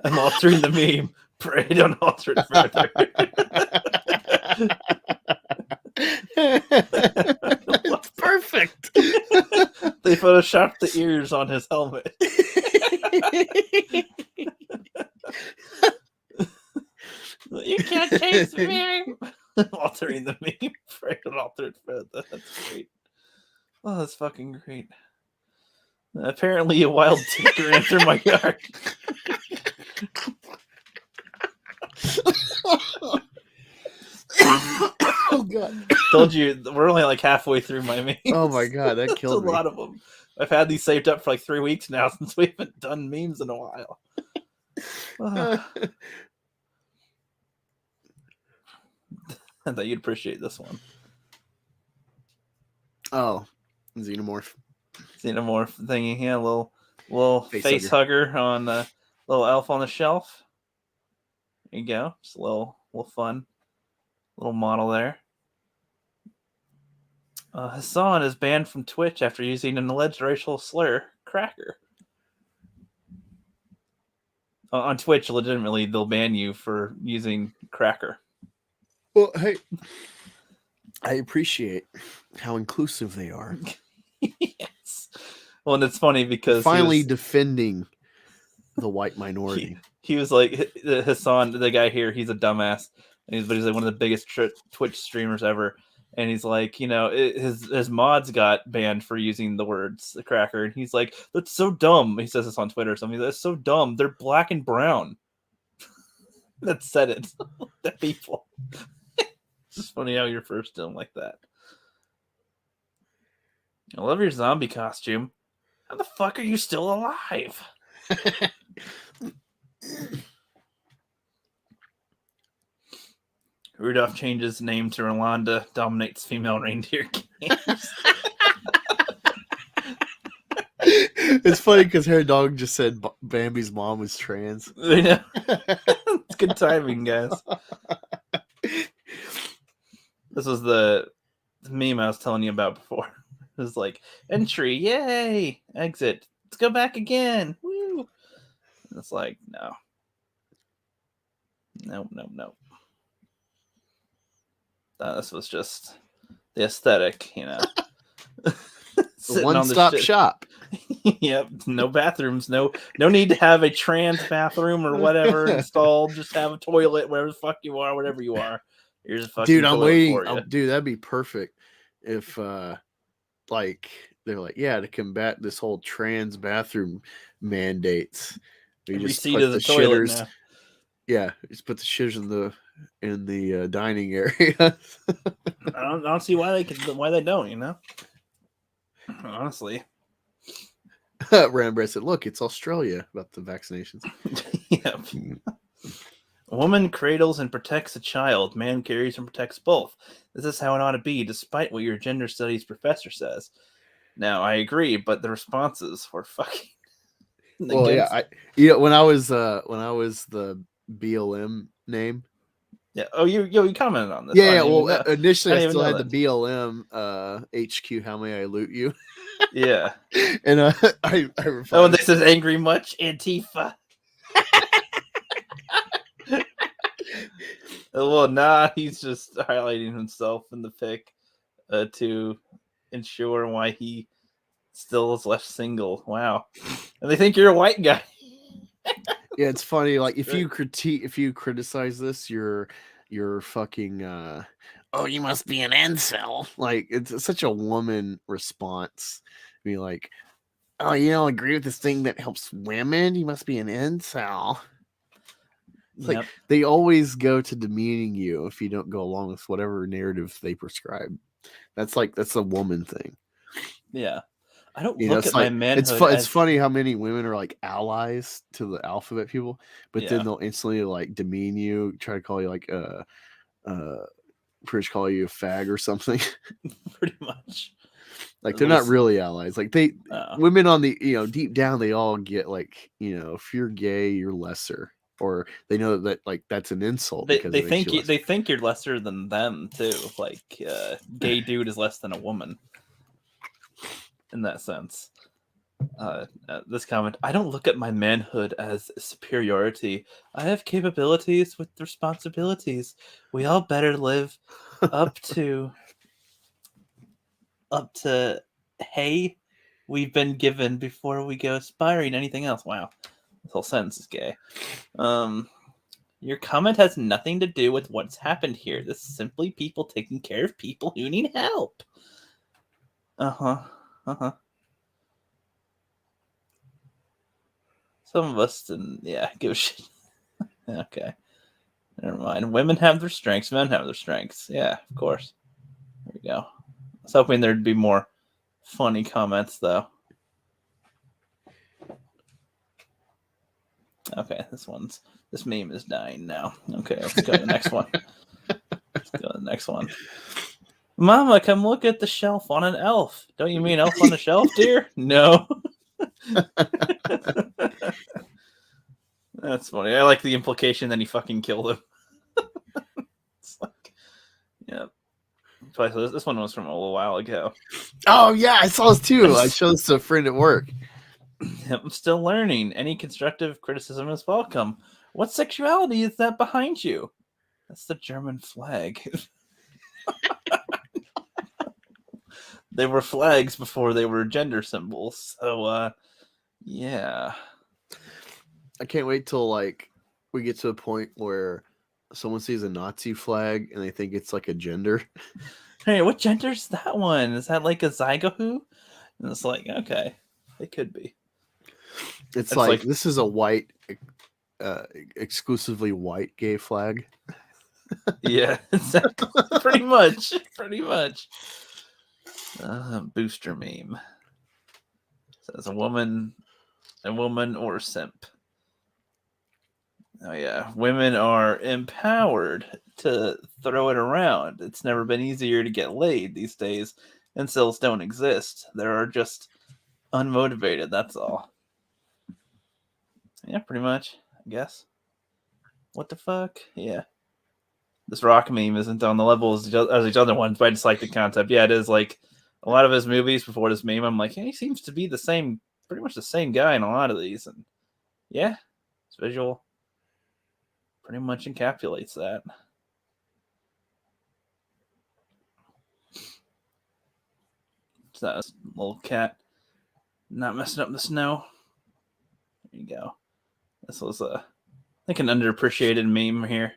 I'm altering the meme. Pray don't alter it further. That's perfect. They photoshopped the ears on his helmet. You can't change the meme. Altering the meme. Pray don't alter it further. That's great. Oh, that's fucking great. Apparently a wild ticker entered my yard. Oh god! Told you we're only like halfway through my memes. Oh my god, that killed me. A lot of them. I've had these saved up for like 3 weeks now since we haven't done memes in a while. I thought you'd appreciate this one. Oh, xenomorph thingy. Yeah, little face hugger on the little elf on the shelf. There you go. Just a little fun little model there. Hassan is banned from Twitch after using an alleged racial slur, cracker. On Twitch, legitimately, they'll ban you for using cracker. Well, hey, I appreciate how inclusive they are. Yes. Well, and it's funny because finally defending the white minority. He was like, Hassan, the guy here, he's a dumbass. But he's like one of the biggest Twitch streamers ever. And he's like, his mods got banned for using the words the cracker. And he's like, that's so dumb. He says this on Twitter or something. That's so dumb. They're black and brown. That said it. That people. It's just funny how you're first to him like that. I love your zombie costume. How the fuck are you still alive? Rudolph changes name to Rolanda, dominates female reindeer games. It's funny because her dog just said Bambi's mom was trans. I know. It's good timing, guys. This was the meme I was telling you about before. It was like, entry, yay! Exit, let's go back again. Woo! And it's like, no. Nope. This was just the aesthetic, One-stop shop. Yep, no bathrooms, no need to have a trans bathroom or whatever installed. Just have a toilet, wherever the fuck you are, whatever you are. Here's a fucking dude. I'm waiting. For you. Dude, that'd be perfect if, like, they're like, yeah, to combat this whole trans bathroom mandates, we just put the shitters. Now. Yeah, just put the shitters in the dining area. I don't see why they don't. Honestly. Rambert said, look, it's Australia about the vaccinations. Yep. A woman cradles and protects a child. Man carries and protects both. This is how it ought to be, despite what your gender studies professor says. Now, I agree, but the responses were fucking. Well, yeah, when I was the BLM name. Yeah. Oh, you commented on this. Yeah. Well, initially I still had that. the BLM HQ. How may I loot you? Yeah. And I replied, oh, this is angry much Antifa. Well, nah, he's just highlighting himself in the pic to ensure why he still is left single. Wow. And they think you're a white guy. Yeah, it's funny. Like if you criticize this, you're fucking Oh, you must be an incel. like it's such a woman response. Be like, Oh, you don't agree with this thing that helps women? You must be an incel. it's like they always go to demeaning you if you don't go along with whatever narrative they prescribe. That's a woman thing. Yeah. I don't look at my manhood. It's funny how many women are like allies to the alphabet people, but then they'll instantly like demean you, try to call you like pretty call you a fag or something. Pretty much. Like they're not really allies. Like women on the deep down they all get like if you're gay you're lesser, or they know that like that's an insult. They think you're lesser than them too. Like gay dude is less than a woman. In that sense, this comment, I don't look at my manhood as superiority. I have capabilities with responsibilities. We all better live up to hey we've been given before we go aspiring anything else. Wow, this whole sentence is gay. Your comment has nothing to do with what's happened here. This is simply people taking care of people who need help. Some of us didn't, give a shit. Okay. Never mind. Women have their strengths, men have their strengths. Yeah, of course. There we go. I was hoping there'd be more funny comments, though. Okay, this meme is dying now. Okay, let's go to the next one. Mama, come look at the shelf on an elf. Don't you mean elf on a shelf, dear? No. That's funny. I like the implication that he fucking killed him. It's like, yeah. This one was from a little while ago. Oh yeah, I saw this too. I showed this to a friend at work. I'm still learning. Any constructive criticism is welcome. What sexuality is that behind you? That's the German flag. They were flags before they were gender symbols. So, yeah. I can't wait till like we get to a point where someone sees a Nazi flag and they think it's like a gender. Hey, what gender is that one? Is that like a zygote? And it's like, okay, it could be. It's like this is a white, exclusively white gay flag. Yeah, exactly. Pretty much. Booster meme. Says a woman or simp. Oh yeah, women are empowered to throw it around. It's never been easier to get laid these days. Incels don't exist. They're just unmotivated. That's all. Yeah, pretty much. I guess. What the fuck? Yeah. This rock meme isn't on the level as these other ones, but I just like the concept. Yeah, it is like a lot of his movies before this meme. I'm like, he seems to be pretty much the same guy in a lot of these, and yeah, his visual pretty much encapsulates that. So that was a little cat not messing up the snow. There you go. This was I think an underappreciated meme here.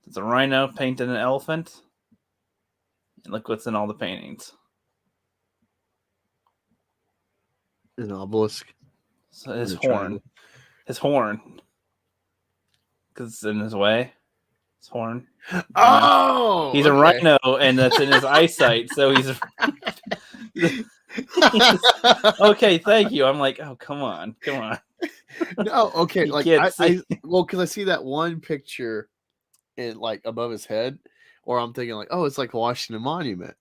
It's a rhino painting an elephant. And look what's in all the paintings. An obelisk. So his horn. His horn. Because it's in his way. His horn. Oh! He's a rhino, and that's in his eyesight, so he's... Okay, thank you. I'm like, oh, come on. No, okay, You like can't see. well, because I see that one picture in like above his head, or I'm thinking like, oh, it's like Washington Monument.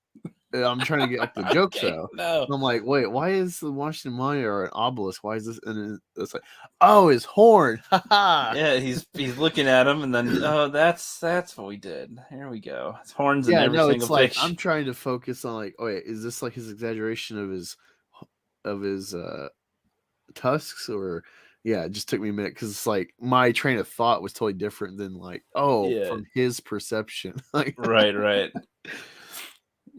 And I'm trying to get like the joke Okay, though. no. And I'm like, wait, why is the Washington Monument or an obelisk? Why is this? And then it's like, oh, his horn. Yeah, he's looking at him, and then that's what we did. Here we go. It's horns in Yeah, every no, single it's like picture. I'm trying to focus on like, oh wait, is this like his exaggeration of his tusks, or yeah, it just took me a minute because it's like my train of thought was totally different than like, oh, Yeah. from his perception. Like, Right.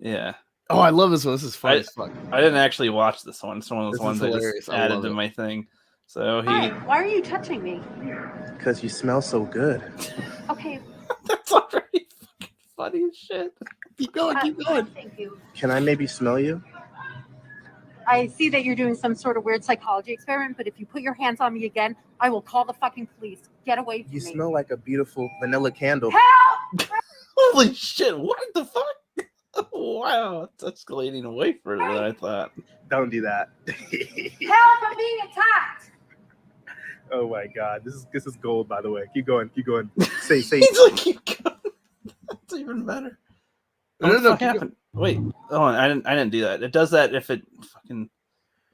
Yeah. oh, I love this one. This is funny as fuck. I didn't actually watch this one. It's one of those This is ones I hilarious. just I added love to it. my thing. So Hi, why are you touching me? Because you smell so good. Okay, that's already fucking funny as shit. Keep going, keep going. thank you. Can I maybe smell you? I see that you're doing some sort of weird psychology experiment, but if you put your hands on me again, I will call the fucking police. Get away from You me. smell like a beautiful vanilla candle. Help! Holy shit! What the fuck? Wow, it's escalating way further than I thought. Don't do that. Help! I'm being attacked! Oh my god, this is gold. By the way, keep going. Say. He's like, keep going. That's even better. No, What the fuck keep happened? Wait, oh, I didn't do that. It does that if it fucking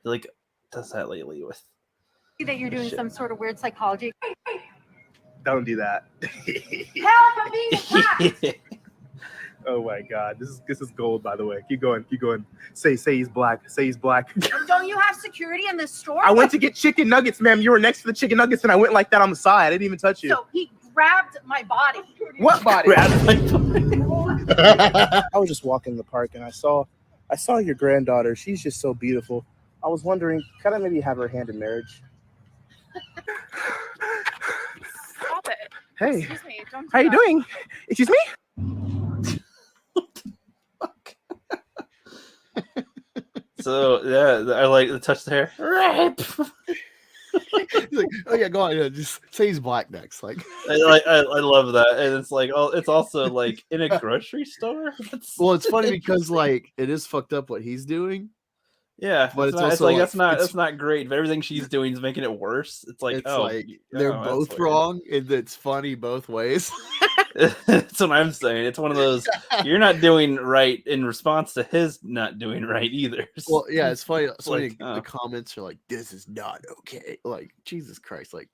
like does that lately with. I see that you're doing some sort of weird psychology. Don't do that. Help! I'm being attacked! Oh my god, this is gold. By the way, keep going. Say he's black. Don't you have security in this store? I went to get chicken nuggets, ma'am. You were next to the chicken nuggets, and I went like that on the side. I didn't even touch you. So he grabbed my body. What body? I I was just walking in the park and I saw your granddaughter. She's just so beautiful. I was wondering, could I maybe have her hand in marriage? Stop it. Hey, Excuse me. Don't do how you that. doing? Excuse me? So yeah, I like the touch the hair. Rape. He's like, oh yeah, go on. Yeah, just say he's black next. Like, I love that, and it's like, oh, it's also like in a grocery store. well, it's funny because like it is fucked up what he's doing. Yeah, But it's it's not, also like like- that's not great. But everything she's doing is making it worse. It's like, It's oh, like they're oh, that's both weird. wrong, and it's funny both ways. That's what I'm saying. It's one of those you're not doing right in response to his not doing right either. Well, yeah, it's funny. So many like, oh. the comments are like, "This is not okay." Like, Jesus Christ! Like,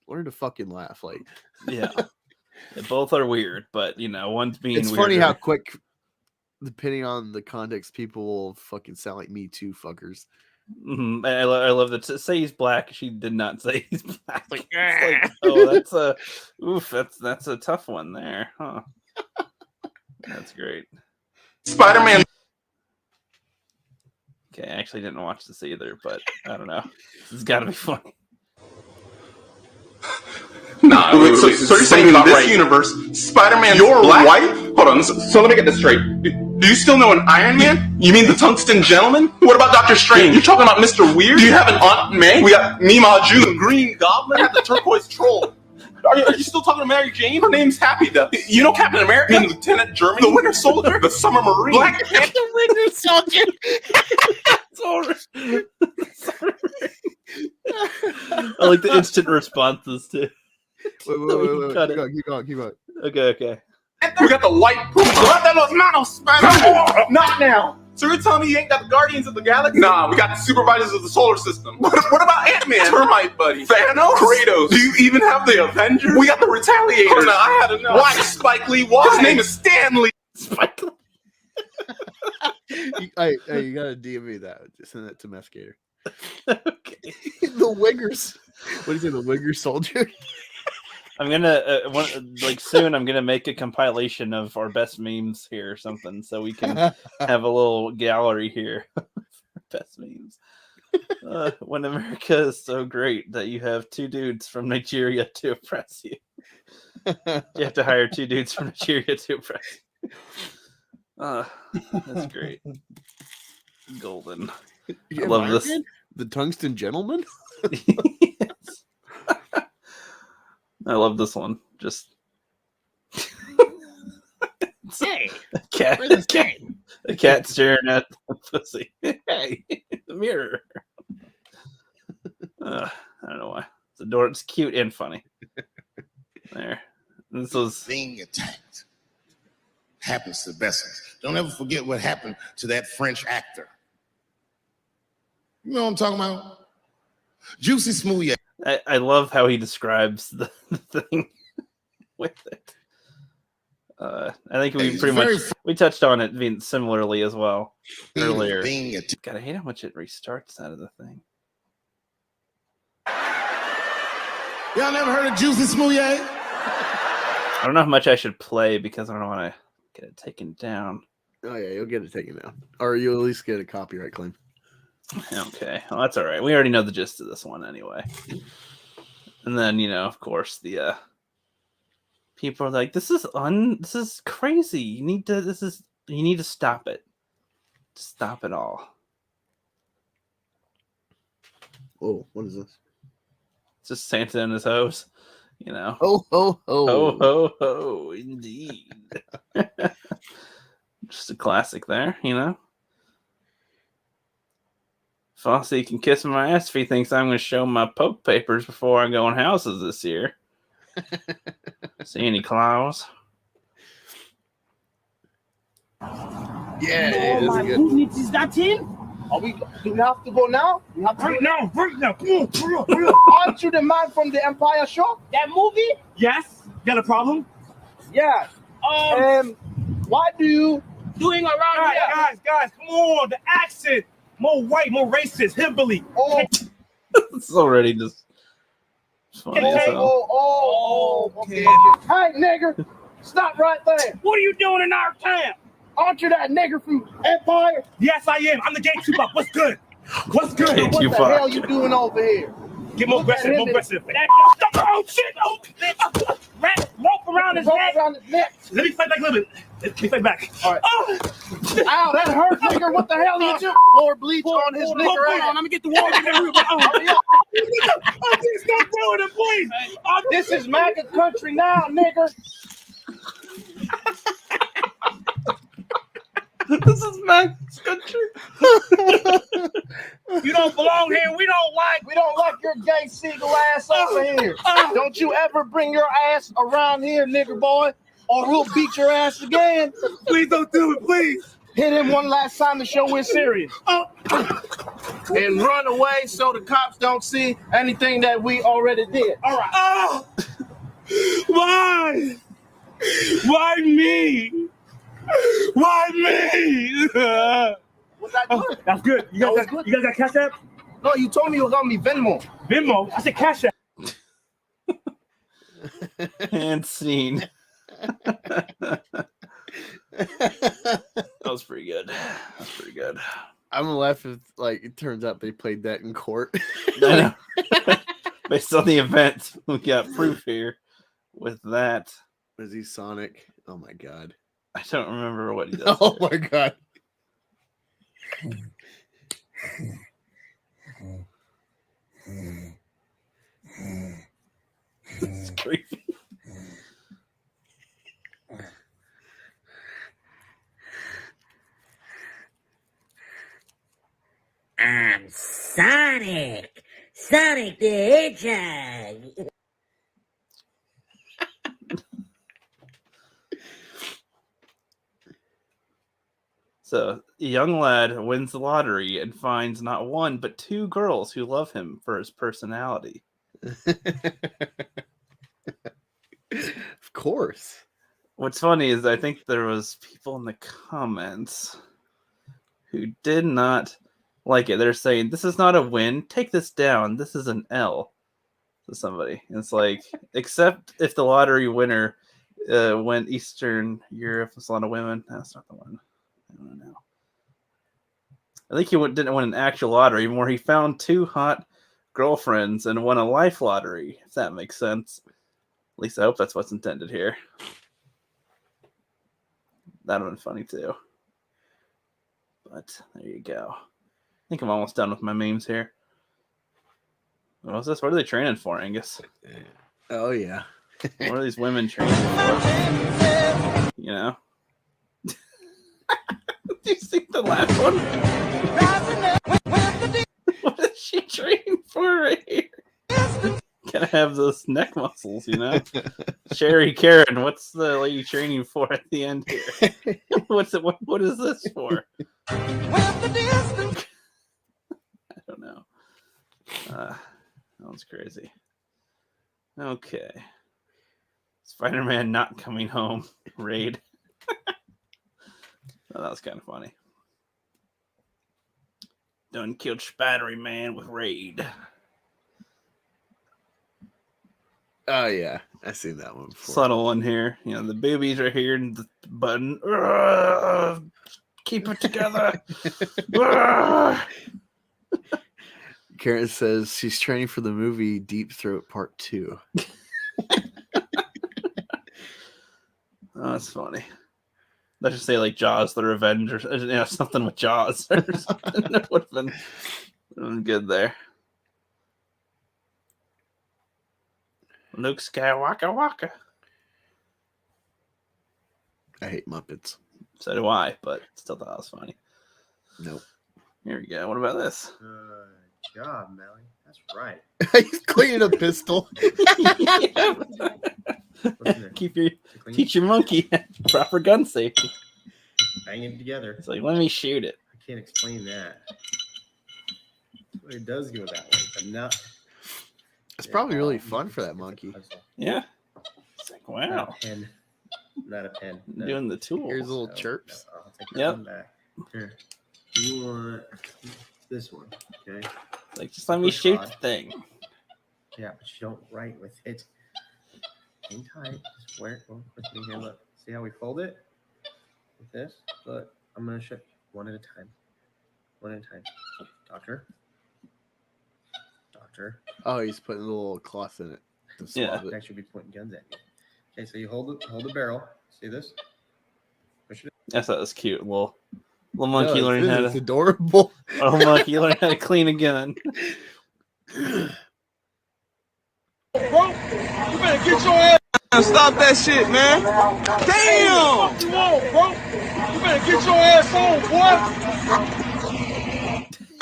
learn to fucking laugh. Like, Yeah, both are weird, but you know, one's being. it's funny weirder. how quick, depending on the context, people will fucking sound like Me Too fuckers. Mhm. I love that. To say he's black, she did not say he's black. Like, it's like, oh, that's a oof. That's a tough one there, huh? That's great. Spider-Man. Okay, I actually didn't watch this either, but I don't know. This has got to be funny. Nah, wait, so you're saying in this universe, Spider-Man, you're black? White? Hold on, so let me get this straight. Do you still know an Iron Man? You mean the Tungsten Gentleman? What about Doctor Strange? You're talking about Mr. Weird? Do you have an Aunt May? We got Mima Ju, the Green Goblin, have the Turquoise Troll. Are you still talking to Mary Jane? Her name's Happy Death. You know Captain America, Lieutenant Germany, the Winter Soldier, the Summer Marine, Black Panther. The Winter Soldier. Sorry. I like the instant responses too. Wait, Cut keep going. Okay. We got the White Pooh. That was not no Spider-Man. Not now. So you're telling me you ain't got the Guardians of the Galaxy? Nah, we got the Supervisors of the Solar System. What about Ant-Man? Termite Buddy. Thanos? Kratos. Do you even have the Avengers? We got the Retaliators. Oh, no, I had to know. Why Spike Lee? Why? His name is Stan Lee. Spike. Hey, you gotta DM me that. Send that to Methgator. Okay. The Wiggers. What is it? The Wigger Soldier. I'm gonna soon. I'm gonna make a compilation of our best memes here or something, so we can have a little gallery here. Best memes. When America is so great that you have two dudes from Nigeria to oppress you. You have to hire two dudes from Nigeria to oppress you. That's great. Golden. I love this. The Tungsten Gentleman. Yes. I love this one. Just Hey, a cat staring at the pussy. Hey, the mirror. I don't know why. It's adorable. It's cute and funny. There. This was being attacked. Happens to the best of us. Don't ever forget what happened to that French actor. You know what I'm talking about? Juicy Smoothie. I love how he describes the thing with it. I think we pretty much we touched on it being similarly as well earlier. God, I hate how much it restarts out of the thing. Y'all never heard of Juicy Smoothie? I don't know how much I should play because I don't want to get it taken down. Oh yeah, you'll get it taken down, or you'll at least get a copyright claim. Okay, well that's all right. We already know the gist of this one anyway. And then of course, the people are like, "This is crazy. You need to stop it. Stop it all." Whoa, what is this? It's just Santa and his hose. Ho ho ho ho ho ho! Indeed. Just a classic there, Fosse can kiss my ass if he thinks I'm going to show my poke papers before I go in houses this year. See any claws? Yeah, Oh, my good. goodness, is that him? Do we have to go now? We have to Right now. Come on. Aren't you the man from the Empire Show? That movie? Yes. Got a problem? Yeah. Why do you doing around here? Guys, come on. The accent. More white, more racist, hillbilly. Oh, It's already just funny as hell. Okay. Hey, nigger, stop right there. What are you doing in our town? Aren't you that nigger from Empire? Yes, I am. I'm the gate Tupac. What's good? What's good? Gate What the Tupac. hell you doing over here? Get more aggressive, more aggressive. Oh, shit. Oh, rat, rope around his neck. Let me fight back a little bit. Let me fight back. All right. Oh. Ow, that hurt, nigger. What the hell you doing? Pour bleach on his nigger Hold ass. on, let me get the water. Oh, please stop doing it, please. This is MAGA country now, nigger. This is Max country. You don't belong here. We don't like your gay seagull ass over here. Don't you ever bring your ass around here, nigger boy, or we'll beat your ass again. Please don't do it, please. Hit him one last time to show we're serious. And run away so the cops don't see anything that we already did. All right. Oh. Why? Why me? Why me? Was that good? That's good. You guys got Cash App? No, you told me you were gonna be Venmo. Venmo? I said Cash App. And scene. That was pretty good. I'm gonna laugh if it turns out they played that in court. I know. Based on the event, we got proof here with that. Is he Sonic? Oh my god. I don't remember what he does. Oh my god. It's creepy. I'm Sonic the Hedgehog. So, a young lad wins the lottery and finds not one, but two girls who love him for his personality. Of course. What's funny is I think there was people in the comments who did not like it. They're saying, this is not a win. Take this down. This is an L to somebody. And it's like, except if the lottery winner went Eastern Europe, there's a lot of women. That's not the one. I don't know. I think he didn't win an actual lottery, more he found two hot girlfriends and won a life lottery, if that makes sense. At least I hope that's what's intended here. That would have been funny too. But there you go. I think I'm almost done with my memes here. What was this? What are they training for, Angus? Oh yeah. What are these women training for? You know? Do you see the last one? What is she training for right here? Gotta have those neck muscles, you know. Sherry Karen, what's the lady training for at the end here? What's it? What is this for? I don't know. That one's crazy. Okay. Spider-Man not coming home. Raid. Oh, that was kind of funny. Done killed Spider-Man with Raid. Oh yeah, I've seen that one before. Subtle one here. You know, the boobies are here and the button. Keep it together. Karen says she's training for the movie Deep Throat Part 2. Oh, that's funny. Let's just say like Jaws: The Revenge, or something with Jaws or something. That would have been good there. Luke Skywalker Waka. I hate Muppets. So do I, but still thought that was funny. Nope. Here we go. What about this? Good job, Melly. That's right. He's cleaning a pistol. Teach your monkey proper gun safety. Bang it together. It's like, let me shoot it. I can't explain that. Well, it does go that way, but not. It's probably really fun for that monkey. Yeah. It's like, wow. Not a pen. Not a pen. No. Doing the tools. Here's little chirps. I'll take that one back. Here. You want this one, okay? Like, just let me shoot the thing. Yeah, but you don't write with it. Hang tight. Just wear it with me here. Look. See how we fold it? With this? Look. I'm going to show you one at a time. One at a time. Doctor. Oh, he's putting a little cloth in it. Yeah. It actually be pointing guns at you. Okay, so you hold the barrel. See this? Push it. I thought it was cute. Little monkey learning how to. It's adorable. Little monkey learning how to clean a gun. Bro, you better get your ass. Stop that shit, man. Damn. What you want, bro? You better get your ass on, boy.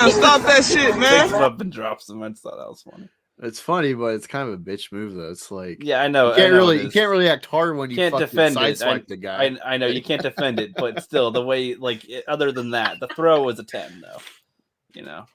Stop that shit, man. Picks him up and drops him. I just thought that was funny. It's funny, but it's kind of a bitch move, though. It's like, yeah, I know. You can't really act hard when you can't fucking defend sideswipe the guy. I know you can't defend it, but still, the way, like, other than that, the throw was a 10, though. You know.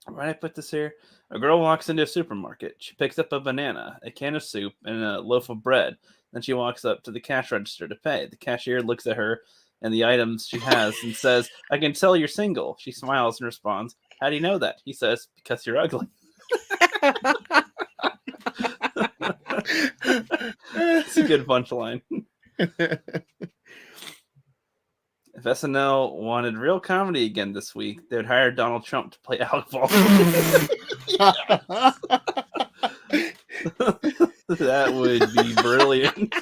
Why did I put this here? A girl walks into a supermarket. She picks up a banana, a can of soup, and a loaf of bread. Then she walks up to the cash register to pay. The cashier looks at her and the items she has and says, "I can tell you're single." She smiles and responds, "How do you know that?" He says, "Because you're ugly." It's a good punchline. If SNL wanted real comedy again this week, they would hire Donald Trump to play Alec Baldwin. That would be brilliant.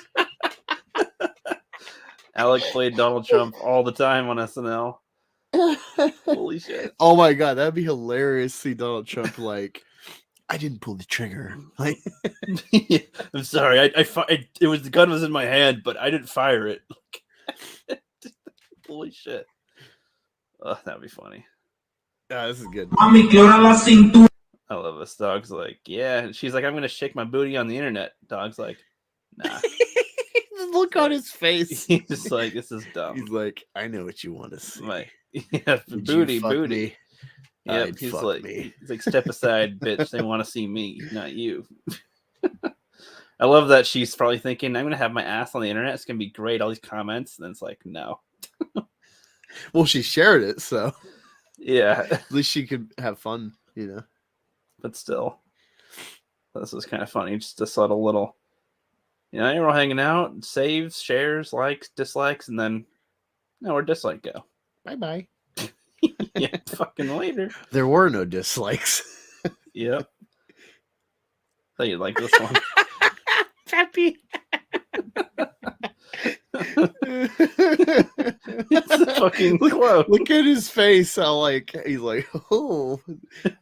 Alec played Donald Trump all the time on SNL. Holy shit. Oh my god, that'd be hilarious to see Donald Trump like, I didn't pull the trigger. Like, yeah, I'm sorry. It was, the gun was in my hand, but I didn't fire it. Holy shit. Oh, that'd be funny. Yeah, this is good. I love this. Dog's like, yeah. She's like, I'm going to shake my booty on the internet. Dog's like, nah. Look on his face. He's just like, this is dumb. He's like, I know what you want to see. Like, yeah, booty. Me? Yep, he's like, step aside, bitch. They want to see me, not you. I love that she's probably thinking, I'm going to have my ass on the internet. It's going to be great. All these comments. And then it's like, no. Well, she shared it, so yeah. At least she could have fun, you know. But still, this was kind of funny. Just a subtle little, you're all hanging out, saves, shares, likes, dislikes, and then, where'd dislike go? Bye-bye. Yeah, fucking later. There were no dislikes. Yep. Thought you'd like this one. Happy. It's a fucking quote. Look at his face. How he's like, oh,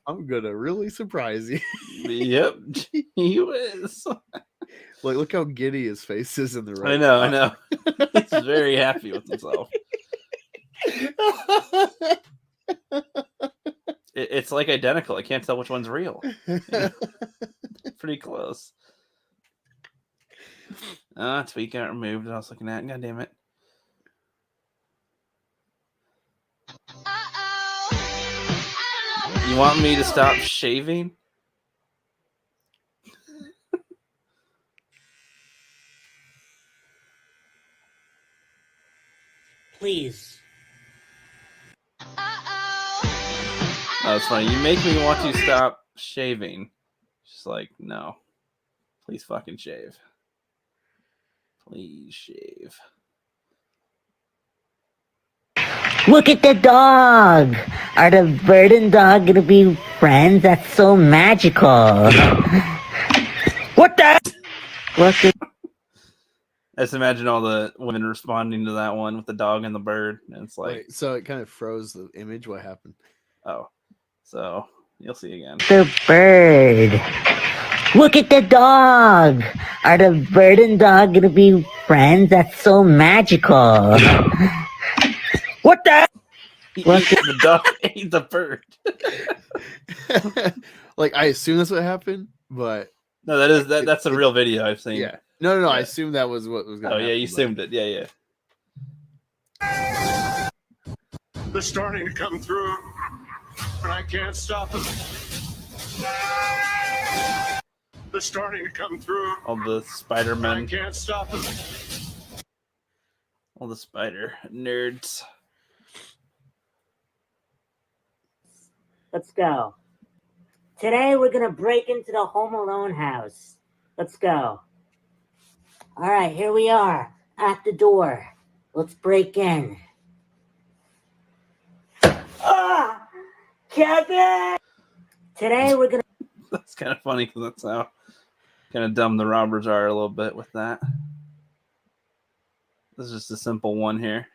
I'm gonna really surprise you. Yep, he is. Like, look how giddy his face is in the right. I know. He's very happy with himself. It's like identical. I can't tell which one's real. Yeah. pretty close. Tweet got removed. I was looking at. God damn it. You want me to stop shaving? Please. Oh, it's funny. You make me want to stop shaving. Just like, no. Please fucking shave. Please shave. Look at the dog. Are the bird and dog gonna be friends? That's so magical. What the? Look at. I just imagine all the women responding to that one with the dog and the bird. And it's like. Wait, so it kind of froze the image. What happened? Oh. So, you'll see again. The bird. Look at the dog. Are the bird and dog gonna be friends? That's so magical. What the? The dog ate the bird. Like, I assume that's what happened, but No, that's a real video I've seen. Yeah. No. I assume that was what was going to happen. Oh, yeah, you assumed it. Yeah. They're starting to come through, and I can't stop them. They're starting to come through. All the Spider-Men. I can't stop them. All the spider nerds. Let's go. Today we're gonna break into the Home Alone house. Let's go. All right, here we are at the door. Let's break in. Ah, Kevin! Today we're gonna. That's kind of funny because that's how kind of dumb the robbers are a little bit with that. This is just a simple one here.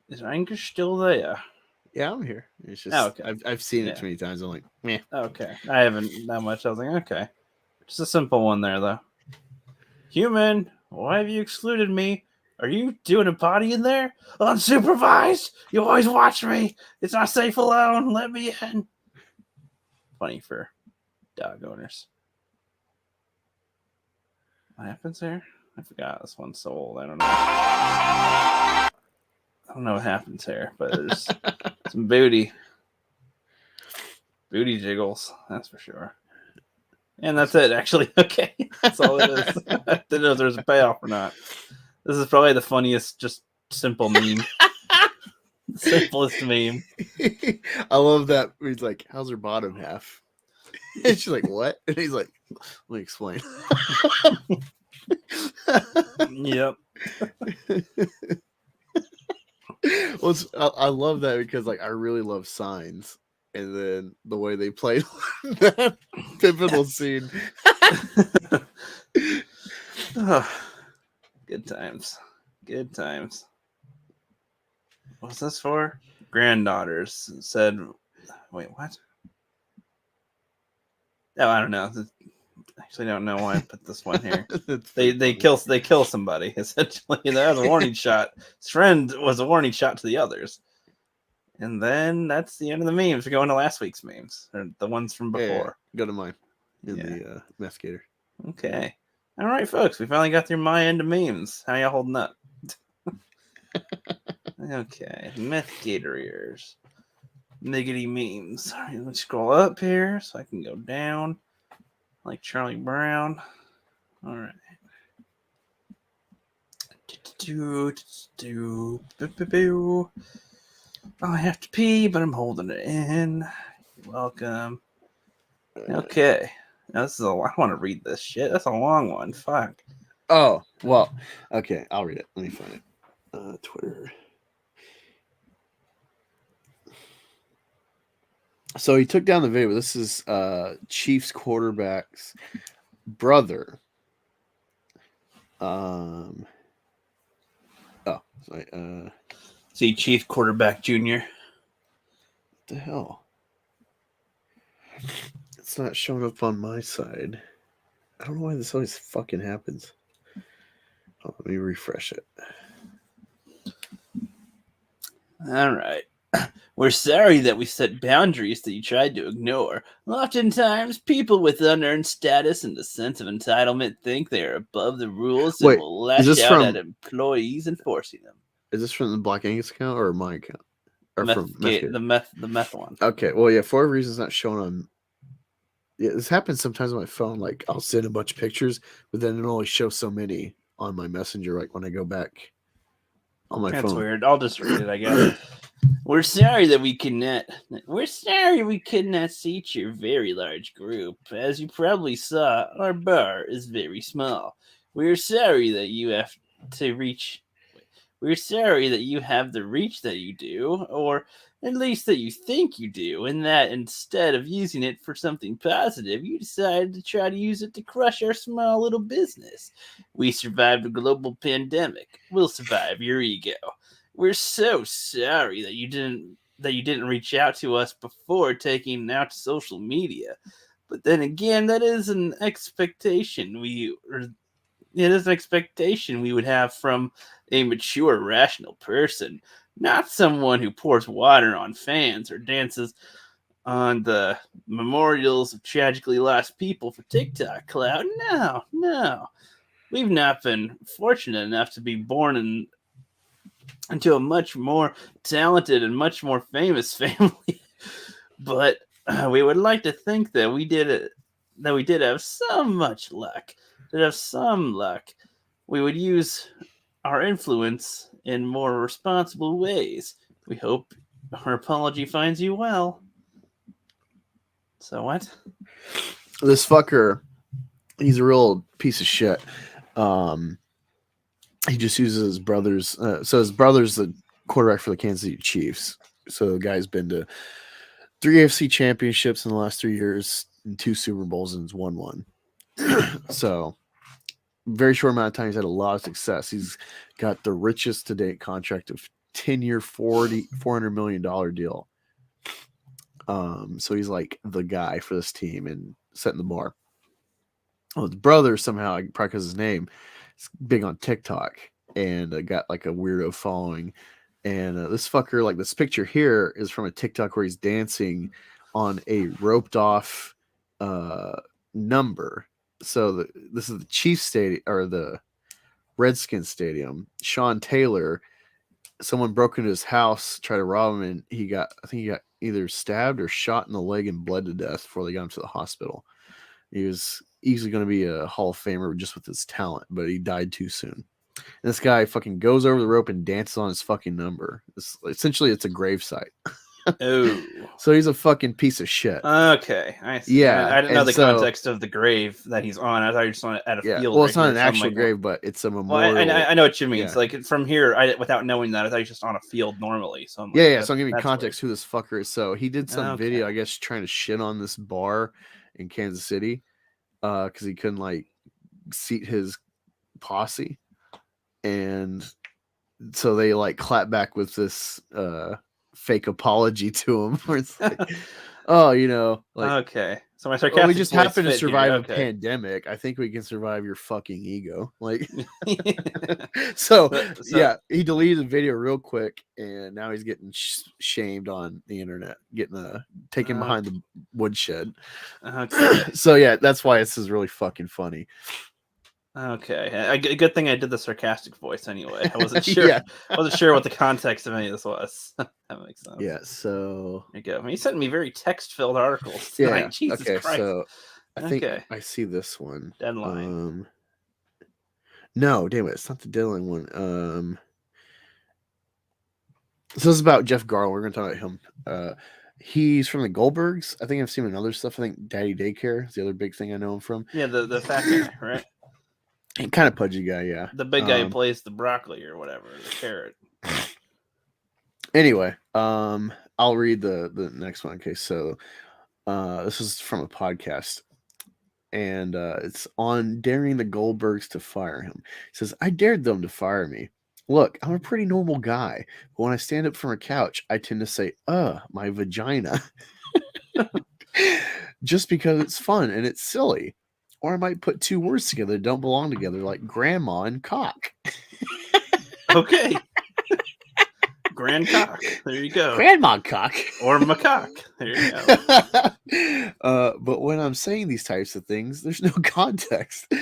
Is Angus still there? Yeah, I'm here. It's just okay. I've seen it too many times. I'm like, meh. Okay. I haven't that much. I was like, okay. Just a simple one there, though. Human, why have you excluded me? Are you doing a potty in there? Unsupervised? You always watch me. It's not safe alone. Let me in. Funny for dog owners. What happens here? I forgot. This one's so old. I don't know. I don't know what happens here, but there's some booty. Booty jiggles. That's for sure. And that's it, actually. Okay. That's all it is. I didn't know if there was a payoff or not. This is probably the funniest, just simple meme. Simplest meme. I love that. He's like, how's her bottom half? And she's like, what? And he's like, let me explain. Yep. Well, I love that because like I really love Signs, and then the way they played that pivotal scene. Oh, good times. Good times. What's this for? Granddaughters said, wait, what? Oh, I don't know. Actually, don't know why I put this one here. they kill somebody essentially. That was a warning shot. His friend was a warning shot to the others, and then that's the end of the memes. We're going to last week's memes, or the ones from before. Yeah, go to mine in the investigator. Okay, all right, folks. We finally got through my end of memes. How y'all holding up? Okay, investigator ears, niggity memes. All right, let's scroll up here so I can go down. Like Charlie Brown. All right. I have to pee, but I'm holding it in. You're welcome. Okay. Now this is I want to read this shit. That's a long one. Fuck. Oh, well. Okay, I'll read it. Let me find it. Twitter. So he took down the video. This is Chiefs quarterback's brother. See, Chief Quarterback Jr. What the hell? It's not showing up on my side. I don't know why this always fucking happens. Oh, let me refresh it. All right. We're sorry that we set boundaries that you tried to ignore. Oftentimes, people with unearned status and a sense of entitlement think they are above the rules and Wait, will is lash this out from- at employees enforcing them. Is this from the Black Angus account or my account? Or from The meth one. Okay, well, yeah, for a reason it's not shown on. Yeah, this happens sometimes on my phone. Like, I'll send a bunch of pictures, but then it'll only show so many on my messenger. Like when I go back on my phone. That's weird. I'll just read it, I guess. We're sorry that we cannot. We're sorry we could not seat your very large group. As you probably saw, our bar is very small. We're sorry that you have to reach. We're sorry that you have the reach that you do, or at least that you think you do, and that instead of using it for something positive, you decided to try to use it to crush our small little business. We survived a global pandemic. We'll survive your ego. We're so sorry that you didn't reach out to us before taking it out to social media. But then again, that is an expectation we would have from a mature, rational person, not someone who pours water on fans or dances on the memorials of tragically lost people for TikTok clout. No. We've not been fortunate enough to be born into a much more talented and much more famous family. But we would like to think that we did have so much luck. We would use our influence in more responsible ways. We hope our apology finds you well. So what? This fucker, he's a real piece of shit. He just uses his brother's. So his brother's the quarterback for the Kansas City Chiefs. So the guy's been to 3 AFC championships in the last 3 years, and 2 Super Bowls, and has won one. So very short amount of time, he's had a lot of success. He's got the richest to date contract of 10-year, $400 million deal. So he's like the guy for this team and setting the bar. Well, his brother somehow, probably because his name, is big on TikTok and got like a weirdo following. And this fucker, like this picture here, is from a TikTok where he's dancing on a roped off number. So this is the Chiefs stadium or the Redskins stadium. Sean Taylor, someone broke into his house, tried to rob him, and he got either stabbed or shot in the leg and bled to death before they got him to the hospital. He was easily going to be a Hall of Famer just with his talent, but he died too soon. And this guy fucking goes over the rope and dances on his fucking number. Essentially, it's a gravesite. Oh. So he's a fucking piece of shit. Okay, I see. Yeah, I didn't know and the so- context of the grave that he's on. I thought you were just on it at a Yeah, field. well, it's right not here, an something actual like grave, but it's a Well, memorial. I know what you mean. Yeah. It's like from here, without knowing that, I thought he was just on a field normally. So I'm like, Yeah. So I'm giving you that's context who this fucker is. So he did some Okay. video, I guess, trying to shit on this bar in Kansas City because he couldn't like seat his posse, and so they like clap back with this fake apology to him, where it's like, oh, like, okay. So my oh, sarcastic we just voice happened to fit here, survive a okay. pandemic. I think we can survive your fucking ego. Like, so yeah, he deleted the video real quick, and now he's getting shamed on the internet, getting taken behind the woodshed. Okay. So yeah, that's why this is really fucking funny. Okay, a good thing I did the sarcastic voice anyway. I wasn't sure. Yeah. I wasn't sure what the context of any of this was. That makes sense. Yeah. So There you go. I mean, he sent me very text-filled articles. yeah. Tonight. Jesus Okay. Christ. So I think Okay. I see this one. Deadline. No, damn it, it's not the deadline one. So this is about Jeff Garlin. We're going to talk about him. He's from the Goldbergs. I think I've seen him in other stuff. I think Daddy Daycare is the other big thing I know him from. Yeah, the fat guy, right? Kind of pudgy guy, yeah. The big guy who plays the broccoli or whatever, the carrot. Anyway, I'll read the next one. Okay, so this is from a podcast, and it's on daring the Goldbergs to fire him. He says, I dared them to fire me. Look, I'm a pretty normal guy, but when I stand up from a couch, I tend to say, my vagina. Just because it's fun and it's silly. Or I might put 2 words together that don't belong together, like grandma and cock. Okay. Grand cock. There you go. Grandma cock. Or macaque. There you go. But when I'm saying these types of things, there's no context.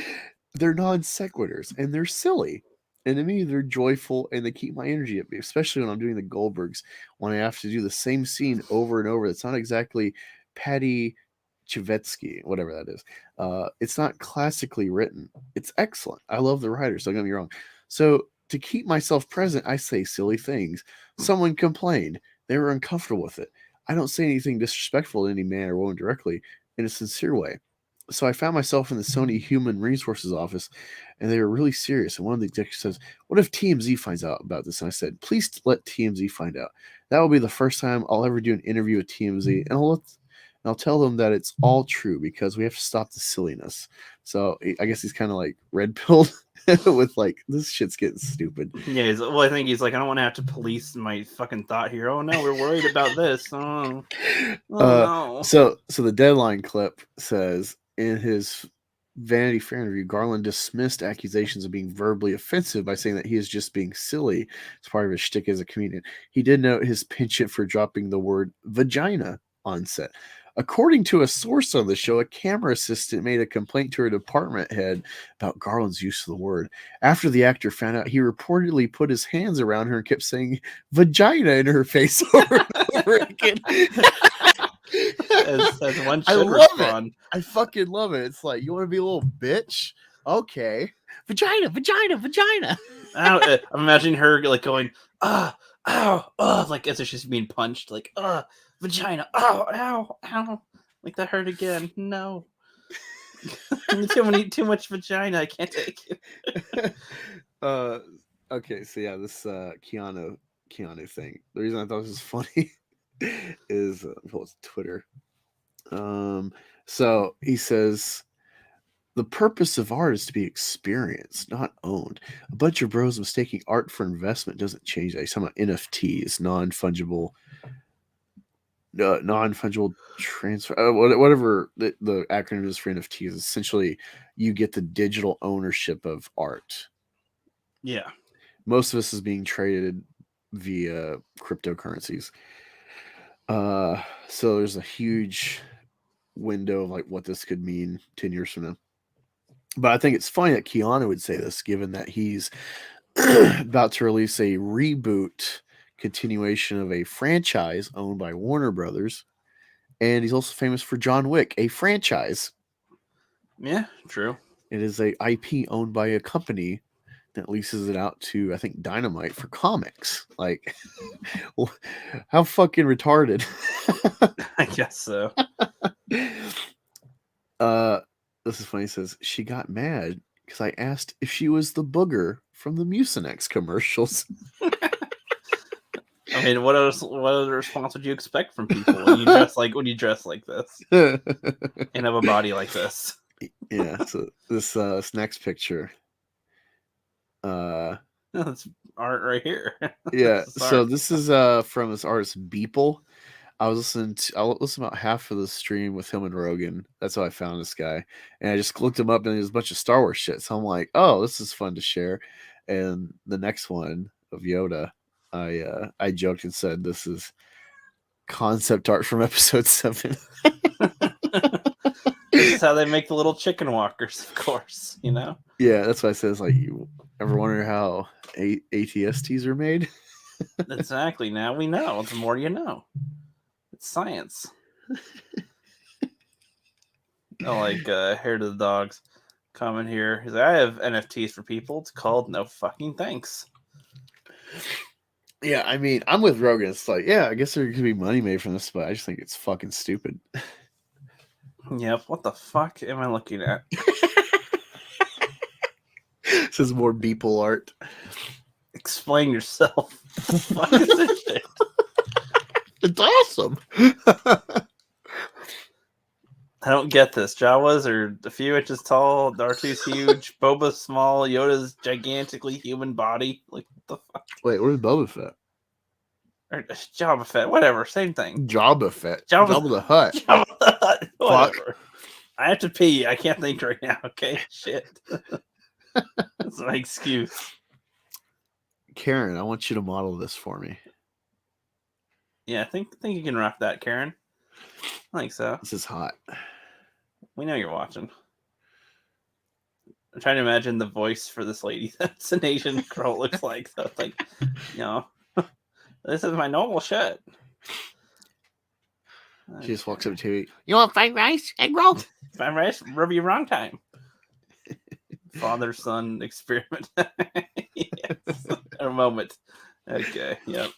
They're non sequiturs and they're silly. And to me, they're joyful and they keep my energy up, especially when I'm doing the Goldbergs, when I have to do the same scene over and over. It's not exactly Patty Chevetsky, whatever that is. It's not classically written. It's excellent. I love the writers, don't get me wrong. So to keep myself present, I say silly things. Someone complained. They were uncomfortable with it. I don't say anything disrespectful to any man or woman directly in a sincere way. So I found myself in the Sony Human Resources office, and they were really serious. And one of the executives says, "What if TMZ finds out about this?" And I said, "Please let TMZ find out. That will be the first time I'll ever do an interview with TMZ, and I'll tell them that it's all true because we have to stop the silliness." So I guess he's kind of like red pilled with like, this shit's getting stupid. Yeah, I think he's like, I don't want to have to police my fucking thought here. Oh no, we're worried about this. Oh no. So the Deadline clip says, in his Vanity Fair interview, Garlin dismissed accusations of being verbally offensive by saying that he is just being silly as part of his shtick as a comedian. He did note his penchant for dropping the word vagina on set. According to a source on the show, a camera assistant made a complaint to her department head about Garland's use of the word. After the actor found out, he reportedly put his hands around her and kept saying vagina in her face over and over again. As one should I love respond. it. I fucking love it. It's like, you want to be a little bitch? Okay. Vagina, vagina, vagina. I'm imagining her like going, ow, like as if she's being punched, like, vagina, ow, like that hurt again. No. too much vagina. I can't take it. Okay, so yeah, this Keanu thing. The reason I thought this was funny is it's Twitter. So he says, the purpose of art is to be experienced, not owned. A bunch of bros mistaking art for investment doesn't change that. He's talking about NFTs, non-fungible transfer, whatever the acronym is for NFTs. Essentially, you get the digital ownership of art. Yeah. Most of this is being traded via cryptocurrencies. So there's a huge window of like what this could mean 10 years from now. But I think it's funny that Keanu would say this, given that he's about to release a reboot continuation of a franchise owned by Warner Brothers. And he's also famous for John Wick, a franchise. Yeah, true. It is a IP owned by a company that leases it out to, I think, Dynamite for comics. Like, how fucking retarded. I guess so. This is funny. It says, she got mad because I asked if she was the booger from the Mucinex commercials. I mean, what other response would you expect from people when you dress like this and have a body like this? Yeah. So this next picture. That's art right here. Yeah. So this is from this artist Beeple. I listened about half of the stream with him and Rogan. That's how I found this guy. And I just looked him up and there's a bunch of Star Wars shit. So I'm like, oh, this is fun to share. And the next one of Yoda, I joked and said this is concept art from episode 7. This is how they make the little chicken walkers, of course, you know? Yeah, that's what I said. It's like, you ever wonder how ATSTs are made? Exactly. Now we know. The more you know. It's science. I like Hair to the Dogs comment here. He's like, I have NFTs for people. It's called No Fucking Thanks. Yeah, I mean, I'm with Rogan. It's like, yeah, I guess there could be money made from this, but I just think it's fucking stupid. Yep. What the fuck am I looking at? This is more Beeple art. Explain yourself. What the fuck is this shit? It's awesome. I don't get this. Jawas are a few inches tall, R2's huge, Boba's small, Yoda's gigantically human body. Like, what the fuck? Wait, where's Boba Fett? Or Jabba Fett, whatever, same thing. Jabba Fett. Jabba the Hutt. Jabba the Hutt. Whatever. Fuck. I have to pee. I can't think right now. Okay, shit. That's my excuse. Karen, I want you to model this for me. Yeah, I think you can rock that, Karen. I think so. This is hot. We know you're watching. I'm trying to imagine the voice for this lady that's an Asian girl looks like. So it's like, this is my normal shit. She just walks up to you. You want fried rice? Egg roll? Fried rice? Rub you wrong time. Father-son experiment. Yes. A moment. Okay, yep.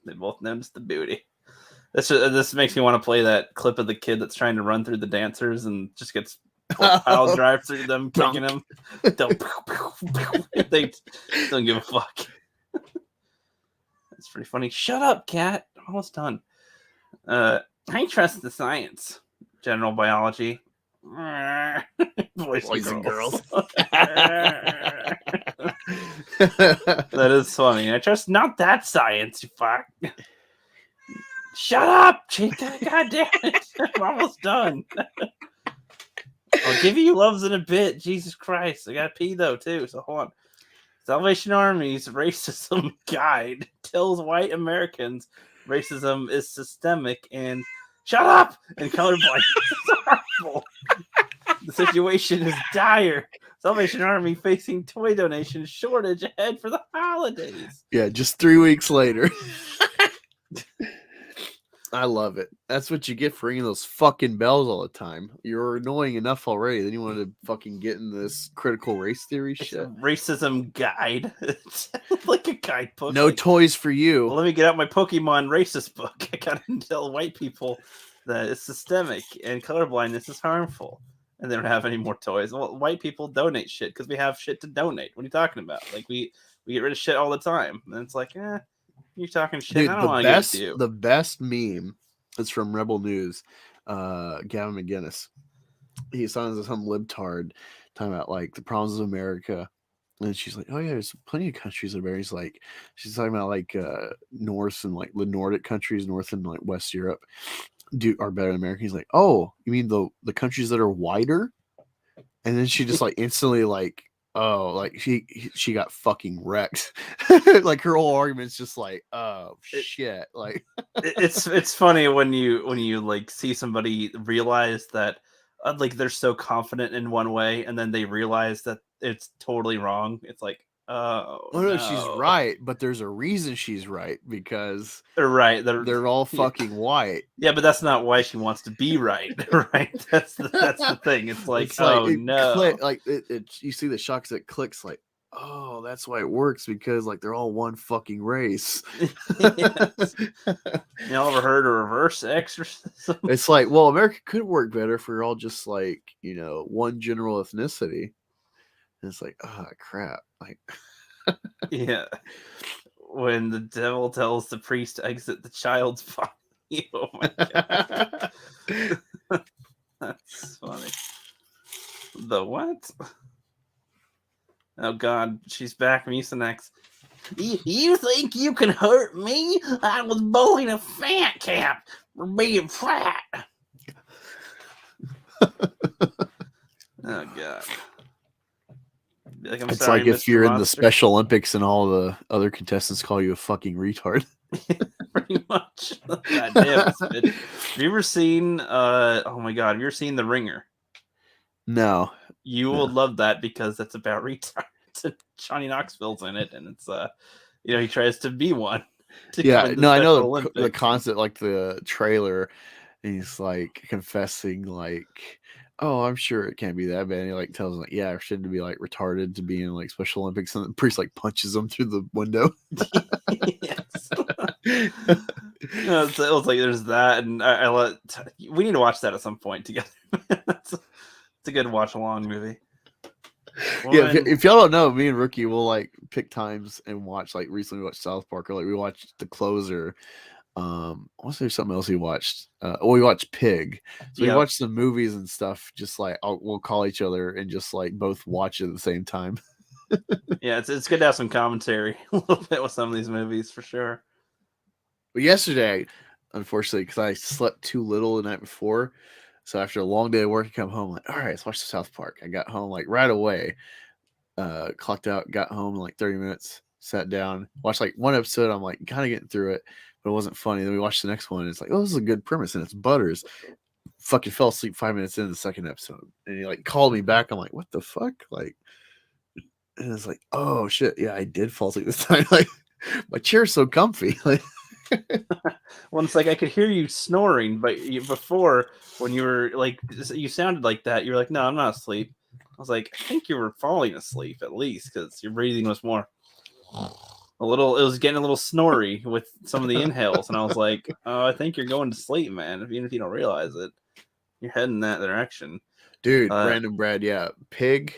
They both noticed the booty. This makes me want to play that clip of the kid that's trying to run through the dancers and just gets pile drive through them, kicking them. They don't give a fuck. That's pretty funny. Shut up, cat. I'm almost done. I trust the science. General biology. Boys and girls. That is funny. I trust not that science, you fuck. Shut up, Chica. God damn it. I'm almost done. I'll give you loves in a bit. Jesus Christ. I gotta pee though, too. So hold on. Salvation Army's racism guide tells white Americans racism is systemic and shut up and colorblind is harmful. The situation is dire. Salvation Army facing toy donation shortage ahead for the holidays. Yeah, just 3 weeks later. I love it. That's what you get for ringing those fucking bells all the time. You're annoying enough already. Then you want to fucking get in this critical race theory shit. Racism guide. It's like a guidebook. No toys for you. Well, let me get out my Pokemon racist book. I gotta tell white people that it's systemic and colorblindness is harmful. And they don't have any more toys. Well, white people donate shit because we have shit to donate. What are you talking about? Like we get rid of shit all the time. And it's like, you're talking shit. Dude, I don't want to give it to you. The best meme is from Rebel News. Gavin McGinnis. He's on some libtard talking about like the problems of America. And she's like, oh yeah, there's plenty of countries in America. He's like, she's talking about like North and like the Nordic countries, North and like West Europe are better than America. He's like, oh, you mean the countries that are whiter? And then she just like instantly like, oh, like she got fucking wrecked. Like her whole argument's just like, oh shit. Like it's funny when you like see somebody realize that like they're so confident in one way and then they realize that it's totally wrong. It's like, oh no, she's right, but there's a reason she's right because they're right. They're all fucking white. Yeah, but that's not why she wants to be right. Right? That's the thing. It's like, no. You see the shocks that clicks like, oh, that's why it works because like they're all one fucking race. Yes. You ever heard of reverse exorcism? It's like, well, America could work better if we're all just like, one general ethnicity. And it's like, oh crap. Like yeah. When the devil tells the priest to exit the child's body. Oh my god. That's funny. The what? Oh god, she's back, Mucinex. You think you can hurt me? I was bullying a fat cat for being fat. Oh god. Like, it's sorry, like if Mr. you're in the Monster. Special Olympics and all the other contestants call you a fucking retard. Pretty much. God damn, have you ever seen oh my god, have you ever seen The Ringer? No. You will love that because it's about retards. Johnny Knoxville's in it, and it's he tries to be one. Yeah, no, I know the concept, like the trailer, and he's like confessing, like, oh, I'm sure it can't be that bad. And he like tells him, like, yeah, I shouldn't be like retarded to be in like Special Olympics, and the priest like punches him through the window. Yes. It was like there's that, and we need to watch that at some point together. It's a good watch along movie. Yeah, if y'all don't know, me and Rookie will like pick times and watch. Like recently, we watched South Park, or like we watched The Closer. I want to say something else we watched. We watched Pig. So we watched some movies and stuff. Just like we'll call each other and just like both watch it at the same time. Yeah, it's good to have some commentary a little bit with some of these movies for sure. But yesterday, unfortunately, because I slept too little the night before, so after a long day of work, I come home like, all right, let's watch the South Park. I got home like right away, clocked out, got home in like 30 minutes, sat down, watched like one episode. I'm like kind of getting through it. but it wasn't funny. Then we watched the next one. And it's like, oh, this is a good premise, and it's Butters. Fucking fell asleep 5 minutes into the second episode, and he like called me back. I'm like, what the fuck? Like, and it's like, oh shit, yeah, I did fall asleep this time. Like, my chair's so comfy. Like, Well, it's like I could hear you snoring, but before when you were like, you sounded like that. You were like, no, I'm not asleep. I was like, I think you were falling asleep at least because your breathing was more a little. It was getting a little snory with some of the inhales, and I was like, oh, I think you're going to sleep, man. Even if you don't realize it, you're heading that direction, dude. Random Brad, yeah, Pig.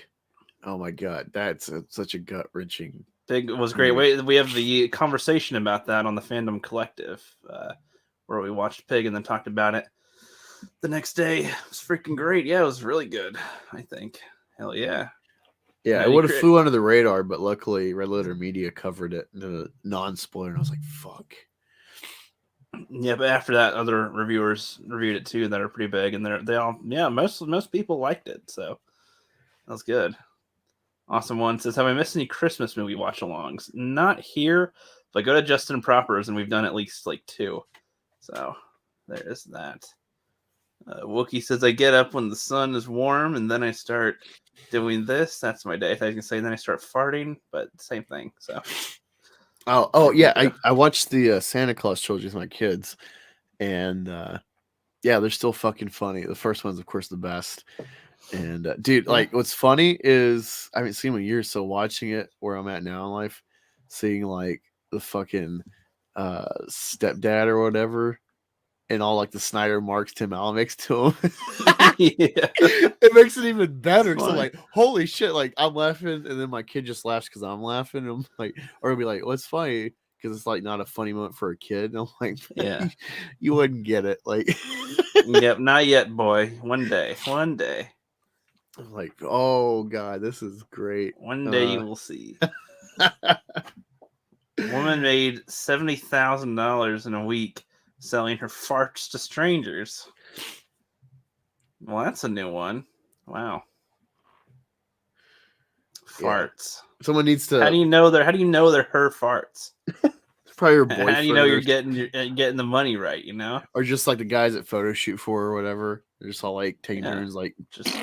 Oh my god, that's such a gut wrenching. Pig was great. We have the conversation about that on the Fandom Collective, where we watched Pig and then talked about it the next day. It was freaking great. Yeah, it was really good. I think. Hell yeah. Yeah, it would have flew under the radar, but luckily Red Letter Media covered it in a non-spoiler, and I was like, fuck. Yeah, but after that, other reviewers reviewed it too that are pretty big, and they all most people liked it, so that was good. Awesome one says, have I missed any Christmas movie watch-alongs? Not here, but go to Justin Proper's, and we've done at least like 2. So there is that. Wookie says, I get up when the sun is warm, and then I start doing this. That's my day. If I can say, then I start farting, but same thing. So. Oh yeah, I watched the Santa Claus trilogy with my kids, and yeah, they're still fucking funny. The first one's, of course, the best. And dude, like, what's funny is I haven't seen him in years, so watching it where I'm at now in life, seeing like the fucking stepdad or whatever, and all like the Snyder marks Tim Allen makes to him. It makes it even better. So like, holy shit, like I'm laughing, and then my kid just laughs because I'm laughing. And I'm like, or I'll be like, what's funny? Because it's like not a funny moment for a kid. And I'm like, yeah, you wouldn't get it. Like, yep, not yet, boy. One day. I'm like, oh god, this is great. One day you will see. Woman made $70,000 in a week selling her farts to strangers. Well, that's a new one. Wow. Farts. Yeah. Someone needs to. How do you know they're her farts? It's probably her boyfriend. How do you know you're getting the money right? You know, or just like the guys at photo shoot for or whatever. They're just all like taking turns, like just.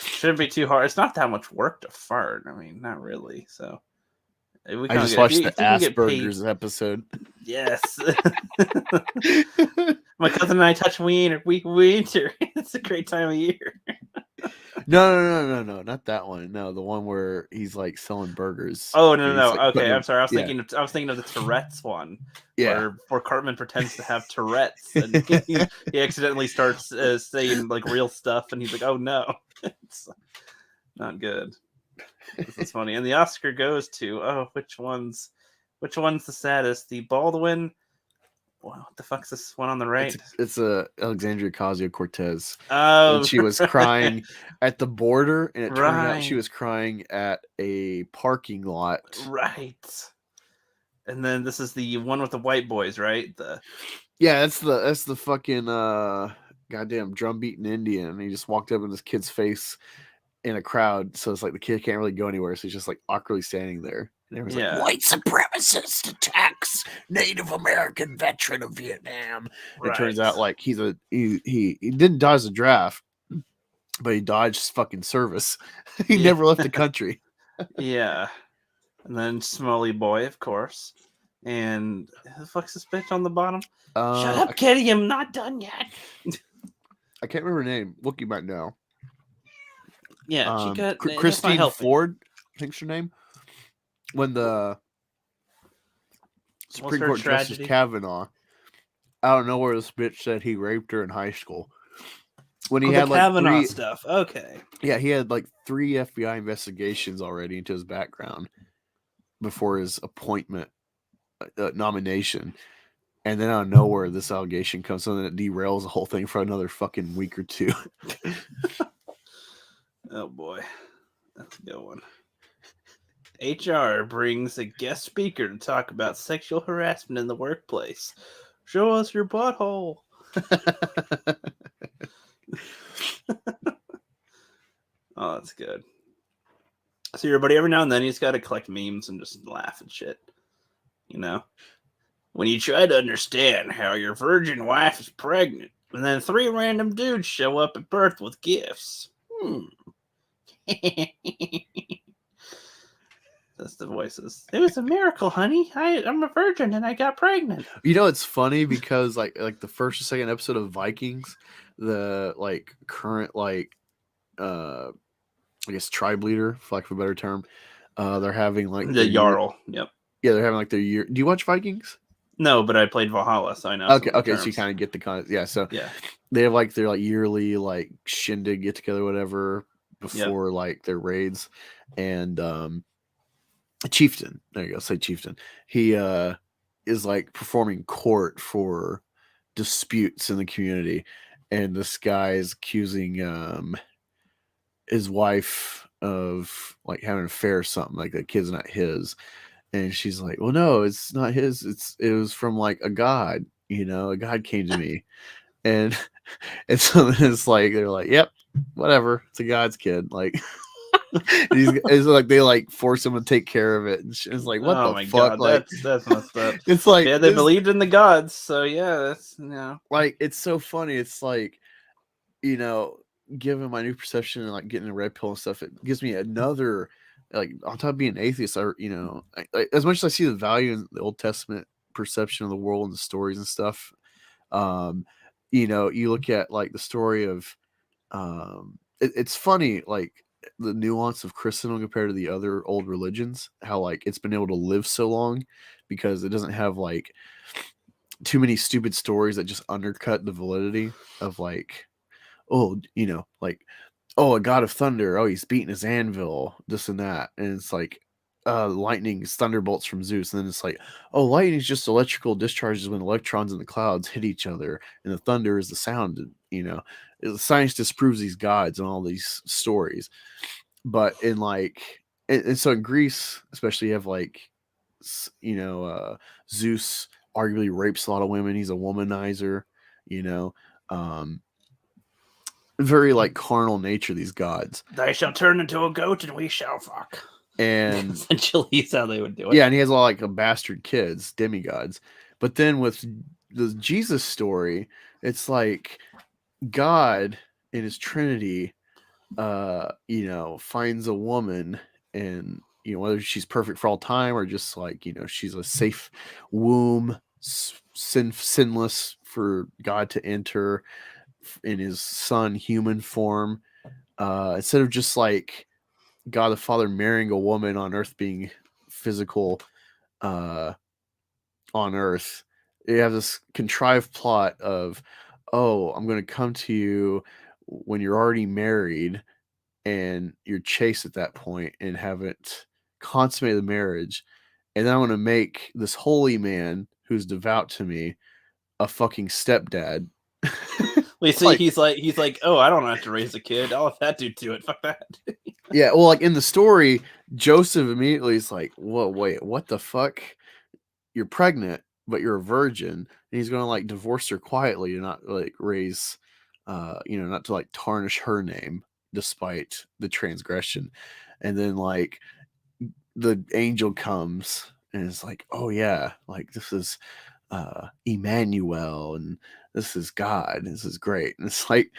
Shouldn't be too hard. It's not that much work to fart. I mean, not really. So I just watched the Asperger's episode. Yes. My cousin and I touch wiener. Winter. It's a great time of year. No, not that one. No, the one where he's like selling burgers. Oh no. Like, okay, I'm sorry. I was thinking of the Tourette's one. Yeah. Where Cartman pretends to have Tourette's and he accidentally starts saying like real stuff, and he's like, "Oh no, it's not good." This is funny. And the Oscar goes to which one's the saddest? The Baldwin. What the fuck's this one on the right? It's Alexandria Ocasio-Cortez. Oh, and she was crying at the border, and it turned out she was crying at a parking lot. Right. And then this is the one with the white boys, right? That's the fucking goddamn drum beating Indian. And he just walked up in this kid's face in a crowd, so it's like the kid can't really go anywhere, so he's just like awkwardly standing there. And everyone's like, white supremacist attacks Native American veteran of Vietnam. Right. It turns out like he didn't dodge the draft, but he dodged fucking service. He never left the country. Yeah. And then Smalley Boy, of course. And who the fuck's this bitch on the bottom? Shut up, Kitty, I'm not done yet. I can't remember her name. Wookie might know. Yeah, she got Christine Ford, I think's her name. When the Supreme Court Justice Kavanaugh, out of nowhere, this bitch said he raped her in high school. When he had like Kavanaugh stuff. Okay. Yeah, he had like 3 FBI investigations already into his background before his appointment nomination. And then out of nowhere, this allegation comes, and then it derails the whole thing for another fucking week or 2. Oh boy, that's a good one. HR brings a guest speaker to talk about sexual harassment in the workplace. Show us your butthole. Oh, that's good. So everybody, every now and then, he's got to collect memes and just laugh and shit. You know? When you try to understand how your virgin wife is pregnant, and then 3 random dudes show up at birth with gifts. That's the voices. It was a miracle, honey. I'm a virgin and I got pregnant. You know, it's funny because like the first or second episode of Vikings, the like current like I guess tribe leader, for lack of a better term, they're having like The Jarl. Yep. Yeah, they're having like their year. Do you watch Vikings? No, but I played Valhalla, so I know. Okay, so you kind of get the so yeah, they have like their like yearly like shindig get together, whatever, before like their raids, and Chieftain. There you go. Say Chieftain. He is like performing court for disputes in the community, and this guy is accusing his wife of like having an affair or something, like the kid's not his. And she's like, well, no, it's not his. It was from like a god, a god came to me. And so it's like, they're like, yep, whatever. It's a god's kid. Like, it's like they like force him to take care of it. And it's like, what the fuck? God, like, that's messed up. It's like, yeah, they believed in the gods. So yeah, that's, like, it's so funny. It's like, given my new perception and like getting a red pill and stuff, it gives me another, like, on top of being an atheist, as much as I see the value in the Old Testament perception of the world and the stories and stuff, you look at like the story of, it's funny, like the nuance of Christendom compared to the other old religions, how like it's been able to live so long because it doesn't have like too many stupid stories that just undercut the validity of like, a god of thunder, he's beating his anvil, this and that, and it's like lightning is thunderbolts from Zeus, and then it's like, lightning is just electrical discharges when electrons in the clouds hit each other, and the thunder is the sound. Science disproves these gods and all these stories, but in like, and so in Greece especially, you have like, Zeus arguably rapes a lot of women. He's a womanizer, very like carnal nature, these gods. They shall turn into a goat and we shall fuck. And essentially is how they would do it. Yeah, and he has a lot of like a bastard kids, demigods. But then with the Jesus story, it's like God in his Trinity, finds a woman, and whether she's perfect for all time or just like she's a safe womb, sinless for God to enter in his son human form, instead of just like God the Father marrying a woman on earth, being physical on earth. You have this contrived plot of, I'm going to come to you when you're already married and you're chaste at that point and haven't consummated the marriage, and then I'm going to make this holy man who's devout to me a fucking stepdad. Wait, so he's like, I don't have to raise a kid. I'll have that dude do it. Fuck that. Yeah, well, like in the story, Joseph immediately is like, whoa, wait, what the fuck? You're pregnant, but you're a virgin. And he's going to like divorce her quietly to not like raise, not to like tarnish her name despite the transgression. And then like the angel comes and it's like, oh yeah, like this is Emmanuel, and this is God. This is great. And it's like,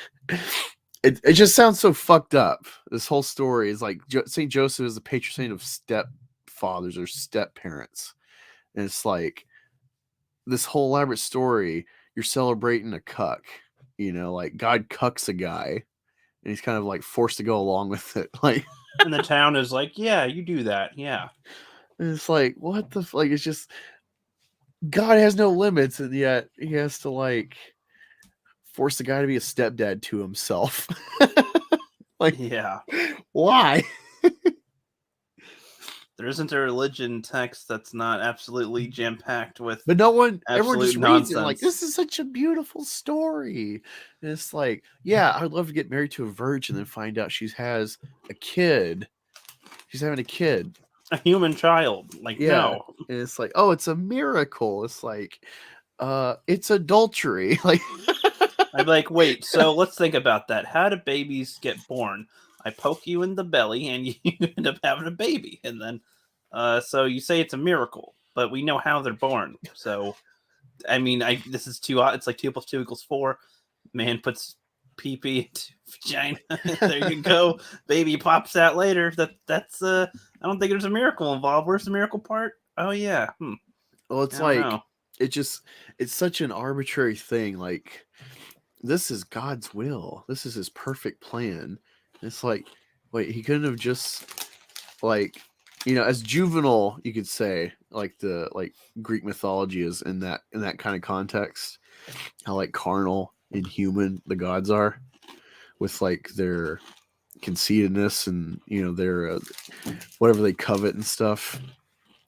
it just sounds so fucked up. This whole story is like Saint Joseph is the patron saint of stepfathers or step parents, and it's like this whole elaborate story. You're celebrating a cuck, like God cucks a guy, and he's kind of like forced to go along with it. Like, and the town is like, yeah, you do that, yeah. And it's like, what the like? It's just God has no limits, and yet he has to like force the guy to be a stepdad to himself. Like, yeah, why? There isn't a religion text that's not absolutely jam packed with, but everyone just nonsense. reads it like, this is such a beautiful story. And it's like, yeah, I'd love to get married to a virgin and then find out she has a kid. She's having a kid, a human child. Like, no. And it's like, it's a miracle. It's like, it's adultery. Like, I'm like, wait, so let's think about that. How do babies get born? I poke you in the belly and you end up having a baby. And then, so you say it's a miracle. but we know how they're born. So, I mean, this is it's like 2 + 2 = 4. Man puts pee-pee into vagina. There you go. Baby pops out later. That's I don't think there's a miracle involved. Where's the miracle part? Oh yeah. Well, it's like it's such an arbitrary thing. Like, this is God's will. This is his perfect plan. It's like, wait, he couldn't have just, like, as juvenile, you could say, like the Greek mythology is in that kind of context, how like carnal and human the gods are, with like their conceitedness and their whatever they covet and stuff,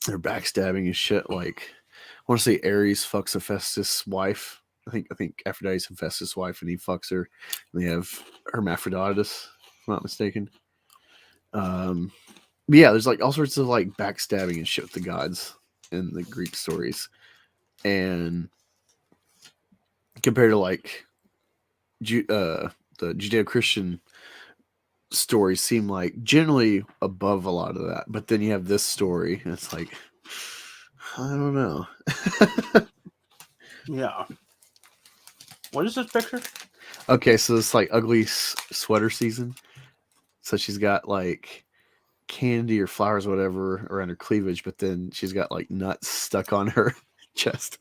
their backstabbing and shit. Like, I want to say Ares fucks Hephaestus' wife. I think Aphrodite's Hephaestus' wife, and he fucks her. And they have Hermaphroditus, if I'm not mistaken. But yeah, there's like all sorts of like backstabbing and shit with the gods in the Greek stories, and compared to like the Judeo-Christian stories seem like generally above a lot of that. But then you have this story, and it's like, I don't know. Yeah. What is this picture? Okay, so it's like ugly sweater season. So she's got like candy or flowers, or whatever, around her cleavage, but then she's got like nuts stuck on her chest.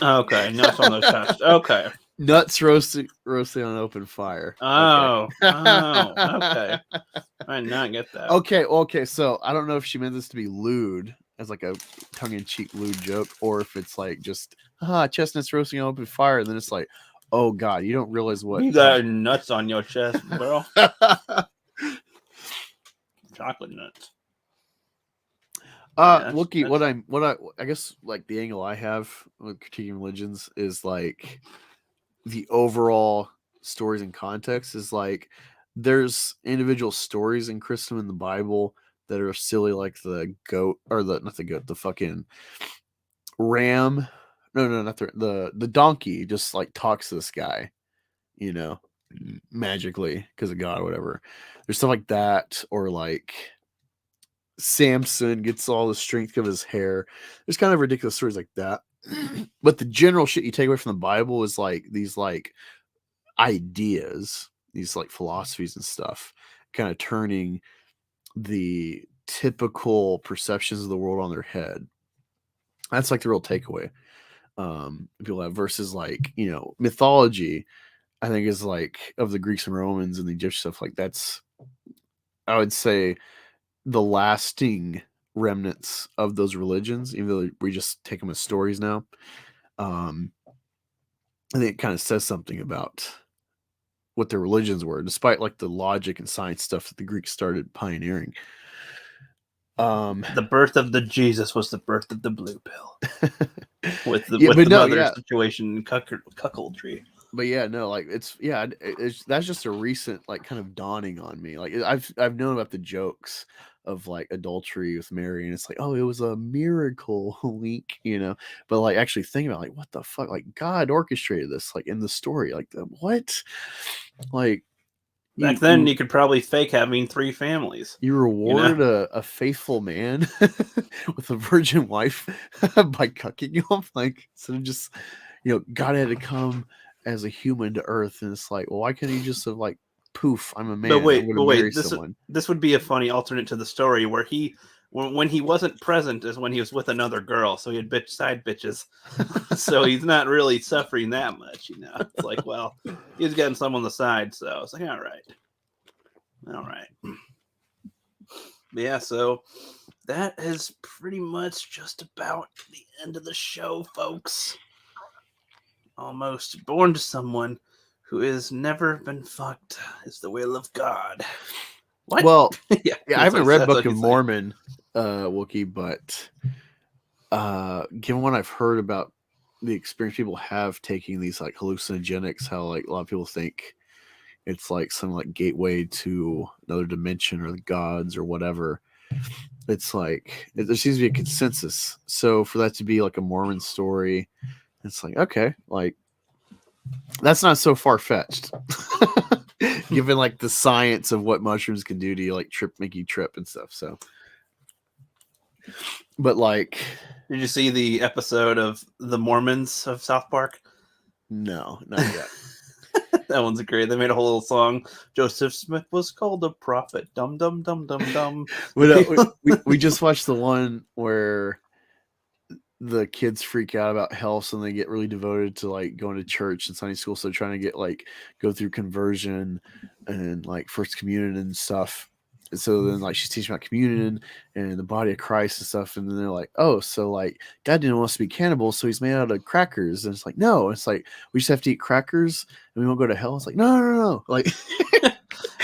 Okay, nuts on the chest. Okay. Nuts roasting on open fire. Oh, okay. Okay. I did not get that. Okay. So I don't know if she meant this to be lewd, as like a tongue-in-cheek lewd joke, or if it's like just chestnuts roasting on open fire, and then it's like, oh god, you don't realize what you got nuts on your chest, bro. Chocolate nuts. Wookie, I guess like the angle I have with critiquing religions is like the overall stories and context is like there's individual stories in Christendom in the Bible that are silly, like the goat, or not the goat, the fucking ram. No, not the donkey just like talks to this guy, magically because of God or whatever. There's stuff like that, or like Samson gets all the strength of his hair. There's kind of ridiculous stories like that. But the general shit you take away from the Bible is like these like ideas, these like philosophies and stuff, kind of turning the typical perceptions of the world on their head. That's like the real takeaway. People have, versus like, mythology, I think is like of the Greeks and Romans and the Egyptian stuff. Like that's, I would say, the lasting remnants of those religions, even though we just take them as stories now. I think it kind of says something about what their religions were, despite like the logic and science stuff that the Greeks started pioneering. The birth of the Jesus was the birth of the blue pill. with the mother situation and cuckoldry. But yeah, no, like it's that's just a recent like kind of dawning on me. Like I've known about the jokes of like adultery with Mary, and it's like, oh, it was a miracle, wink, But like actually thinking about like what the fuck, like God orchestrated this, like in the story, like what, like back then you could probably fake having 3 families. You reward a faithful man with a virgin wife by cucking him, like instead of just God had to come as a human to Earth, and it's like, well, why couldn't he just have like, poof, I'm a man. But wait, this would be a funny alternate to the story where when he wasn't present is when he was with another girl, so he had side bitches, so he's not really suffering that much, It's like, well, he's getting some on the side, so it's like, all right. Yeah, so that is pretty much just about the end of the show, folks. Almost born to someone who has never been fucked is the will of God. What? Well, yeah, I haven't read Book of Mormon, Wookie, but given what I've heard about the experience people have taking these like hallucinogenics, how like a lot of people think it's like some like gateway to another dimension or the gods or whatever. It's like there seems to be a consensus. So for that to be like a Mormon story, it's like, okay, like that's not so far-fetched. Given like the science of what mushrooms can do to you, like make you trip and stuff. So But like, did you see the episode of the Mormons of South Park? No, not yet. That one's great. They made a whole little song. Joseph Smith was called a prophet. Dum dum dum dum dum. We just watched the one where the kids freak out about hell, so they get really devoted to like going to church and Sunday school. So trying to get like go through conversion and like first communion and stuff. And so then like she's teaching about communion and the body of Christ and stuff. And then they're like, oh, so like God didn't want us to be cannibals, so he's made out of crackers. And it's like, no, it's like we just have to eat crackers and we won't go to hell. It's like, no. Like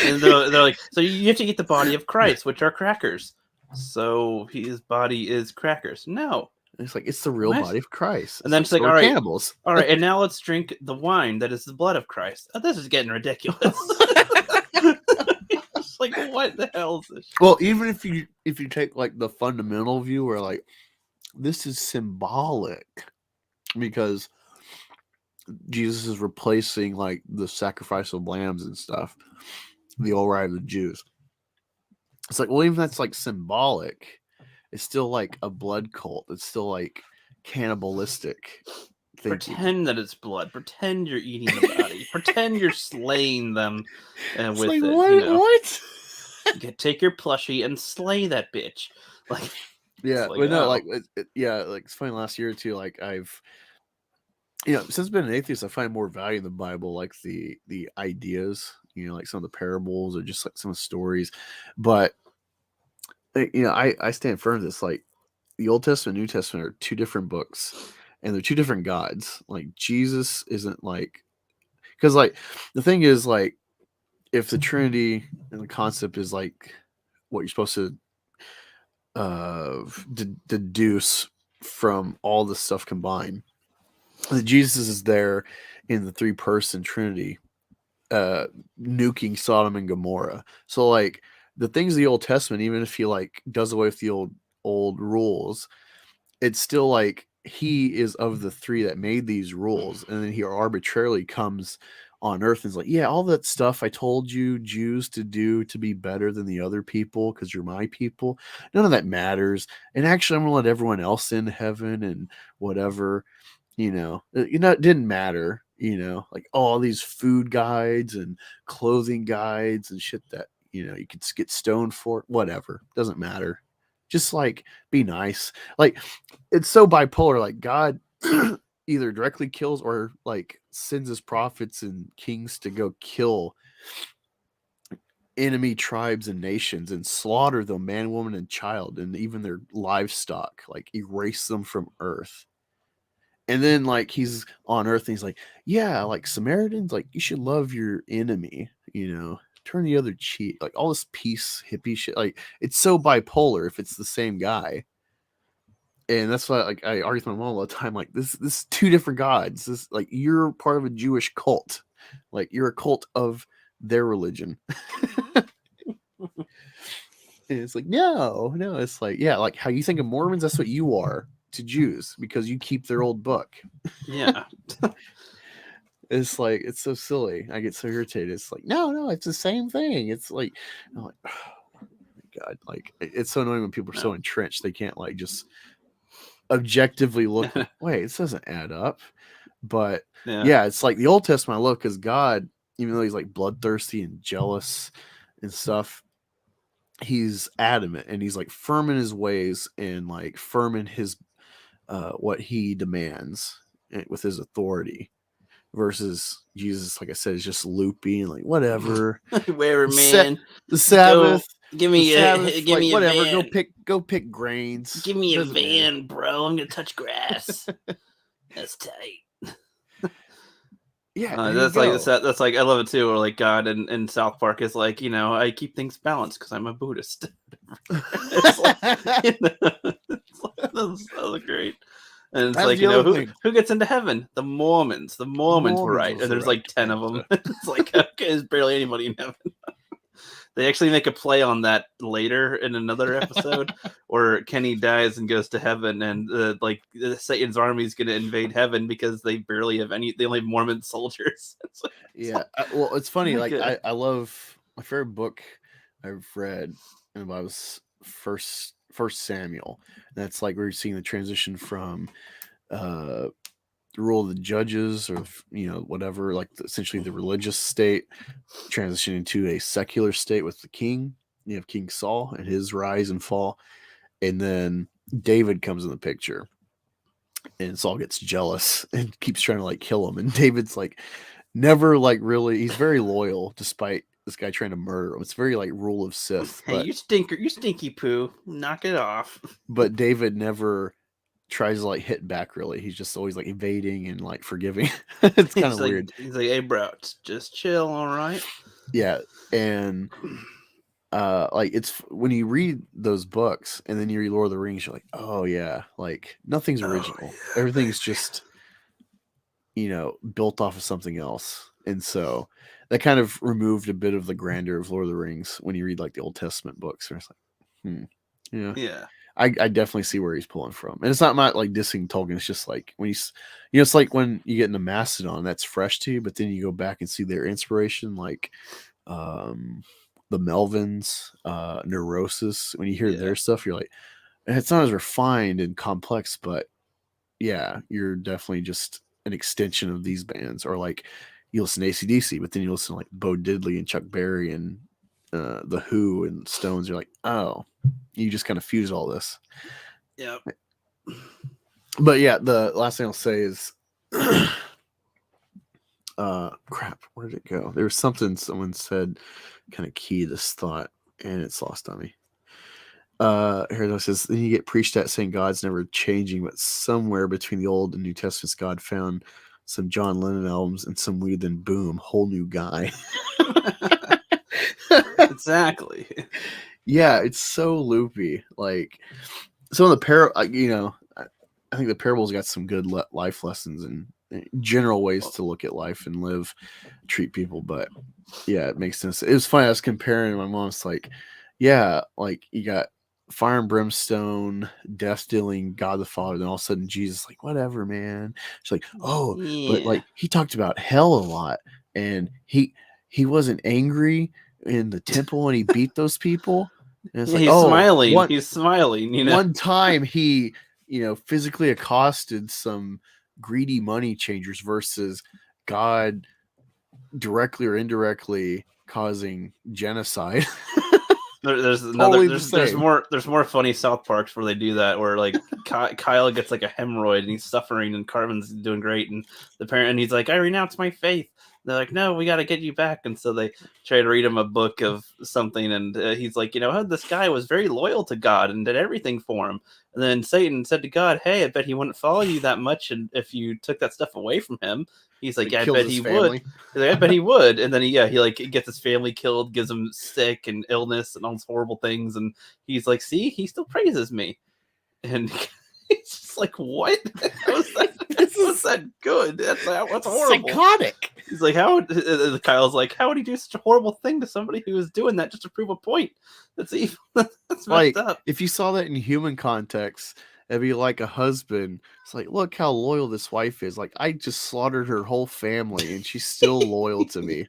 and they're like, so you have to eat the body of Christ, which are crackers. So his body is crackers. No. It's like it's the real body of Christ. And then it's like, all right, cannibals. All right, and now let's drink the wine that is the blood of Christ. Oh, this is getting ridiculous. It's like, what the hell is this? Well, even if you take like the fundamental view where like this is symbolic because Jesus is replacing like the sacrifice of lambs and stuff, the old rite of the Jews. It's like, well, even that's like symbolic. It's still like a blood cult. It's still like cannibalistic. Pretend that it's blood. Pretend you're eating the body. Pretend you're slaying them with like, it. What? You know? What? Take your plushie and slay that bitch. Like, yeah, like, but no, oh. like, yeah, like it's funny. Last year or two, like I've, since I've been an atheist, I find more value in the Bible, like the ideas, like some of the parables or just like some of the stories, but. I stand firm this, like the Old Testament and New Testament are two different books and they're two different gods. Like Jesus isn't like, because like the thing is like if the Trinity and the concept is like what you're supposed to deduce from all the stuff combined, that Jesus is there in the three-person Trinity nuking Sodom and Gomorrah. So like the things of the Old Testament, even if he like does away with the old rules, it's still like he is of the three that made these rules, and then he arbitrarily comes on earth and is like, yeah, all that stuff I told you Jews to do to be better than the other people because you're my people, none of that matters. And actually, I'm gonna let everyone else in heaven and whatever. It didn't matter. Like all these food guides and clothing guides and shit that you could get stoned for, whatever, doesn't matter. Just like be nice. Like it's so bipolar. Like God either directly kills or like sends his prophets and kings to go kill enemy tribes and nations and slaughter them, man, woman, and child, and even their livestock, like erase them from earth. And then like he's on earth and he's like, yeah, like Samaritans, like you should love your enemy, turn the other cheek, like all this peace hippie shit. Like it's so bipolar if it's the same guy. And that's why like I argue with my mom all the time, like this is two different gods. This like you're part of a Jewish cult. Like you're a cult of their religion. And it's like, no, it's like, yeah, like how you think of Mormons, that's what you are to Jews because you keep their old book. Yeah. It's like, it's so silly. I get so irritated. It's like, no, it's the same thing. It's like, I'm like, oh my God, like it's so annoying when people are so entrenched they can't like just objectively look. Wait, this doesn't add up. But yeah, it's like the Old Testament I love because God, even though he's like bloodthirsty and jealous and stuff, he's adamant and he's like firm in his ways and like firm in his what he demands with his authority. Versus Jesus, like I said, is just loopy and like whatever. Whatever, man. The Sabbath. Give me whatever. a van. Go pick grains. Give me a van, bro. I'm gonna touch grass. That's tight. Yeah, that's like I love it too. Or like God in South Park is like, I keep things balanced because I'm a Buddhist. It's like, that's great. And it's that's like, who gets into heaven? The Mormons. The Mormons were right. And there's like 10 of them. It's like, okay, there's barely anybody in heaven. They actually make a play on that later in another episode where Kenny dies and goes to heaven, and like Satan's army is going to invade heaven because they barely have they only have Mormon soldiers. Yeah. Well, it's funny. Like I love my favorite book I've read, and I was first First Samuel. That's like we're seeing the transition from the rule of the judges, or whatever, like essentially the religious state, transitioning to a secular state with the king. You have King Saul and his rise and fall, and then David comes in the picture, and Saul gets jealous and keeps trying to like kill him, and David's like never like really, he's very loyal despite this guy trying to murder him. It's very like rule of Sith. Hey, you stinky poo, knock it off. But David never tries to like hit back really. He's just always like evading and like forgiving. It's kind of weird. He's like, hey bro, just chill, all right? Yeah. And like it's when you read those books and then you read Lord of the Rings, you're like, oh yeah, like nothing's original. Everything's just built off of something else. And so that kind of removed a bit of the grandeur of Lord of the Rings when you read like the Old Testament books. And it's like, yeah. I definitely see where he's pulling from. And it's not like dissing Tolkien. It's just like when it's like when you get into Macedon, that's fresh to you, but then you go back and see their inspiration, like the Melvins, Neurosis. When you hear their stuff, you're like, it's not as refined and complex, but yeah, you're definitely just an extension of these bands. Or like you listen to AC/DC, but then you listen to like Bo Diddley and Chuck Berry and the Who and Stones. You're like, oh, you just kind of fuse all this. Yep. But yeah, the last thing I'll say is crap, where did it go? There was something someone said kind of key this thought, and it's lost on me. Here it says, then you get preached at saying God's never changing, but somewhere between the Old and New Testaments, God found some John Lennon albums and some weed, then boom, whole new guy. Exactly. Yeah, it's so loopy. Like some of the I think the parables got some good life lessons and general ways to look at life and live, treat people. But yeah, it makes sense. It was funny. I was comparing. My mom's like, yeah, like you got fire and brimstone, death dealing, God the Father. Then all of a sudden Jesus, like, whatever, man. She's like, oh, but like he talked about hell a lot, and he wasn't angry in the temple when he beat those people. And it's like, he's smiling. He's smiling. One time he, physically accosted some greedy money changers versus God directly or indirectly causing genocide. There's more funny South Parks where they do that, where like Kyle gets like a hemorrhoid and he's suffering and Cartman's doing great, and the parent, and he's like, I renounce my faith. They're like, no, we got to get you back. And so they try to read him a book of something. And he's like, this guy was very loyal to God and did everything for him. And then Satan said to God, hey, I bet he wouldn't follow you that much. And if you took that stuff away from him, he's like, yeah, I bet he would. He's like, I bet he would. And then he like gets his family killed, gives him sick and illness and all these horrible things. And he's like, see, he still praises me. And it's just like, what? How is that? Was that good? That's horrible. Psychotic. He's like, Kyle's like, how would he do such a horrible thing to somebody who was doing that just to prove a point? That's evil. That's like, messed up. If you saw that in human context, it'd be like a husband. It's like, look how loyal this wife is. Like, I just slaughtered her whole family, and she's still loyal to me.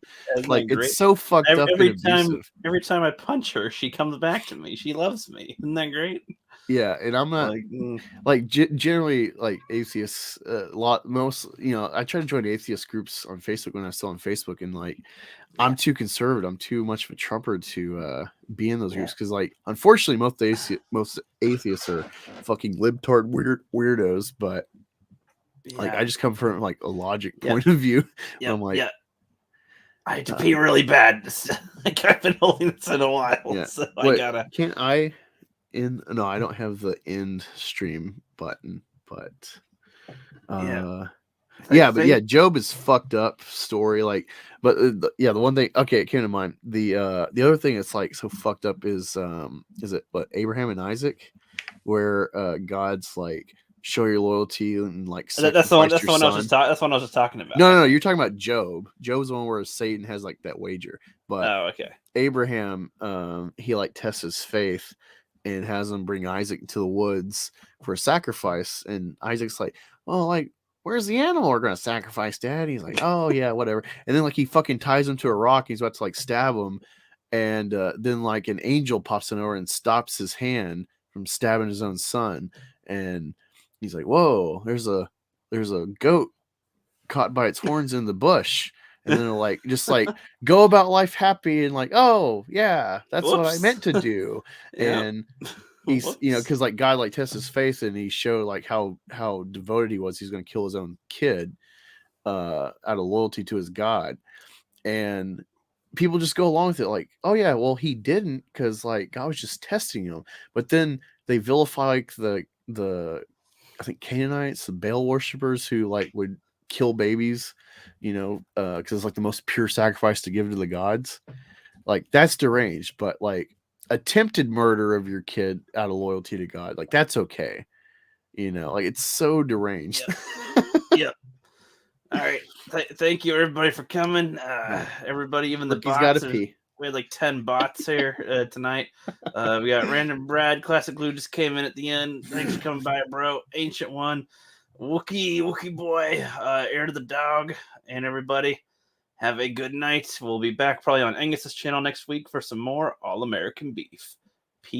Like, it's so fucked up and abusive. Every time I punch her, she comes back to me. She loves me. Isn't that great? Yeah, and I'm not generally like atheists. I try to join atheist groups on Facebook when I'm still on Facebook, and like I'm too conservative. I'm too much of a Trumper to be in those groups because, like, unfortunately, most atheists are fucking libtard weirdos. But like, I just come from like a logic point of view. Yeah, I'm like, I had to pee really bad. Like, I've been holding this in a while, so I gotta. Can't I? No, I don't have the end stream button, but Job is fucked up story. Like, but the one thing, okay, it came to mind. The other thing that's like so fucked up is it Abraham and Isaac, where God's like, show your loyalty and like that's the one I was just talking about. No, you're talking about Job. Job's the one where Satan has like that wager, but okay. Abraham, he like tests his faith and has him bring Isaac to the woods for a sacrifice. And Isaac's like, well, like, where's the animal we're going to sacrifice, Dad? He's like, oh, yeah, whatever. And then, like, he fucking ties him to a rock. He's about to, like, stab him. And then, like, an angel pops in over and stops his hand from stabbing his own son, and he's like, "Whoa, there's a goat caught by its horns in the bush." And then like just like go about life happy and like, oh yeah, that's what I Whoops. meant to do. Yep. And he's because like God like tests his faith, and he showed like how devoted he was. He's going to kill his own kid out of loyalty to his God. And people just go along with it like, oh yeah, well he didn't, because like God was just testing him. But then they vilify like the I think Canaanites, the Baal worshippers who like would kill babies, because it's like the most pure sacrifice to give to the gods. Like that's deranged. But like attempted murder of your kid out of loyalty to God, like that's okay. Like it's so deranged. Yep. All right. Thank you everybody for coming. Everybody, even the He's bots. got to pee. We had like 10 bots here tonight. We got Random Brad, Classic Glue just came in at the end. Thanks for coming by, bro. Ancient One, Wookie Boy, Heir to the Dog, and everybody. Have a good night. We'll be back probably on Angus's channel next week for some more All American Beef. Peace.